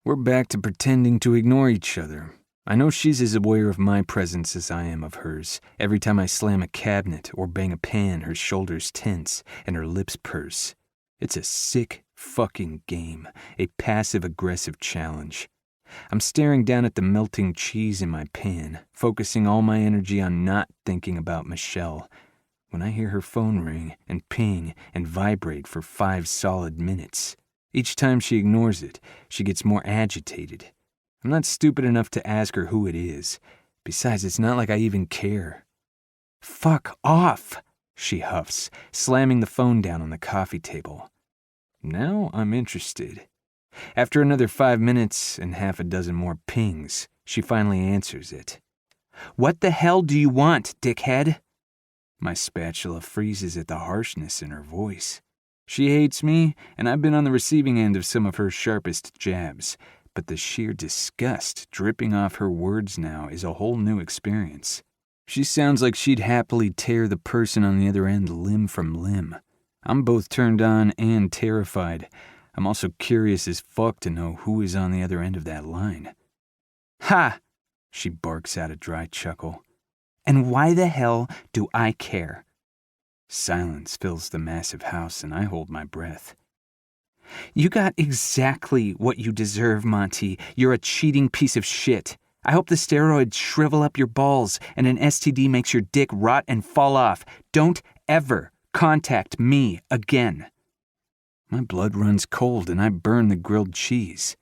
We're back to pretending to ignore each other. I know she's as aware of my presence as I am of hers. Every time I slam a cabinet or bang a pan, her shoulders tense and her lips purse. It's a sick fucking game, a passive-aggressive challenge. I'm staring down at the melting cheese in my pan, focusing all my energy on not thinking about Michelle, when I hear her phone ring and ping and vibrate for 5 solid minutes. Each time she ignores it, she gets more agitated. I'm not stupid enough to ask her who it is. Besides, it's not like I even care. Fuck off! she huffs, slamming the phone down on the coffee table. Now I'm interested. After another 5 minutes and half a dozen more pings, she finally answers it. "What the hell do you want, dickhead?" My spatula freezes at the harshness in her voice. She hates me, and I've been on the receiving end of some of her sharpest jabs, but the sheer disgust dripping off her words now is a whole new experience. She sounds like she'd happily tear the person on the other end limb from limb. I'm both turned on and terrified. I'm also curious as fuck to know who is on the other end of that line. "Ha!" she barks out a dry chuckle. "And why the hell do I care?" Silence fills the massive house and I hold my breath. "You got exactly what you deserve, Monty. You're a cheating piece of shit. I hope the steroids shrivel up your balls and an STD makes your dick rot and fall off. Don't ever contact me again." My blood runs cold and I burn the grilled cheese.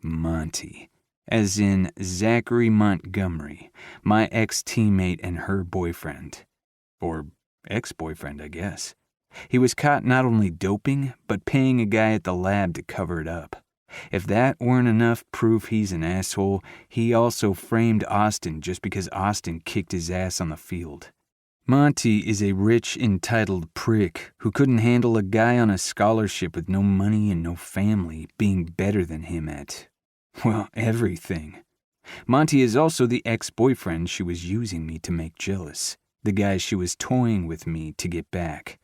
Monty, as in Zachary Montgomery, my ex-teammate and her boyfriend. Or ex-boyfriend, I guess. He was caught not only doping, but paying a guy at the lab to cover it up. If that weren't enough proof he's an asshole, he also framed Austin just because Austin kicked his ass on the field. Monty is a rich, entitled prick who couldn't handle a guy on a scholarship with no money and no family being better than him at, well, everything. Monty is also the ex-boyfriend she was using me to make jealous, the guy she was toying with me to get back.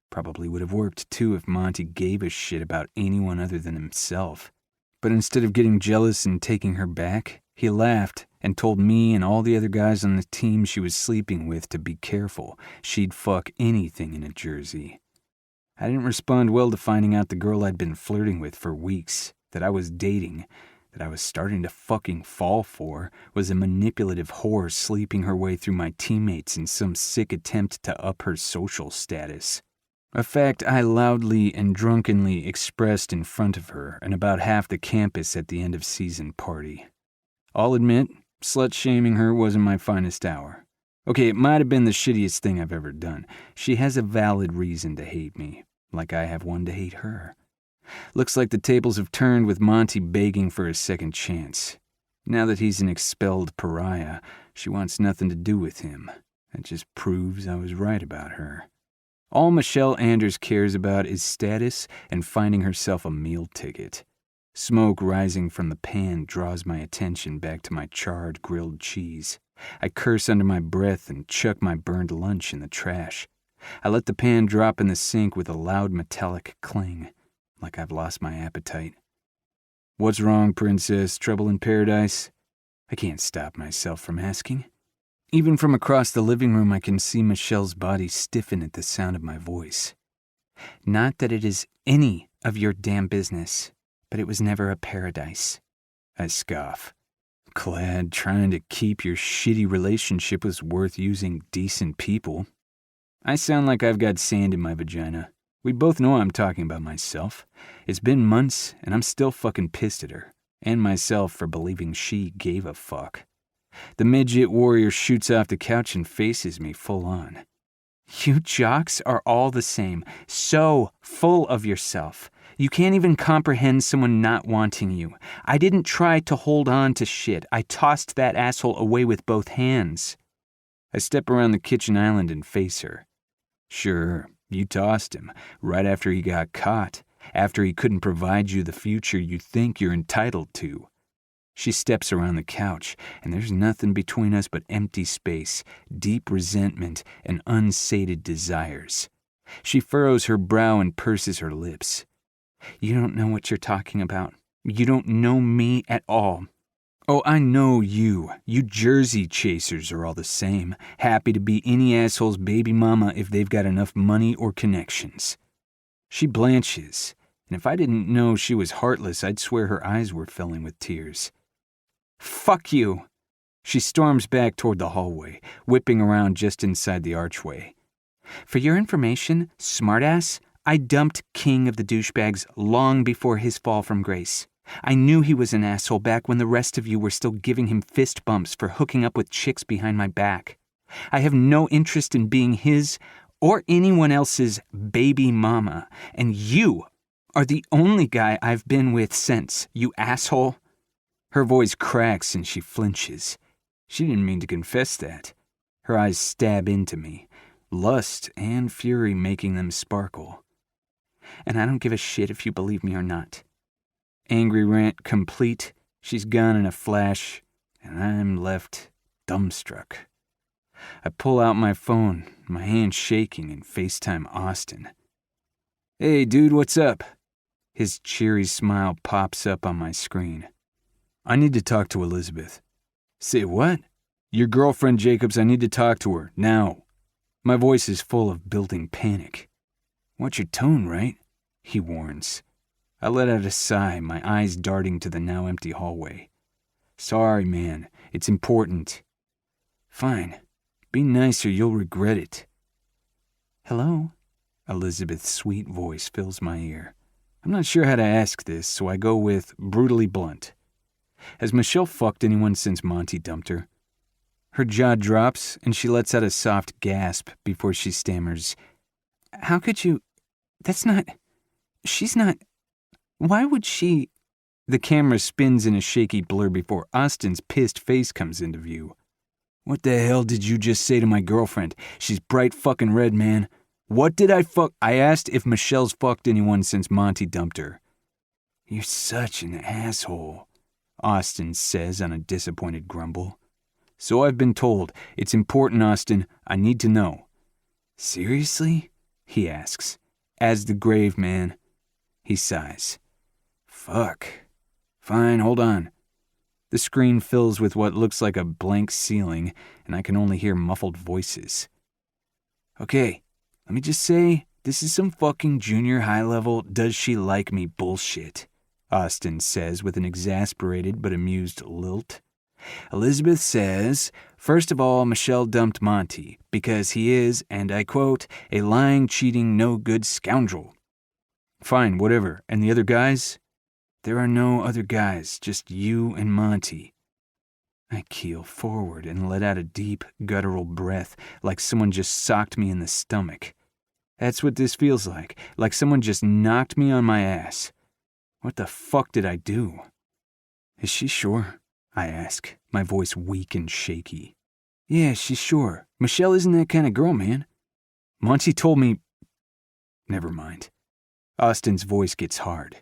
Probably would have worked too if Monty gave a shit about anyone other than himself. But instead of getting jealous and taking her back, he laughed and told me and all the other guys on the team she was sleeping with to be careful. She'd fuck anything in a jersey. I didn't respond well to finding out the girl I'd been flirting with for weeks, that I was dating, that I was starting to fucking fall for, was a manipulative whore sleeping her way through my teammates in some sick attempt to up her social status. A fact I loudly and drunkenly expressed in front of her and about half the campus at the end of season party. I'll admit, slut-shaming her wasn't my finest hour. Okay, it might have been the shittiest thing I've ever done. She has a valid reason to hate me, like I have one to hate her. Looks like the tables have turned with Monty begging for a second chance. Now that he's an expelled pariah, she wants nothing to do with him. That just proves I was right about her. All Michelle Anders cares about is status and finding herself a meal ticket. Smoke rising from the pan draws my attention back to my charred grilled cheese. I curse under my breath and chuck my burned lunch in the trash. I let the pan drop in the sink with a loud metallic cling, like I've lost my appetite. "What's wrong, Princess? Trouble in paradise?" I can't stop myself from asking. Even from across the living room, I can see Michelle's body stiffen at the sound of my voice. "Not that it is any of your damn business, but it was never a paradise." I scoff. Glad trying to keep your shitty relationship was worth using decent people. I sound like I've got sand in my vagina. We both know I'm talking about myself. It's been months, and I'm still fucking pissed at her, and myself for believing she gave a fuck. The midget warrior shoots off the couch and faces me full on. "You jocks are all the same, so full of yourself. You can't even comprehend someone not wanting you. I didn't try to hold on to shit. I tossed that asshole away with both hands." I step around the kitchen island and face her. "Sure, you tossed him, right after he got caught, after he couldn't provide you the future you think you're entitled to." She steps around the couch, and there's nothing between us but empty space, deep resentment, and unsated desires. She furrows her brow and purses her lips. "You don't know what you're talking about. You don't know me at all." "Oh, I know you. You Jersey chasers are all the same, happy to be any asshole's baby mama if they've got enough money or connections." She blanches, and if I didn't know she was heartless, I'd swear her eyes were filling with tears. "Fuck you." She storms back toward the hallway, whipping around just inside the archway. "For your information, smartass, I dumped King of the Douchebags long before his fall from grace. I knew he was an asshole back when the rest of you were still giving him fist bumps for hooking up with chicks behind my back. I have no interest in being his
or anyone else's baby mama, and you are the only guy I've been with since, you asshole. Her voice cracks and she flinches. She didn't mean to confess that. Her eyes stab into me, lust and fury making them sparkle. And I don't give a shit if you believe me or not. Angry rant complete, she's gone in a flash, and I'm left dumbstruck. I pull out my phone, my hand shaking, and FaceTime Austin. Hey, dude, what's up? His cheery smile pops up on my screen. I need to talk to Elizabeth. Say what? Your girlfriend, Jacobs, I need to talk to her, now. My voice is full of building panic. Watch your tone, Wright? He warns. I let out a sigh, my eyes darting to the now empty hallway. Sorry, man. It's important. Fine. Be nice or you'll regret it. Hello? Elizabeth's sweet voice fills my ear. I'm not sure how to ask this, so I go with brutally blunt. Has Michelle fucked anyone since Monty dumped her? Her jaw drops, and she lets out a soft gasp before she stammers. How could you... She's not... Why would she... The camera spins in a shaky blur before Austin's pissed face comes into view. What the hell did you just say to my girlfriend? She's bright fucking red, man. What did I fuck... I asked if Michelle's fucked anyone since Monty dumped her. You're such an asshole, Austin says on a disappointed grumble. So I've been told. It's important, Austin. I need to know. Seriously? He asks. As the grave man. He sighs. Fuck. Fine, hold on. The screen fills with what looks like a blank ceiling, and I can only hear muffled voices. Okay, let me just say, this is some fucking junior high-level does she like me bullshit, Austin says with an exasperated but amused lilt. Elizabeth says, first of all, Michelle dumped Monty because he is, and I quote, a lying, cheating, no-good scoundrel. Fine, whatever. And the other guys? There are no other guys, just you and Monty. I keel forward and let out a deep, guttural breath, like someone just socked me in the stomach. That's what this feels like someone just knocked me on my ass. What the fuck did I do? Is she sure? I ask, my voice weak and shaky. Yeah, she's sure. Michelle isn't that kind of girl, man. Monty told me... Never mind. Austin's voice gets hard.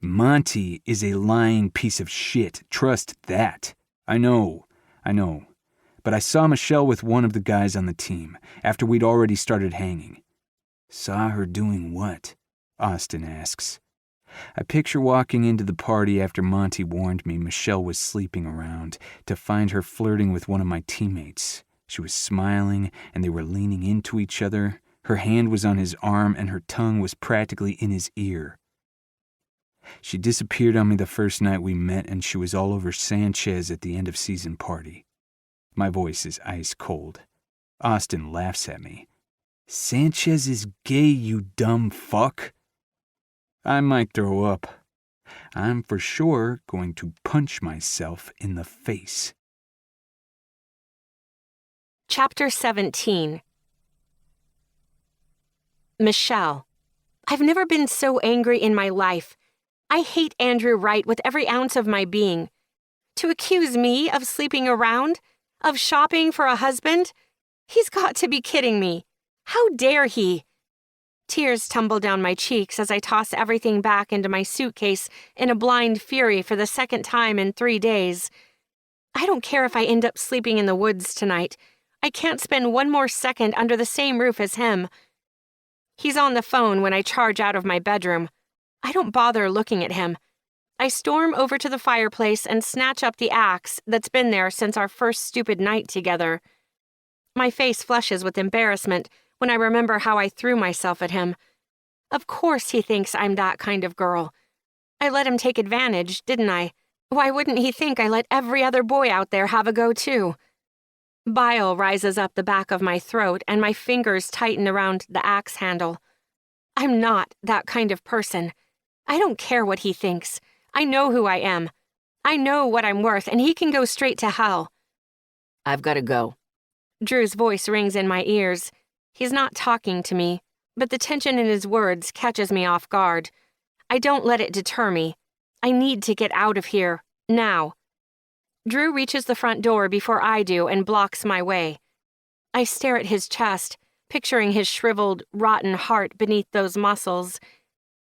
Monty is a lying piece of shit. Trust that. I know. But I saw Michelle with one of the guys on the team, after we'd already started hanging. Saw her doing what? Austin asks. I picture walking into the party after Monty warned me Michelle was sleeping around, to find her flirting with one of my teammates. She was smiling, and they were leaning into each other. Her hand was on his arm, and her tongue was practically in his ear. She disappeared on me the first night we met, and she was all over Sanchez at the end of season party. My voice is ice cold. Austin laughs at me. Sanchez is gay, you dumb fuck. I might throw up. I'm for sure going to punch myself in the face.
Chapter 17. Michelle. I've never been so angry in my life. I hate Andrew Wright with every ounce of my being. To accuse me of sleeping around, of shopping for a husband? He's got to be kidding me. How dare he? Tears tumble down my cheeks as I toss everything back into my suitcase in a blind fury for the second time in 3 days. I don't care if I end up sleeping in the woods tonight. I can't spend one more second under the same roof as him. He's on the phone when I charge out of my bedroom. I don't bother looking at him. I storm over to the fireplace and snatch up the axe that's been there since our first stupid night together. My face flushes with embarrassment when I remember how I threw myself at him. Of course he thinks I'm that kind of girl. I let him take advantage, didn't I? Why wouldn't he think I let every other boy out there have a go too? Bile rises up the back of my throat and my fingers tighten around the axe handle. I'm not that kind of person. I don't care what he thinks. I know who I am. I know what I'm worth, and he can go straight to hell.
I've got to go.
Drew's voice rings in my ears. He's not talking to me, but the tension in his words catches me off guard. I don't let it deter me. I need to get out of here, now. Drew reaches the front door before I do and blocks my way. I stare at his chest, picturing his shriveled, rotten heart beneath those muscles.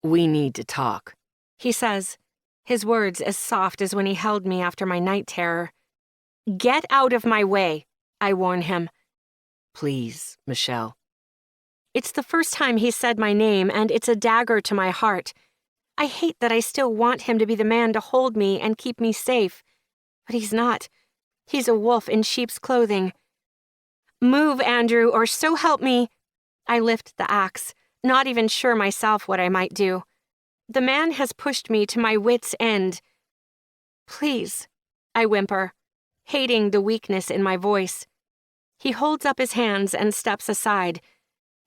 We need to talk,
He says, his words as soft as when he held me after my night terror. Get out of my way, I warn him.
Please, Michelle.
It's the first time he said my name, and it's a dagger to my heart. I hate that I still want him to be the man to hold me and keep me safe. But he's not. He's a wolf in sheep's clothing. Move, Andrew, or so help me. I lift the axe, not even sure myself what I might do. The man has pushed me to my wits' end. Please, I whimper, hating the weakness in my voice. He holds up his hands and steps aside.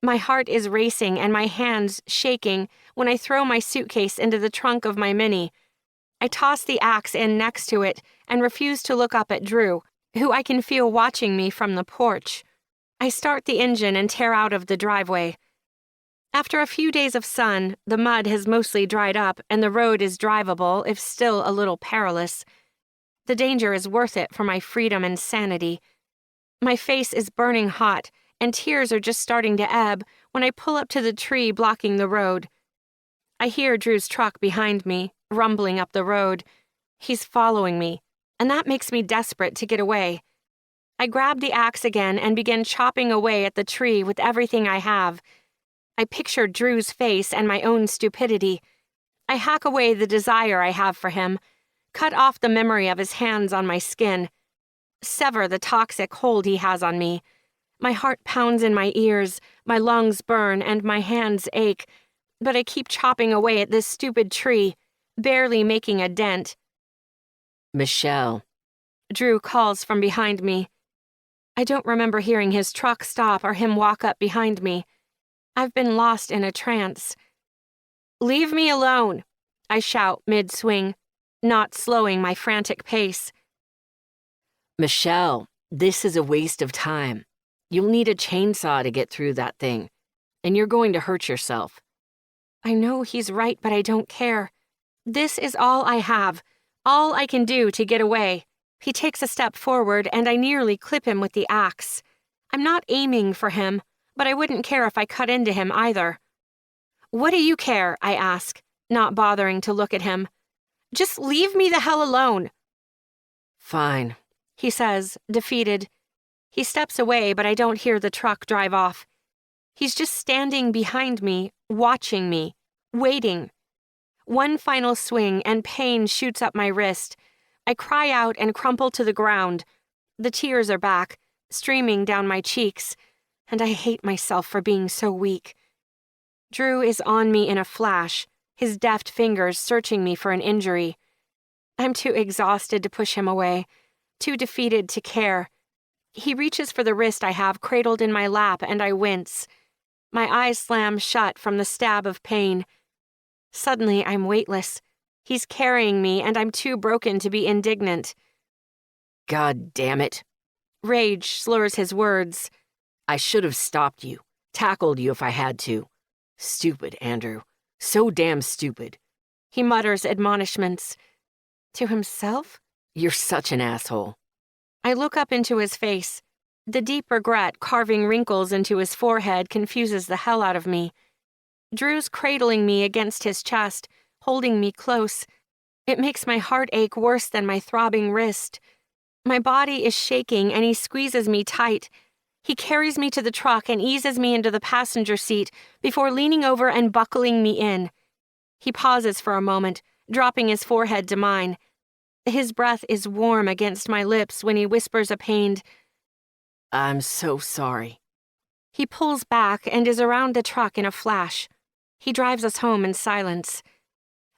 My heart is racing and my hands shaking when I throw my suitcase into the trunk of my Mini. I toss the axe in next to it and refuse to look up at Drew, who I can feel watching me from the porch. I start the engine and tear out of the driveway. After a few days of sun, the mud has mostly dried up and the road is drivable, if still a little perilous. The danger is worth it for my freedom and sanity. My face is burning hot, and tears are just starting to ebb when I pull up to the tree blocking the road. I hear Drew's truck behind me, rumbling up the road. He's following me, and that makes me desperate to get away. I grab the axe again and begin chopping away at the tree with everything I have. I picture Drew's face and my own stupidity. I hack away the desire I have for him, cut off the memory of his hands on my skin, sever the toxic hold he has on me. My heart pounds in my ears, my lungs burn, and my hands ache, but I keep chopping away at this stupid tree, barely making a dent.
Michelle.
Drew calls from behind me. I don't remember hearing his truck stop or him walk up behind me. I've been lost in a trance. Leave me alone, I shout mid-swing, not slowing my frantic pace.
Michelle, this is a waste of time. You'll need a chainsaw to get through that thing, and you're going to hurt yourself.
I know he's right, but I don't care. This is all I have, all I can do to get away. He takes a step forward, and I nearly clip him with the axe. I'm not aiming for him, but I wouldn't care if I cut into him either. What do you care? I ask, not bothering to look at him. Just leave me the hell alone.
Fine,
he says, defeated. He steps away, but I don't hear the truck drive off. He's just standing behind me, watching me, waiting. One final swing, and pain shoots up my wrist. I cry out and crumple to the ground. The tears are back, streaming down my cheeks, and I hate myself for being so weak. Drew is on me in a flash, his deft fingers searching me for an injury. I'm too exhausted to push him away, too defeated to care. He reaches for the wrist I have cradled in my lap, and I wince. My eyes slam shut from the stab of pain. Suddenly, I'm weightless. He's carrying me, and I'm too broken to be indignant.
God damn it.
Rage slurs his words.
I should have stopped you, tackled you if I had to. Stupid, Andrew. So damn stupid.
He mutters admonishments. To himself?
You're such an asshole.
I look up into his face. The deep regret carving wrinkles into his forehead confuses the hell out of me. Drew's cradling me against his chest, holding me close. It makes my heart ache worse than my throbbing wrist. My body is shaking, and he squeezes me tight. He carries me to the truck and eases me into the passenger seat before leaning over and buckling me in. He pauses for a moment, dropping his forehead to mine. His breath is warm against my lips when he whispers a pained,
I'm so sorry.
He pulls back and is around the truck in a flash. He drives us home in silence.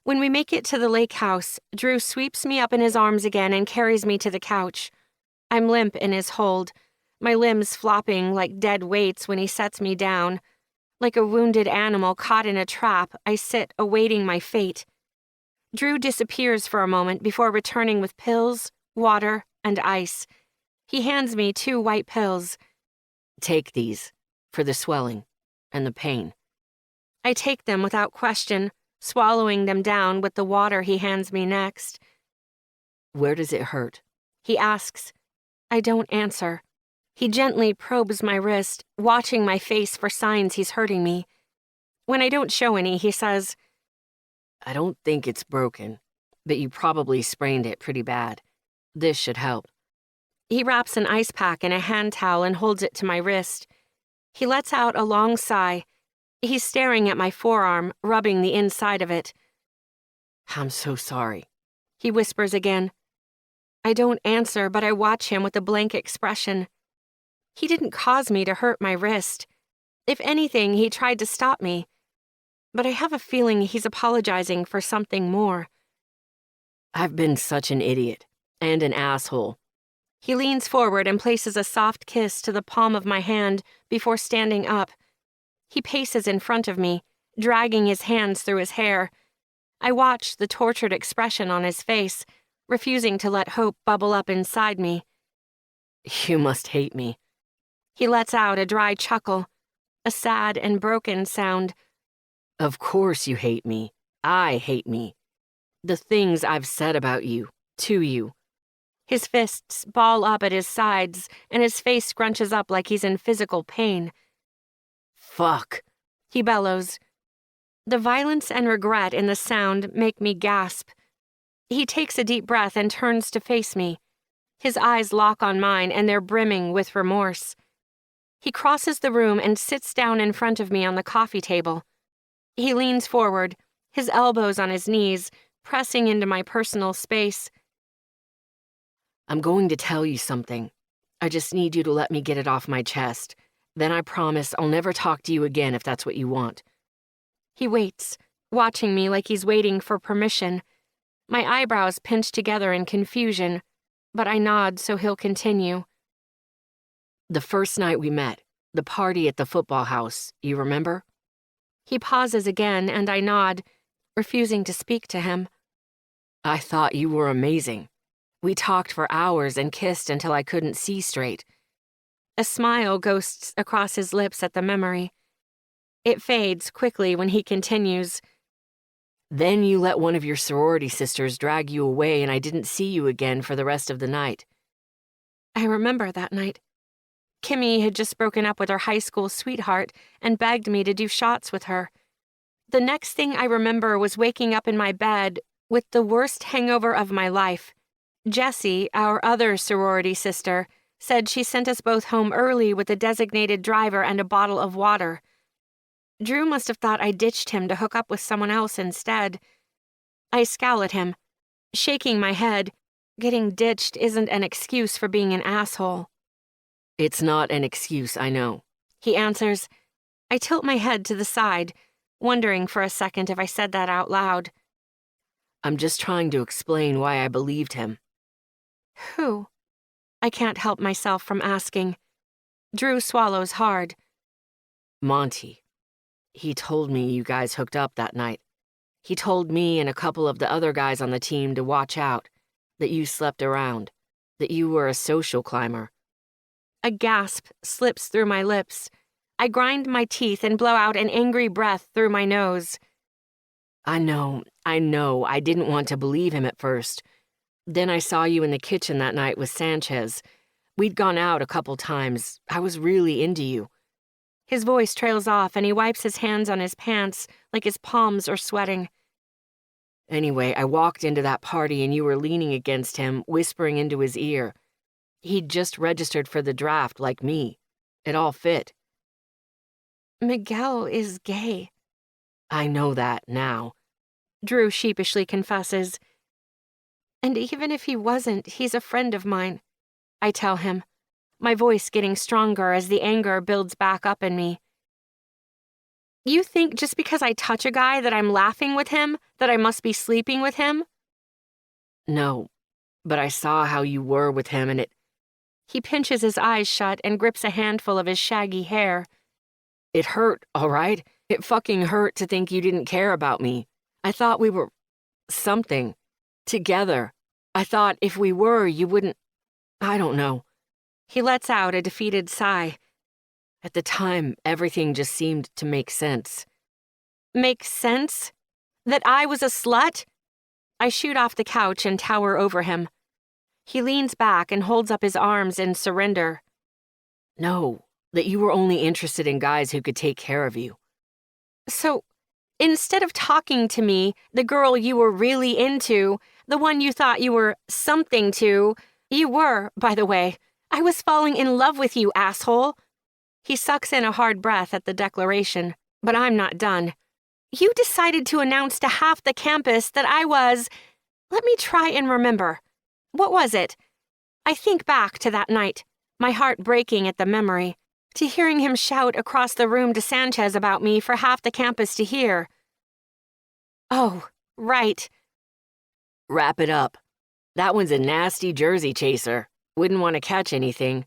When we make it to the lake house, Drew sweeps me up in his arms again and carries me to the couch. I'm limp in his hold, my limbs flopping like dead weights when he sets me down. Like a wounded animal caught in a trap, I sit awaiting my fate. Drew disappears for a moment before returning with pills, water, and ice. He hands me 2 white pills.
Take these. for the swelling and the pain.
I take them without question, swallowing them down with the water he hands me next.
Where does it hurt?
He asks. I don't answer. He gently probes my wrist, watching my face for signs he's hurting me. When I don't show any, he says,
I don't think it's broken, but you probably sprained it pretty bad. This should help.
He wraps an ice pack in a hand towel and holds it to my wrist. He lets out a long sigh. He's staring at my forearm, rubbing the inside of it.
I'm so sorry.
He whispers again. I don't answer, but I watch him with a blank expression. He didn't cause me to hurt my wrist. If anything, he tried to stop me. But I have a feeling he's apologizing for something more.
I've been such an idiot and an asshole.
He leans forward and places a soft kiss to the palm of my hand before standing up. He paces in front of me, dragging his hands through his hair. I watch the tortured expression on his face, refusing to let hope bubble up inside me.
You must hate me.
He lets out a dry chuckle, a sad and broken sound.
Of course you hate me. I hate me. The things I've said about you, to you.
His fists ball up at his sides, and his face scrunches up like he's in physical pain.
Fuck,
he bellows. The violence and regret in the sound make me gasp. He takes a deep breath and turns to face me. His eyes lock on mine, and they're brimming with remorse. He crosses the room and sits down in front of me on the coffee table. He leans forward, his elbows on his knees, pressing into my personal space.
I'm going to tell you something. I just need you to let me get it off my chest. Then I promise I'll never talk to you again if that's what you want.
He waits, watching me like he's waiting for permission. My eyebrows pinch together in confusion, but I nod so he'll continue.
The first night we met, the party at the football house, you remember?
He pauses again, and I nod, refusing to speak to him.
I thought you were amazing. We talked for hours and kissed until I couldn't see straight.
A smile ghosts across his lips at the memory. It fades quickly when he continues.
Then you let one of your sorority sisters drag you away, and I didn't see you again for the rest of the night.
I remember that night. Kimmy had just broken up with her high school sweetheart and begged me to do shots with her. The next thing I remember was waking up in my bed with the worst hangover of my life. Jessie, our other sorority sister, said she sent us both home early with a designated driver and a bottle of water. Drew must have thought I ditched him to hook up with someone else instead. I scowl at him, shaking my head. Getting ditched isn't an excuse for being an asshole.
It's not an excuse, I know.
He answers. I tilt my head to the side, wondering for a second if I said that out loud.
I'm just trying to explain why I believed him.
Who? I can't help myself from asking. Drew swallows hard.
Monty. He told me you guys hooked up that night. He told me and a couple of the other guys on the team to watch out, that you slept around, that you were a social climber.
A gasp slips through my lips. I grind my teeth and blow out an angry breath through my nose.
I know, I didn't want to believe him at first. Then I saw you in the kitchen that night with Sanchez. We'd gone out a couple times. I was really into you.
His voice trails off and he wipes his hands on his pants like his palms are sweating.
Anyway, I walked into that party and you were leaning against him, whispering into his ear. He'd just registered for the draft like me. It all fit.
Miguel is gay.
I know that now.
Drew sheepishly confesses. And even if he wasn't, he's a friend of mine. I tell him, my voice getting stronger as the anger builds back up in me. You think just because I touch a guy that I'm laughing with him, that I must be sleeping with him?
No, but I saw how you were with him and it...
He pinches his eyes shut and grips a handful of his shaggy hair.
It hurt, all right? It fucking hurt to think you didn't care about me. I thought we were... something. Together. I thought if we were, you wouldn't... I don't know.
He lets out a defeated sigh.
At the time, everything just seemed to make sense.
Make sense? That I was a slut? I shoot off the couch and tower over him. He leans back and holds up his arms in surrender.
No, that you were only interested in guys who could take care of you.
So, instead of talking to me, the girl you were really into, the one you thought you were something to, you were, by the way. I was falling in love with you, asshole. He sucks in a hard breath at the declaration, but I'm not done. You decided to announce to half the campus that I was... Let me try and remember. What was it? I think back to that night, my heart breaking at the memory, to hearing him shout across the room to Sanchez about me for half the campus to hear. Oh, right.
Wrap it up. That one's a nasty Jersey chaser. Wouldn't want to catch anything.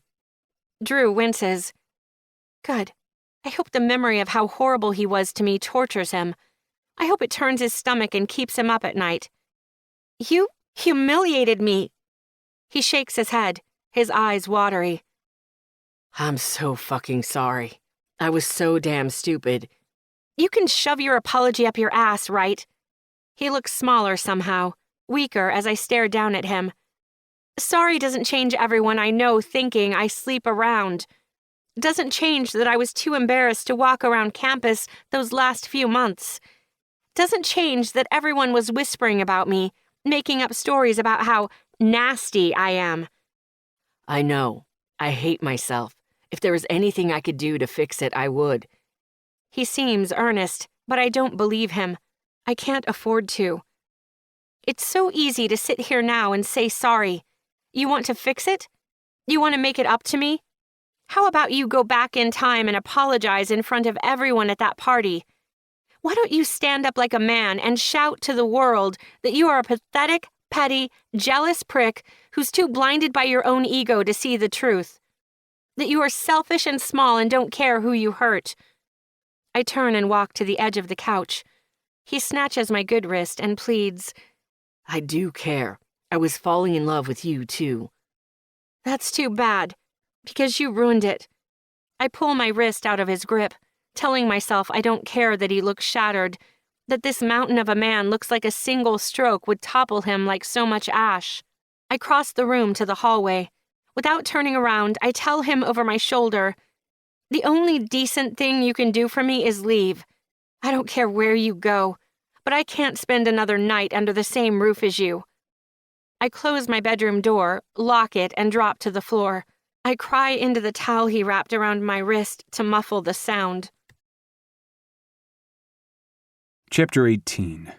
Drew winces. Good. I hope the memory of how horrible he was to me tortures him. I hope it turns his stomach and keeps him up at night. You humiliated me. He shakes his head, his eyes watery.
I'm so fucking sorry. I was so damn stupid.
You can shove your apology up your ass, Wright? He looks smaller somehow, weaker as I stare down at him. Sorry doesn't change everyone I know thinking I sleep around. Doesn't change that I was too embarrassed to walk around campus those last few months. Doesn't change that everyone was whispering about me, making up stories about how nasty I am.
I know. I hate myself. If there was anything I could do to fix it, I would.
He seems earnest, but I don't believe him. I can't afford to. It's so easy to sit here now and say sorry. You want to fix it? You want to make it up to me? How about you go back in time and apologize in front of everyone at that party? Why don't you stand up like a man and shout to the world that you are a pathetic, petty, jealous prick who's too blinded by your own ego to see the truth? That you are selfish and small and don't care who you hurt? I turn and walk to the edge of the couch. He snatches my good wrist and pleads,
I do care. I was falling in love with you, too.
That's too bad, because you ruined it. I pull my wrist out of his grip, telling myself I don't care that he looks shattered, that this mountain of a man looks like a single stroke would topple him like so much ash. I cross the room to the hallway. Without turning around, I tell him over my shoulder, the only decent thing you can do for me is leave. I don't care where you go, but I can't spend another night under the same roof as you. I close my bedroom door, lock it, and drop to the floor. I cry into the towel he wrapped around my wrist to muffle the sound.
Chapter 18.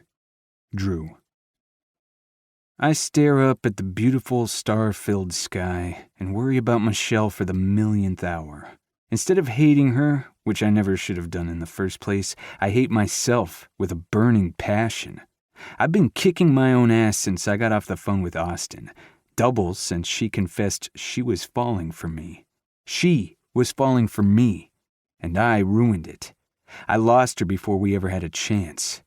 Drew. I stare up at the beautiful star-filled sky and worry about Michelle for the millionth hour. Instead of hating her, which I never should have done in the first place, I hate myself with a burning passion. I've been kicking my own ass since I got off the phone with Austin. Double since she confessed she was falling for me. She was falling for me, and I ruined it. I lost her before we ever had a chance.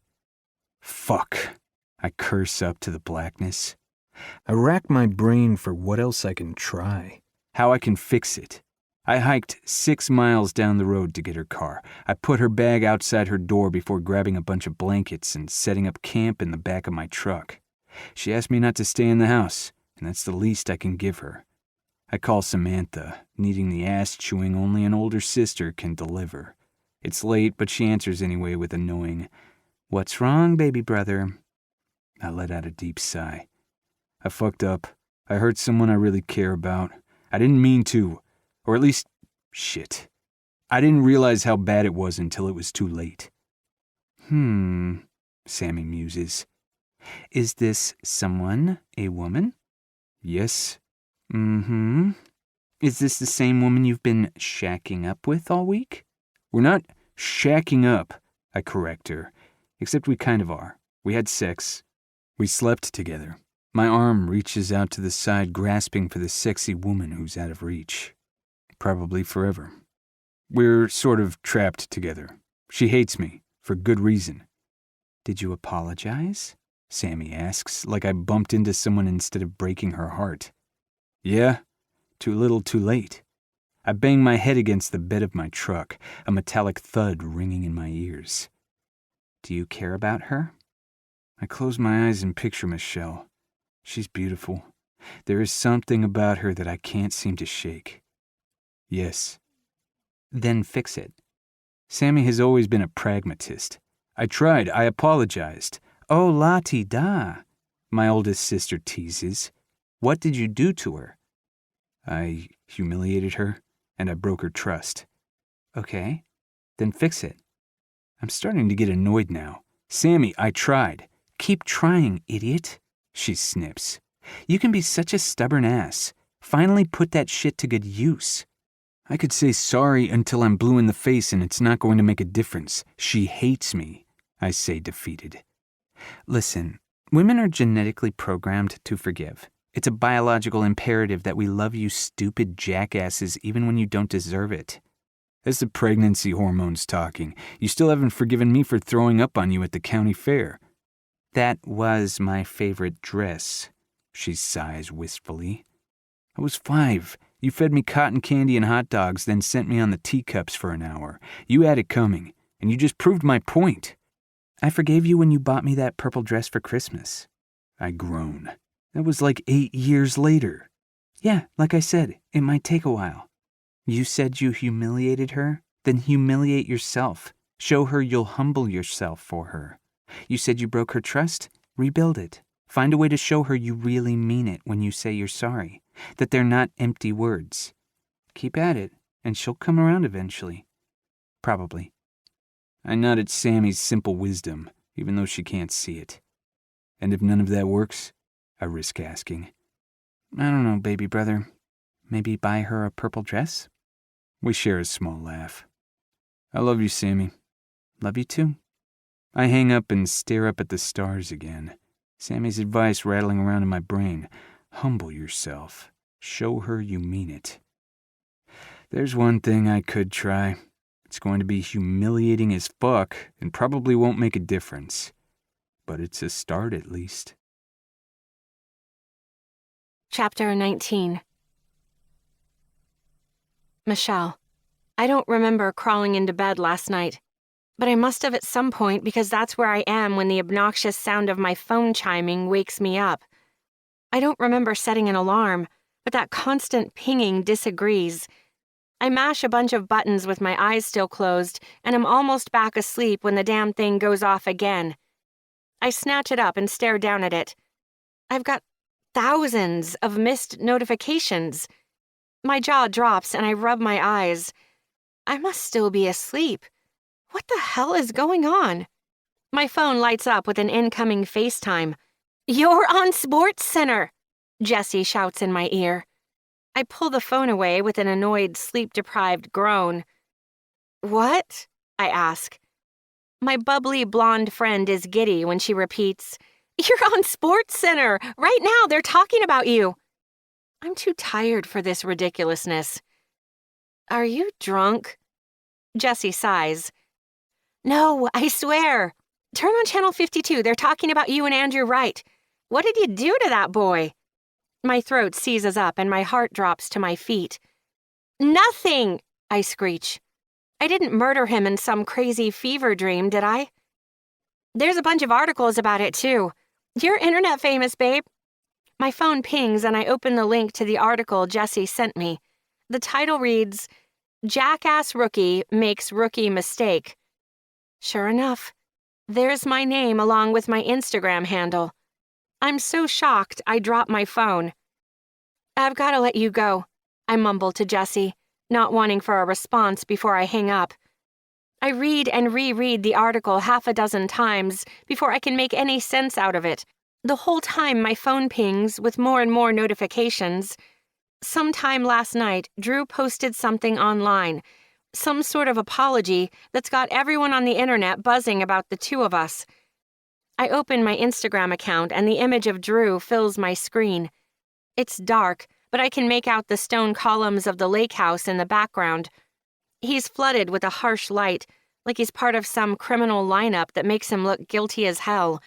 Fuck. I curse up to the blackness. I rack my brain for what else I can try, how I can fix it. I hiked 6 miles down the road to get her car. I put her bag outside her door before grabbing a bunch of blankets and setting up camp in the back of my truck. She asked me not to stay in the house, and that's the least I can give her. I call Samantha, needing the ass-chewing only an older sister can deliver. It's late, but she answers anyway with a knowing, "What's wrong, baby brother?" I let out a deep sigh. I fucked up. I hurt someone I really care about. I didn't mean to. Or at least, shit. I didn't realize how bad it was until it was too late. Sammy muses. Is this someone a woman? Yes. Is this the same woman you've been shacking up with all week? We're not shacking up, I correct her. Except we kind of are. We had sex. We slept together. My arm reaches out to the side, grasping for the sexy woman who's out of reach. Probably forever. We're sort of trapped together. She hates me, for good reason. Did you apologize? Sammy asks, like I bumped into someone instead of breaking her heart. Yeah, too little too late. I banged my head against the bed of my truck, a metallic thud ringing in my ears. Do you care about her? I close my eyes and picture Michelle. She's beautiful. There is something about her that I can't seem to shake. Yes. Then fix it. Sammy has always been a pragmatist. I tried. I apologized. Oh, la-ti-da, my oldest sister teases. What did you do to her? I humiliated her, and I broke her trust. Okay, then fix it. I'm starting to get annoyed now. Sammy, I tried. Keep trying, idiot, she snips. You can be such a stubborn ass. Finally put that shit to good use. I could say sorry until I'm blue in the face and it's not going to make a difference. She hates me, I say defeated. Listen, women are genetically programmed to forgive. It's a biological imperative that we love you stupid jackasses even when you don't deserve it. That's the pregnancy hormones talking. You still haven't forgiven me for throwing up on you at the county fair. That was my favorite dress, she sighs wistfully. I was 5. You fed me cotton candy and hot dogs, then sent me on the teacups for an hour. You had it coming, and you just proved my point. I forgave you when you bought me that purple dress for Christmas. I groan. That was like 8 years later. Yeah, like I said, it might take a while. You said you humiliated her? Then humiliate yourself. Show her you'll humble yourself for her. You said you broke her trust? Rebuild it. Find a way to show her you really mean it when you say you're sorry, that they're not empty words. Keep at it, and she'll come around eventually. Probably. I nod at Sammy's simple wisdom, even though she can't see it. And if none of that works, I risk asking, I don't know, baby brother. Maybe buy her a purple dress? We share a small laugh. I love you, Sammy. Love you too. I hang up and stare up at the stars again. Sammy's advice rattling around in my brain. Humble yourself. Show her you mean it. There's one thing I could try. It's going to be humiliating as fuck and probably won't make a difference. But it's a start at least.
Chapter 19. Michelle, I don't remember crawling into bed last night, but I must have at some point because that's where I am when the obnoxious sound of my phone chiming wakes me up. I don't remember setting an alarm, but that constant pinging disagrees. I mash a bunch of buttons with my eyes still closed, and am almost back asleep when the damn thing goes off again. I snatch it up and stare down at it. I've got thousands of missed notifications. My jaw drops and I rub my eyes. I must still be asleep. What the hell is going on? My phone lights up with an incoming FaceTime. You're on SportsCenter, Jessie shouts in my ear. I pull the phone away with an annoyed, sleep-deprived groan. What? I ask. My bubbly blonde friend is giddy when she repeats, You're on SportsCenter! Right now, they're talking about you! I'm too tired for this ridiculousness. Are you drunk? Jessie sighs. No, I swear. Turn on Channel 52. They're talking about you and Andrew Wright. What did you do to that boy? My throat seizes up and my heart drops to my feet. Nothing, I screech. I didn't murder him in some crazy fever dream, did I? There's a bunch of articles about it, too. You're internet famous, babe. My phone pings and I open the link to the article Jessie sent me. The title reads, Jackass Rookie Makes Rookie Mistake. Sure enough, there's my name along with my Instagram handle. I'm so shocked I drop my phone. I've got to let you go, I mumble to Jessie, not wanting for a response before I hang up. I read and reread the article half a dozen times before I can make any sense out of it. The whole time my phone pings with more and more notifications. Sometime last night, Drew posted something online, some sort of apology that's got everyone on the internet buzzing about the two of us. I open my Instagram account and the image of Drew fills my screen. It's dark, but I can make out the stone columns of the lake house in the background. He's flooded with a harsh light, like he's part of some criminal lineup that makes him look guilty as hell.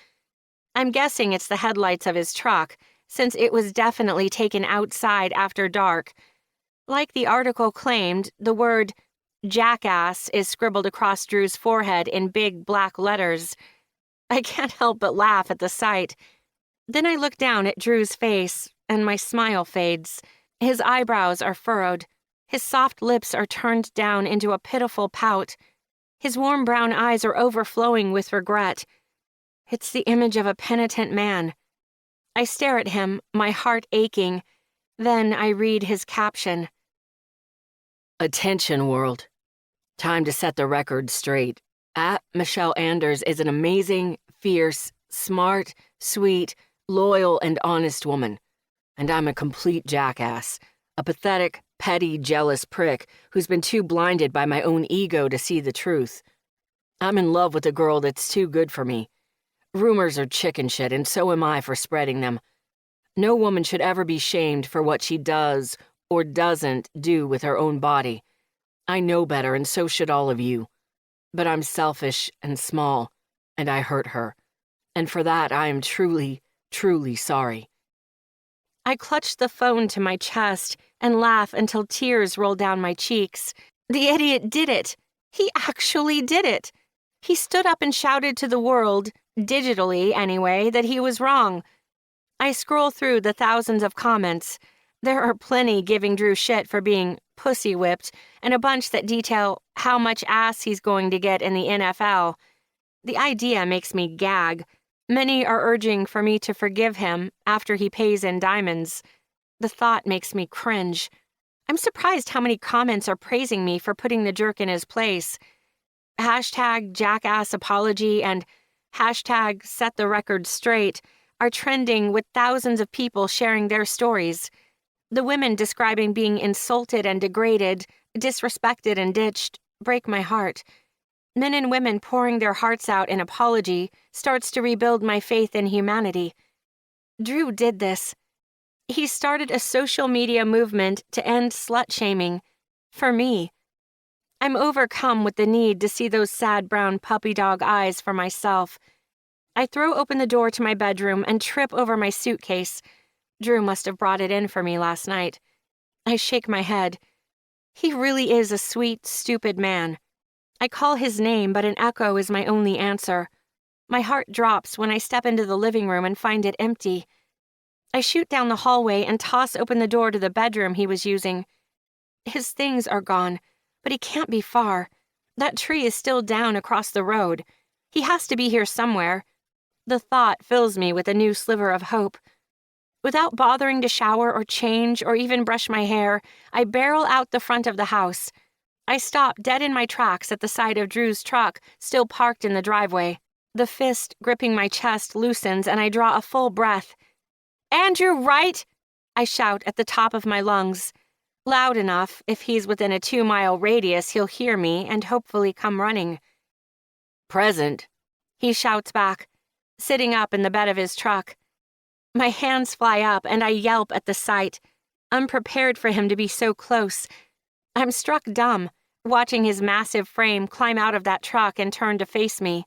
I'm guessing it's the headlights of his truck, since it was definitely taken outside after dark. Like the article claimed, the word jackass is scribbled across Drew's forehead in big black letters. I can't help but laugh at the sight. Then I look down at Drew's face, and my smile fades. His eyebrows are furrowed. His soft lips are turned down into a pitiful pout. His warm brown eyes are overflowing with regret. It's the image of a penitent man. I stare at him, my heart aching. Then I read his caption.
Attention, world. Time to set the record straight. Michelle Anders is an amazing, fierce, smart, sweet, loyal, and honest woman. And I'm a complete jackass, a pathetic, petty, jealous prick who's been too blinded by my own ego to see the truth. I'm in love with a girl that's too good for me. Rumors are chicken shit, and so am I for spreading them. No woman should ever be shamed for what she does or doesn't do with her own body. I know better, and so should all of you. But I'm selfish and small, and I hurt her. And for that, I am truly, truly sorry.
I clutch the phone to my chest and laugh until tears roll down my cheeks. The idiot did it. He actually did it. He stood up and shouted to the world, digitally anyway, that he was wrong. I scroll through the thousands of comments. There are plenty giving Drew shit for being pussy whipped, and a bunch that detail how much ass he's going to get in the NFL. The idea makes me gag. Many are urging for me to forgive him after he pays in diamonds. The thought makes me cringe. I'm surprised how many comments are praising me for putting the jerk in his place. Hashtag jackass apology and hashtag set the record straight are trending with thousands of people sharing their stories. The women describing being insulted and degraded, disrespected and ditched, break my heart. Men and women pouring their hearts out in apology starts to rebuild my faith in humanity. Drew did this. He started a social media movement to end slut-shaming. For me. I'm overcome with the need to see those sad brown puppy dog eyes for myself. I throw open the door to my bedroom and trip over my suitcase. Drew must have brought it in for me last night. I shake my head. He really is a sweet, stupid man. I call his name, but an echo is my only answer. My heart drops when I step into the living room and find it empty. I shoot down the hallway and toss open the door to the bedroom he was using. His things are gone, but he can't be far. That tree is still down across the road. He has to be here somewhere. The thought fills me with a new sliver of hope. Without bothering to shower or change or even brush my hair, I barrel out the front of the house. I stop dead in my tracks at the side of Drew's truck, still parked in the driveway. The fist gripping my chest loosens and I draw a full breath. "Andrew Wright!" I shout at the top of my lungs. Loud enough, if he's within a 2-mile radius, he'll hear me and hopefully come running.
Present,
he shouts back, sitting up in the bed of his truck. My hands fly up and I yelp at the sight, unprepared for him to be so close. I'm struck dumb, watching his massive frame climb out of that truck and turn to face me.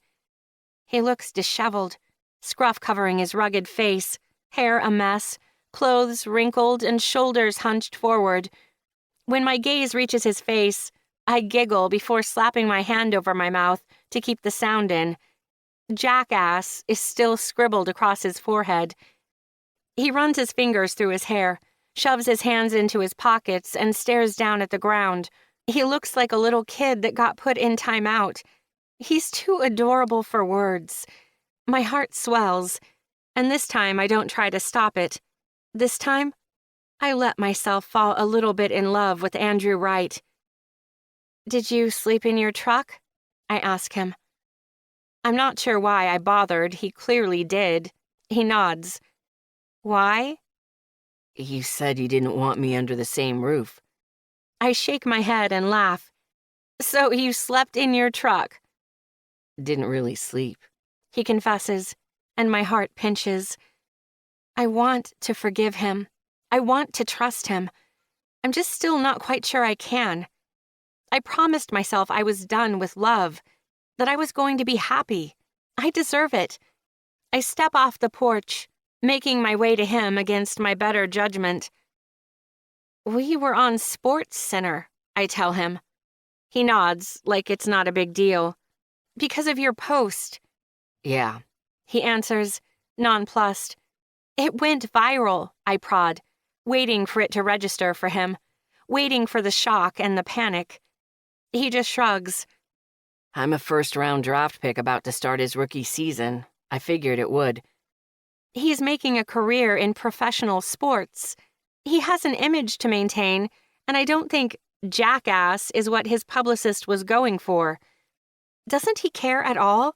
He looks disheveled, scruff covering his rugged face, hair a mess, clothes wrinkled and shoulders hunched forward. When my gaze reaches his face, I giggle before slapping my hand over my mouth to keep the sound in. Jackass is still scribbled across his forehead. He runs his fingers through his hair, shoves his hands into his pockets, and stares down at the ground. He looks like a little kid that got put in timeout. He's too adorable for words. My heart swells, and this time I don't try to stop it. This time, I let myself fall a little bit in love with Andrew Wright. "Did you sleep in your truck?" I ask him. I'm not sure why I bothered. He clearly did. He nods. "Why?"
You said you didn't want me under the same roof.
I shake my head and laugh. "So you slept in your truck?"
Didn't really sleep.
He confesses, and my heart pinches. I want to forgive him. I want to trust him. I'm just still not quite sure I can. I promised myself I was done with love, that I was going to be happy. I deserve it. I step off the porch, making my way to him against my better judgment. We were on Sports Center, I tell him. He nods like it's not a big deal. Because of your post.
Yeah.
He answers, nonplussed. It went viral, I prod, waiting for it to register for him, waiting for the shock and the panic. He just shrugs.
I'm a first-round draft pick about to start his rookie season. I figured it would.
He's making a career in professional sports. He has an image to maintain, and I don't think jackass is what his publicist was going for. Doesn't he care at all?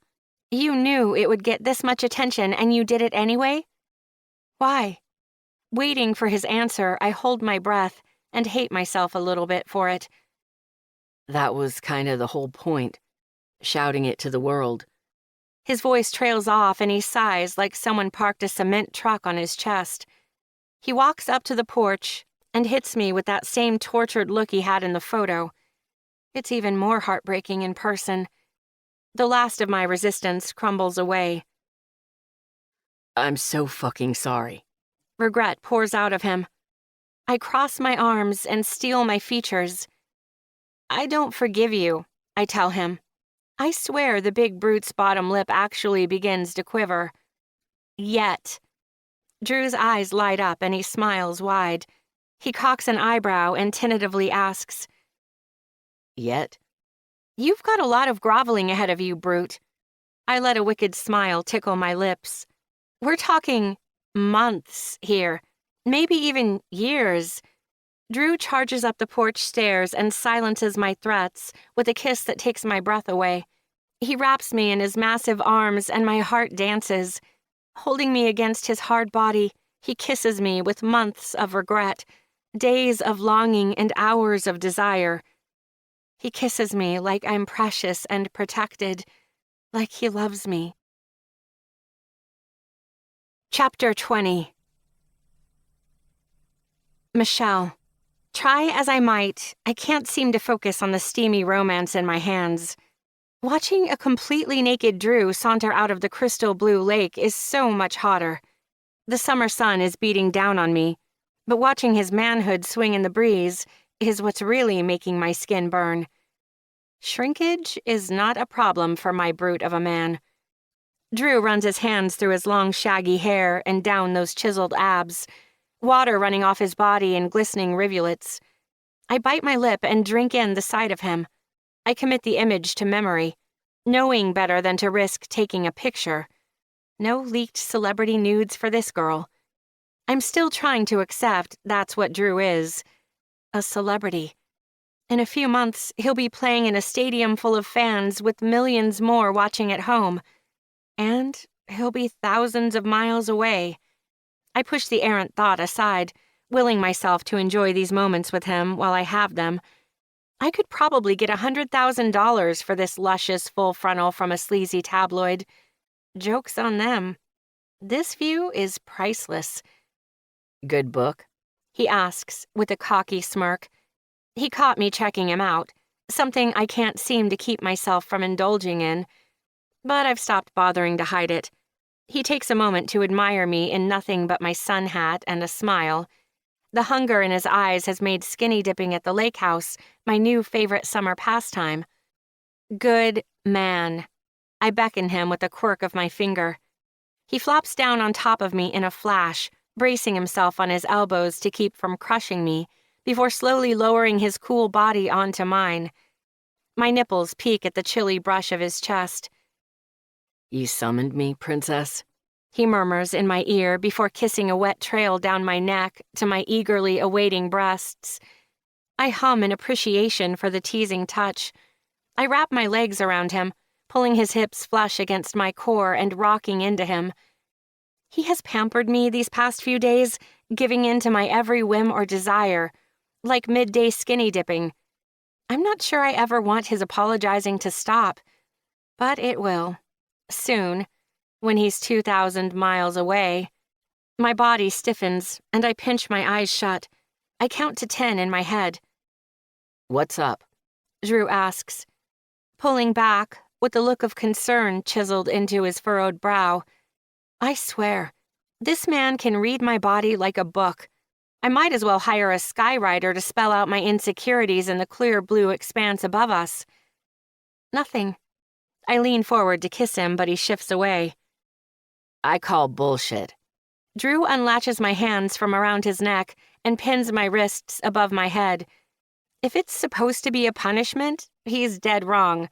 You knew it would get this much attention and you did it anyway? Why? Waiting for his answer, I hold my breath and hate myself a little bit for it.
That was kind of the whole point. Shouting it to the world.
His voice trails off and he sighs like someone parked a cement truck on his chest. He walks up to the porch and hits me with that same tortured look he had in the photo. It's even more heartbreaking in person. The last of my resistance crumbles away.
I'm so fucking sorry.
Regret pours out of him. I cross my arms and steel my features. I don't forgive you, I tell him. I swear the big brute's bottom lip actually begins to quiver. Yet. Drew's eyes light up and he smiles wide. He cocks an eyebrow and tentatively asks,
Yet?
You've got a lot of groveling ahead of you, brute. I let a wicked smile tickle my lips. We're talking months here, maybe even years. Drew charges up the porch stairs and silences my threats with a kiss that takes my breath away. He wraps me in his massive arms and my heart dances. Holding me against his hard body, he kisses me with months of regret, days of longing and hours of desire. He kisses me like I'm precious and protected, like he loves me. Chapter 20. Michelle. Try as I might, I can't seem to focus on the steamy romance in my hands. Watching a completely naked Drew saunter out of the crystal blue lake is so much hotter. The summer sun is beating down on me, but watching his manhood swing in the breeze is what's really making my skin burn. Shrinkage is not a problem for my brute of a man. Drew runs his hands through his long shaggy hair and down those chiseled abs, water running off his body in glistening rivulets. I bite my lip and drink in the sight of him. I commit the image to memory, knowing better than to risk taking a picture. No leaked celebrity nudes for this girl. I'm still trying to accept that's what Drew is. A celebrity. In a few months, he'll be playing in a stadium full of fans with millions more watching at home. And he'll be thousands of miles away. I push the errant thought aside, willing myself to enjoy these moments with him while I have them. I could probably get $100,000 for this luscious full frontal from a sleazy tabloid. Joke's on them. This view is priceless.
Good book?
He asks with a cocky smirk. He caught me checking him out, something I can't seem to keep myself from indulging in. But I've stopped bothering to hide it. He takes a moment to admire me in nothing but my sun hat and a smile. The hunger in his eyes has made skinny dipping at the lake house my new favorite summer pastime. Good man. I beckon him with a quirk of my finger. He flops down on top of me in a flash, bracing himself on his elbows to keep from crushing me, before slowly lowering his cool body onto mine. My nipples peek at the chilly brush of his chest.
You summoned me, princess?
He murmurs in my ear before kissing a wet trail down my neck to my eagerly awaiting breasts. I hum in appreciation for the teasing touch. I wrap my legs around him, pulling his hips flush against my core and rocking into him. He has pampered me these past few days, giving in to my every whim or desire, like midday skinny dipping. I'm not sure I ever want his apologizing to stop, but it will. Soon, when he's 2,000 miles away. My body stiffens, and I pinch my eyes shut. I count to 10 in my head.
What's up?
Drew asks, pulling back with a look of concern chiseled into his furrowed brow. I swear, this man can read my body like a book. I might as well hire a skywriter to spell out my insecurities in the clear blue expanse above us. Nothing. I lean forward to kiss him, but he shifts away.
I call bullshit.
Drew unlatches my hands from around his neck and pins my wrists above my head. If it's supposed to be a punishment, he's dead wrong.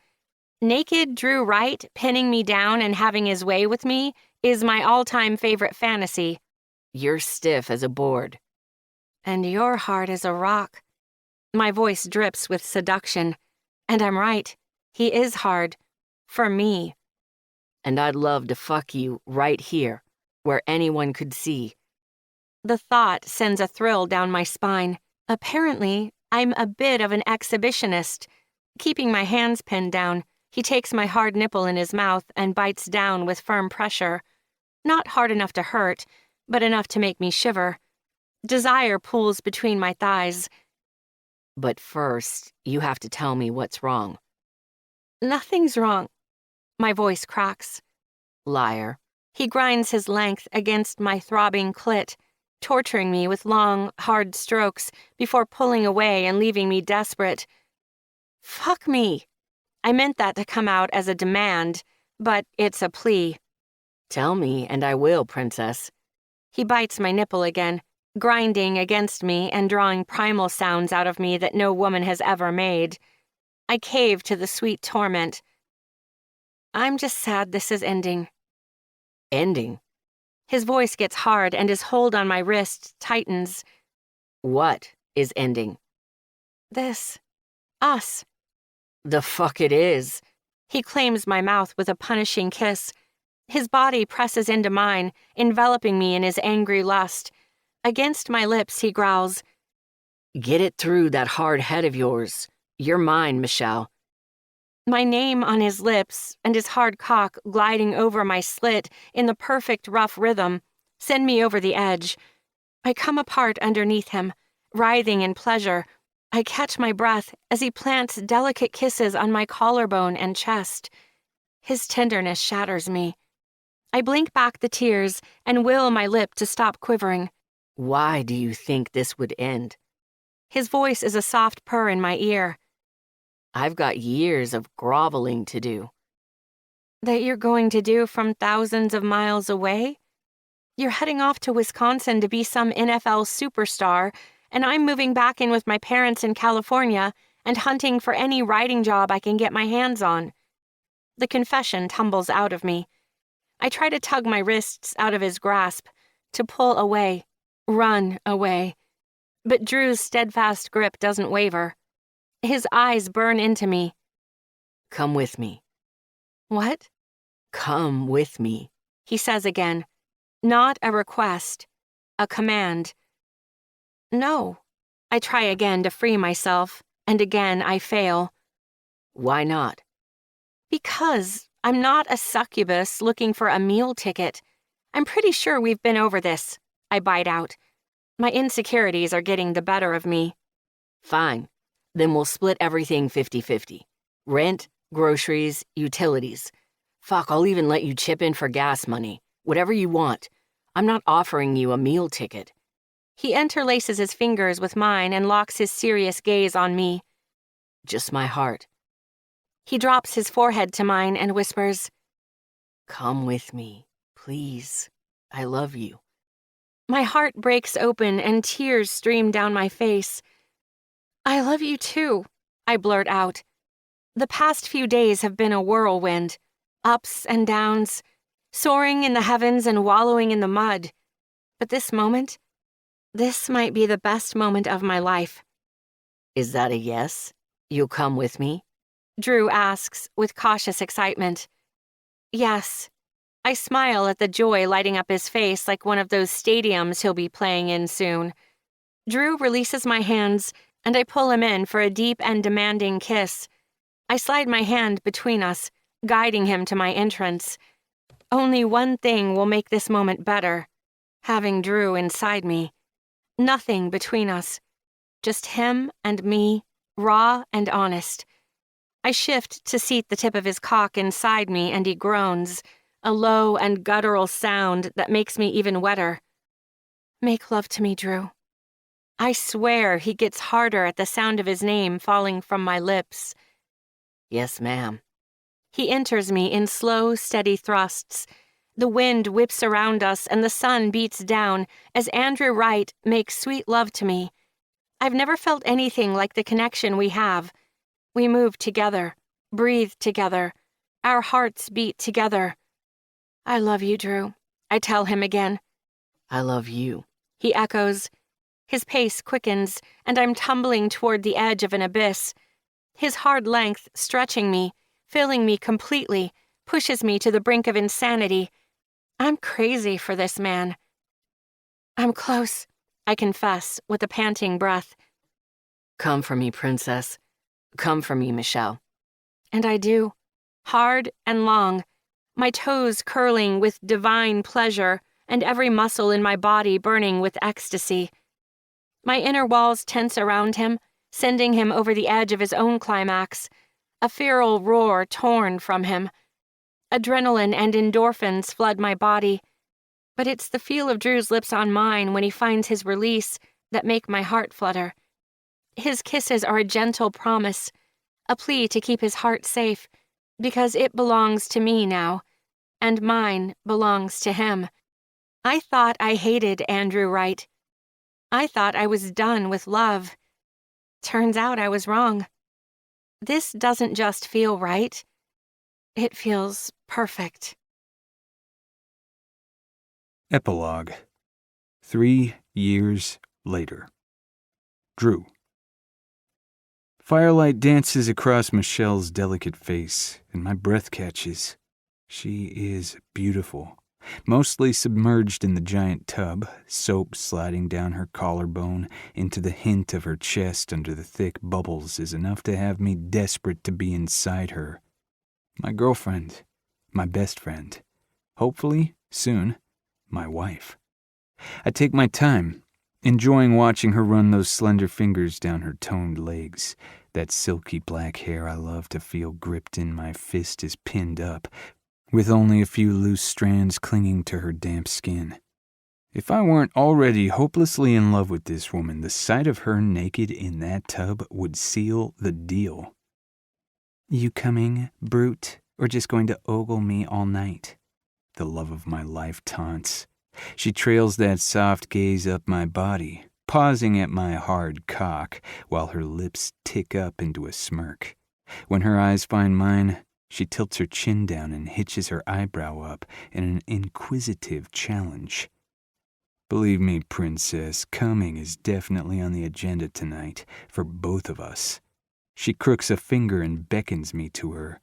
Naked Drew Wright pinning me down and having his way with me is my all-time favorite fantasy.
You're stiff as a board.
And you're hard as a rock. My voice drips with seduction. And I'm right. He is hard. For me.
And I'd love to fuck you right here, where anyone could see.
The thought sends a thrill down my spine. Apparently, I'm a bit of an exhibitionist. Keeping my hands pinned down, he takes my hard nipple in his mouth and bites down with firm pressure. Not hard enough to hurt, but enough to make me shiver. Desire pools between my thighs.
But first, you have to tell me what's wrong.
Nothing's wrong. My voice cracks.
Liar.
He grinds his length against my throbbing clit, torturing me with long, hard strokes before pulling away and leaving me desperate. Fuck me. I meant that to come out as a demand, but it's a plea.
Tell me, and I will, princess.
He bites my nipple again, grinding against me and drawing primal sounds out of me that no woman has ever made. I cave to the sweet torment. I'm just sad this is ending.
Ending?
His voice gets hard and his hold on my wrist tightens.
What is ending?
This. Us.
The fuck it is.
He claims my mouth with a punishing kiss. His body presses into mine, enveloping me in his angry lust. Against my lips, he growls,
Get it through that hard head of yours. You're mine, Michelle.
My name on his lips and his hard cock gliding over my slit in the perfect rough rhythm send me over the edge. I come apart underneath him, writhing in pleasure. I catch my breath as he plants delicate kisses on my collarbone and chest. His tenderness shatters me. I blink back the tears and will my lip to stop quivering.
Why do you think this would end?
His voice is a soft purr in my ear.
I've got years of groveling to do.
That you're going to do from thousands of miles away? You're heading off to Wisconsin to be some NFL superstar, and I'm moving back in with my parents in California and hunting for any writing job I can get my hands on. The confession tumbles out of me. I try to tug my wrists out of his grasp, to pull away, run away. But Drew's steadfast grip doesn't waver. His eyes burn into me.
Come with me.
What?
Come with me,
he says again. Not a request, a command. No. I try again to free myself, and again I fail.
Why not?
Because I'm not a succubus looking for a meal ticket. I'm pretty sure we've been over this, I bite out. My insecurities are getting the better of me.
Fine. Then we'll split everything 50-50. Rent, groceries, utilities. Fuck, I'll even let you chip in for gas money. Whatever you want. I'm not offering you a meal ticket.
He interlaces his fingers with mine and locks his serious gaze on me.
Just my heart.
He drops his forehead to mine and whispers,
Come with me, please. I love you.
My heart breaks open and tears stream down my face. I love you too, I blurt out. The past few days have been a whirlwind, ups and downs, soaring in the heavens and wallowing in the mud. But this moment, this might be the best moment of my life.
Is that a yes? You'll come with me?
Drew asks with cautious excitement. Yes. I smile at the joy lighting up his face like one of those stadiums he'll be playing in soon. Drew releases my hands, and I pull him in for a deep and demanding kiss. I slide my hand between us, guiding him to my entrance. Only one thing will make this moment better. Having Drew inside me. Nothing between us. Just him and me, raw and honest. I shift to seat the tip of his cock inside me, and he groans, a low and guttural sound that makes me even wetter. Make love to me, Drew. I swear he gets harder at the sound of his name falling from my lips.
Yes, ma'am.
He enters me in slow, steady thrusts. The wind whips around us and the sun beats down as Andrew Wright makes sweet love to me. I've never felt anything like the connection we have. We move together, breathe together. Our hearts beat together. I love you, Drew, I tell him again.
I love you.
He echoes. His pace quickens, and I'm tumbling toward the edge of an abyss. His hard length, stretching me, filling me completely, pushes me to the brink of insanity. I'm crazy for this man. I'm close, I confess, with a panting breath.
Come for me, princess. Come for me, Michelle.
And I do, hard and long, my toes curling with divine pleasure and every muscle in my body burning with ecstasy. My inner walls tense around him, sending him over the edge of his own climax, a feral roar torn from him. Adrenaline and endorphins flood my body, but it's the feel of Drew's lips on mine when he finds his release that make my heart flutter. His kisses are a gentle promise, a plea to keep his heart safe, because it belongs to me now, and mine belongs to him. I thought I hated Andrew Wright. I thought I was done with love. Turns out I was wrong. This doesn't just feel right. It feels perfect.
Epilogue. 3 years later. Drew. Firelight dances across Michelle's delicate face, and my breath catches. She is beautiful, mostly submerged in the giant tub, soap sliding down her collarbone into the hint of her chest under the thick bubbles is enough to have me desperate to be inside her. My girlfriend, my best friend, hopefully, soon, my wife. I take my time, enjoying watching her run those slender fingers down her toned legs. That silky black hair I love to feel gripped in my fist is pinned up, with only a few loose strands clinging to her damp skin. If I weren't already hopelessly in love with this woman, the sight of her naked in that tub would seal the deal. You coming, brute, or just going to ogle me all night? The love of my life taunts. She trails that soft gaze up my body, pausing at my hard cock, while her lips tick up into a smirk. When her eyes find mine, she tilts her chin down and hitches her eyebrow up in an inquisitive challenge. Believe me, princess, coming is definitely on the agenda tonight, for both of us. She crooks a finger and beckons me to her.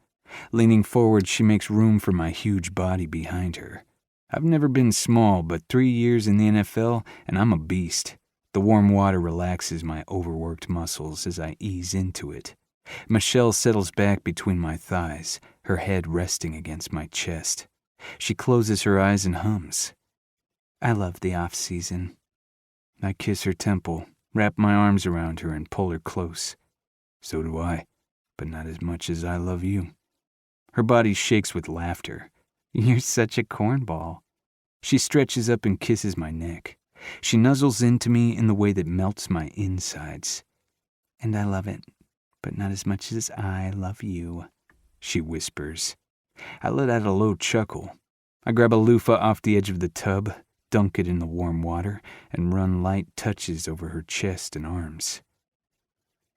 Leaning forward, she makes room for my huge body behind her. I've never been small, but 3 years in the NFL, and I'm a beast. The warm water relaxes my overworked muscles as I ease into it. Michelle settles back between my thighs, her head resting against my chest. She closes her eyes and hums. I love the off-season. I kiss her temple, wrap my arms around her, and pull her close. So do I, but not as much as I love you. Her body shakes with laughter. You're such a cornball. She stretches up and kisses my neck. She nuzzles into me in the way that melts my insides. And I love it, but not as much as I love you, she whispers. I let out a low chuckle. I grab a loofah off the edge of the tub, dunk it in the warm water, and run light touches over her chest and arms.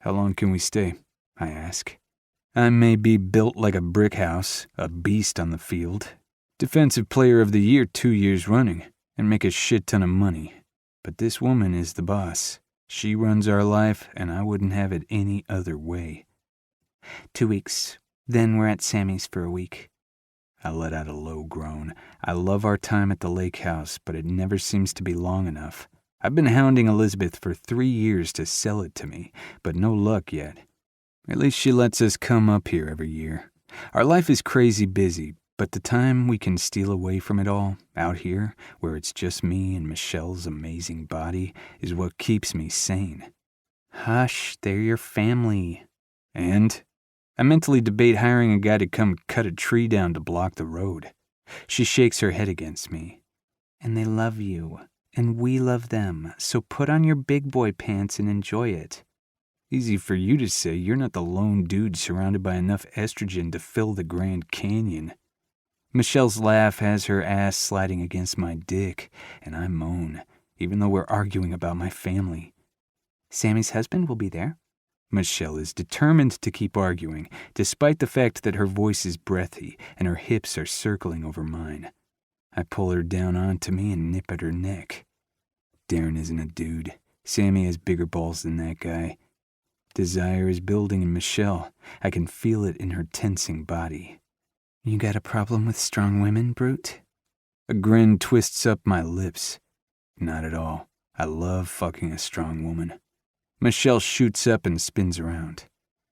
How long can we stay? I ask. I may be built like a brick house, a beast on the field, Defensive Player of the Year 2 years running, and make a shit ton of money. But this woman is the boss. She runs our life, and I wouldn't have it any other way. 2 weeks. Then we're at Sammy's for a week. I let out a low groan. I love our time at the lake house, but it never seems to be long enough. I've been hounding Elizabeth for 3 years to sell it to me, but no luck yet. At least she lets us come up here every year. Our life is crazy busy, but the time we can steal away from it all, out here, where it's just me and Michelle's amazing body, is what keeps me sane. Hush, they're your family. And? I mentally debate hiring a guy to come cut a tree down to block the road. She shakes her head against me. And they love you. and we love them, so put on your big boy pants and enjoy it. Easy for you to say. You're not the lone dude surrounded by enough estrogen to fill the Grand Canyon. Michelle's laugh has her ass sliding against my dick, and I moan, even though we're arguing about my family. Sammy's husband will be there. Michelle is determined to keep arguing, despite the fact that her voice is breathy and her hips are circling over mine. I pull her down onto me and nip at her neck. Darren isn't a dude. Sammy has bigger balls than that guy. Desire is building in Michelle. I can feel it in her tensing body. You got a problem with strong women, Brute? A grin twists up my lips. Not at all. I love fucking a strong woman. Michelle shoots up and spins around.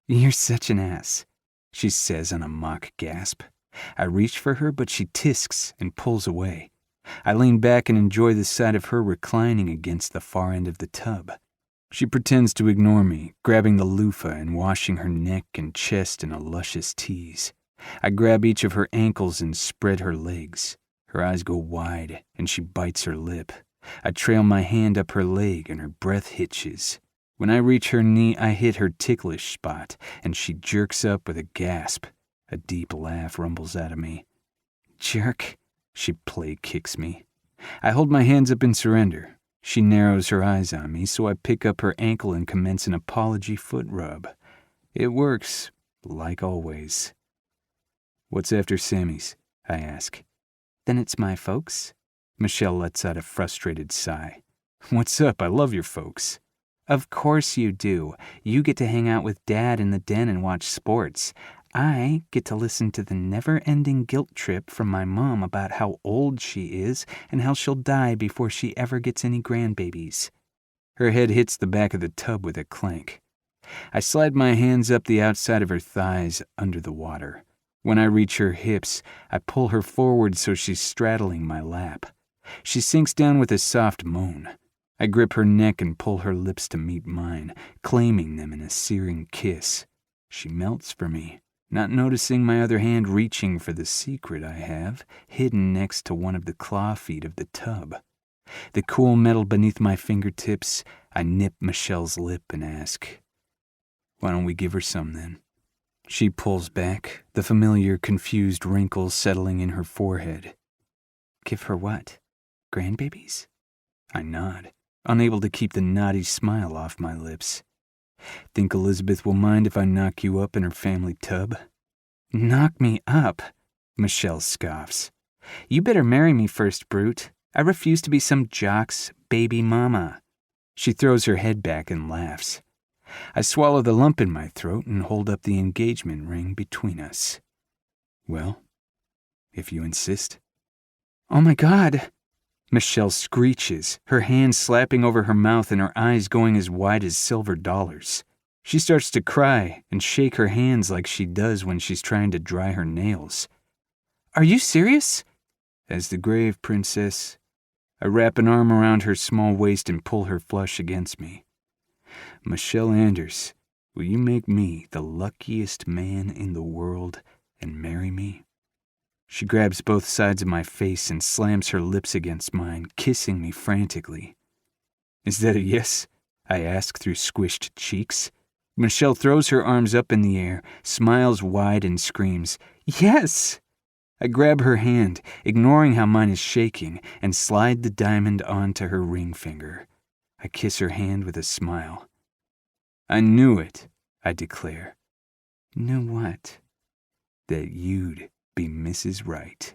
You're such an ass, she says on a mock gasp. I reach for her, but she tisks and pulls away. I lean back and enjoy the sight of her reclining against the far end of the tub. She pretends to ignore me, grabbing the loofah and washing her neck and chest in a luscious tease. I grab each of her ankles and spread her legs. Her eyes go wide, and she bites her lip. I trail my hand up her leg, and her breath hitches. When I reach her knee, I hit her ticklish spot, and she jerks up with a gasp. A deep laugh rumbles out of me. Jerk, she play kicks me. I hold my hands up in surrender. She narrows her eyes on me, so I pick up her ankle and commence an apology foot rub. It works, like always. What's after Sammy's? I ask. Then it's my folks. Michelle lets out a frustrated sigh. What's up? I love your folks. Of course you do. You get to hang out with Dad in the den and watch sports. I get to listen to the never-ending guilt trip from my mom about how old she is and how she'll die before she ever gets any grandbabies. Her head hits the back of the tub with a clank. I slide my hands up the outside of her thighs under the water. When I reach her hips, I pull her forward so she's straddling my lap. She sinks down with a soft moan. I grip her neck and pull her lips to meet mine, claiming them in a searing kiss. She melts for me, not noticing my other hand reaching for the secret I have, hidden next to one of the claw feet of the tub. The cool metal beneath my fingertips, I nip Michelle's lip and ask, why don't we give her some then? She pulls back, the familiar confused wrinkles settling in her forehead. Give her what? Grandbabies? I nod, unable to keep the naughty smile off my lips. Think Elizabeth will mind if I knock you up in her family tub? Knock me up? Michelle scoffs. You better marry me first, Brute. I refuse to be some jock's baby mama. She throws her head back and laughs. I swallow the lump in my throat and hold up the engagement ring between us. Well, if you insist. Oh my God! Michelle screeches, her hands slapping over her mouth and her eyes going as wide as silver dollars. She starts to cry and shake her hands like she does when she's trying to dry her nails. Are you serious? As the grave, princess. I wrap an arm around her small waist and pull her flush against me. Michelle Anders, will you make me the luckiest man in the world and marry me? She grabs both sides of my face and slams her lips against mine, kissing me frantically. Is that a yes? I ask through squished cheeks. Michelle throws her arms up in the air, smiles wide and screams, Yes! I grab her hand, ignoring how mine is shaking, and slide the diamond onto her ring finger. I kiss her hand with a smile. I knew it, I declare. Knew what? That you'd be Mrs. Wright.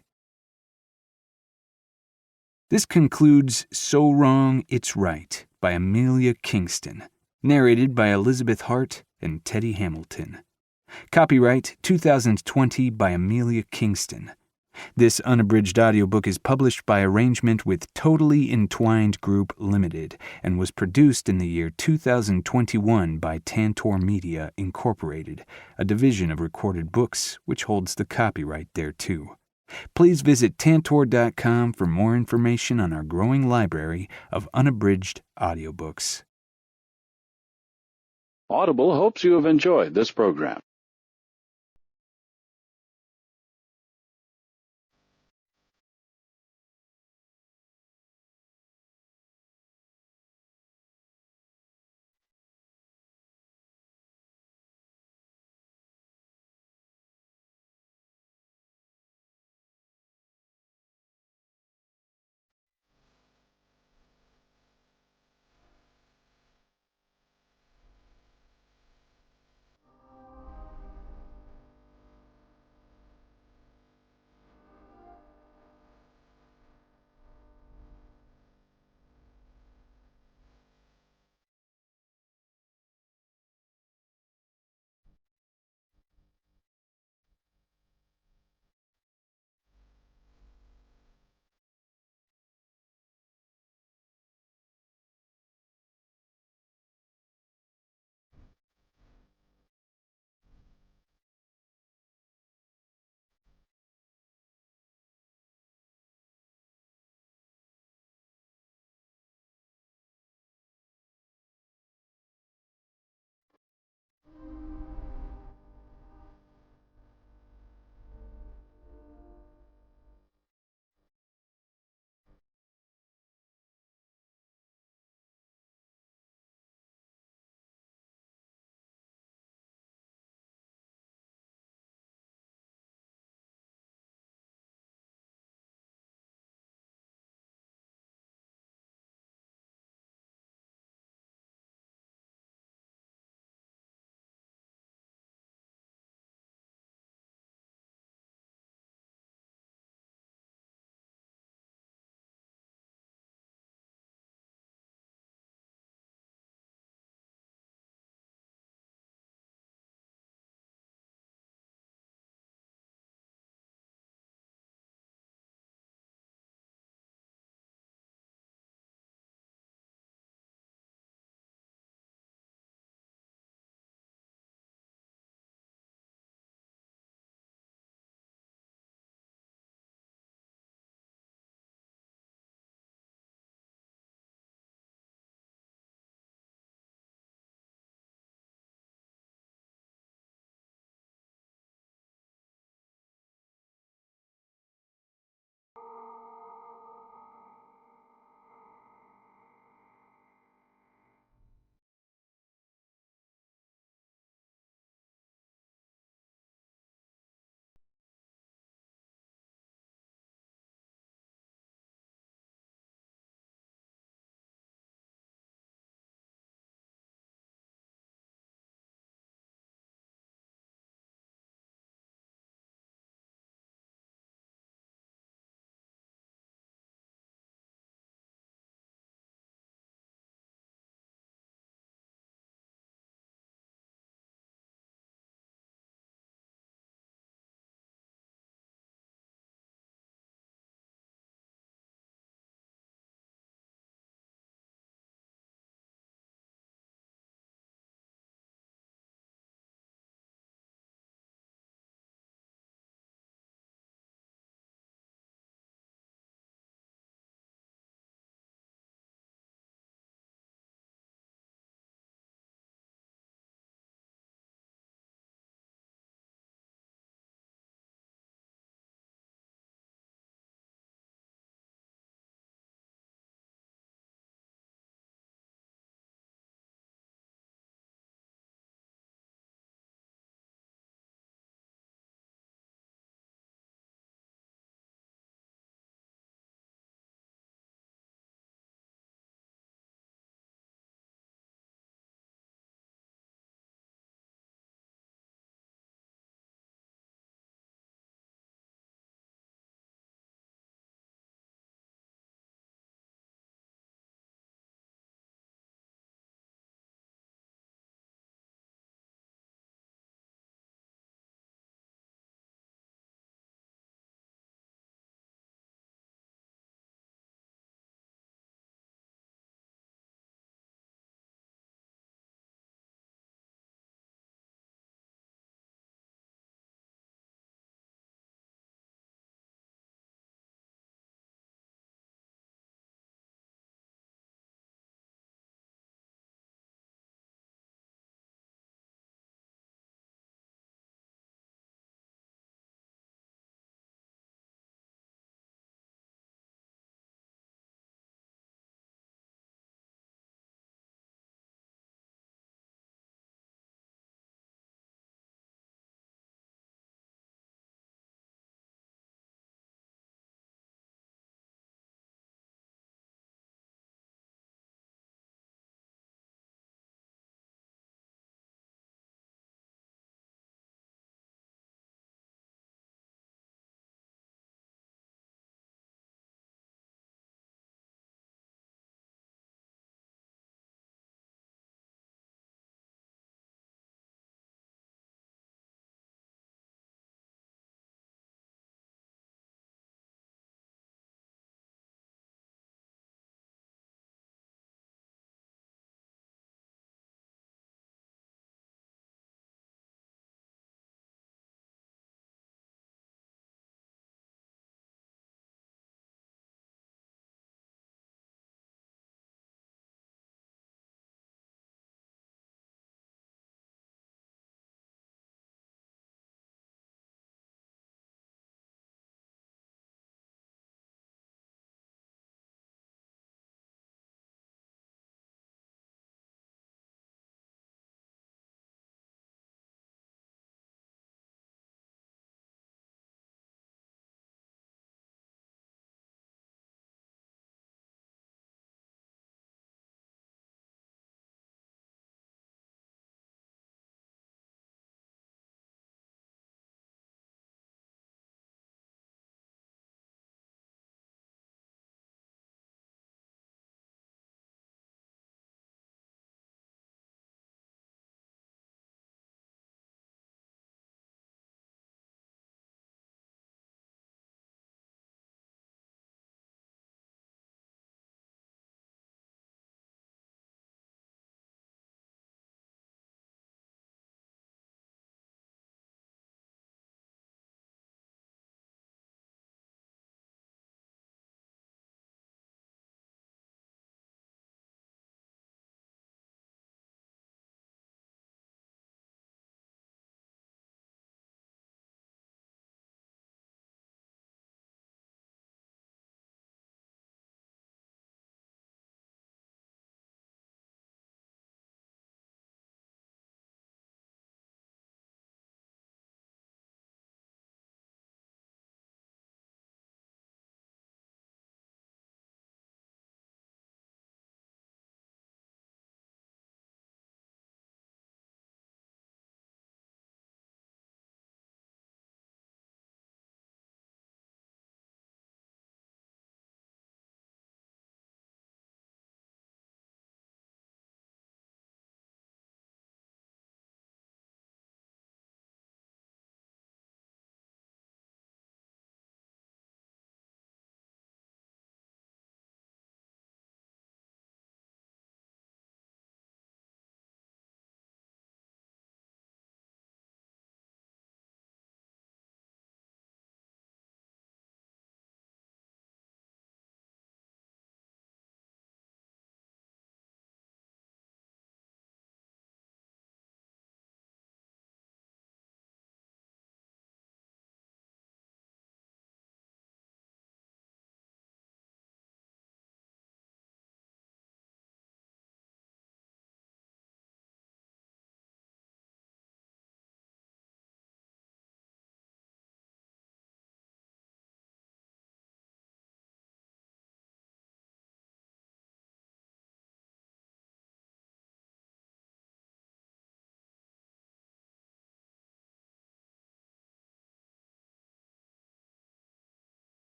This concludes So Wrong It's Right by Amelia Kingston, narrated by Elizabeth Hart and Teddy Hamilton. Copyright 2020 by Amelia Kingston. This unabridged audiobook is published by arrangement with Totally Entwined Group Limited and was produced in the year 2021 by Tantor Media Incorporated, a division of Recorded Books which holds the copyright thereto. Please visit tantor.com for more information on our growing library of unabridged audiobooks.
Audible hopes you have enjoyed this program.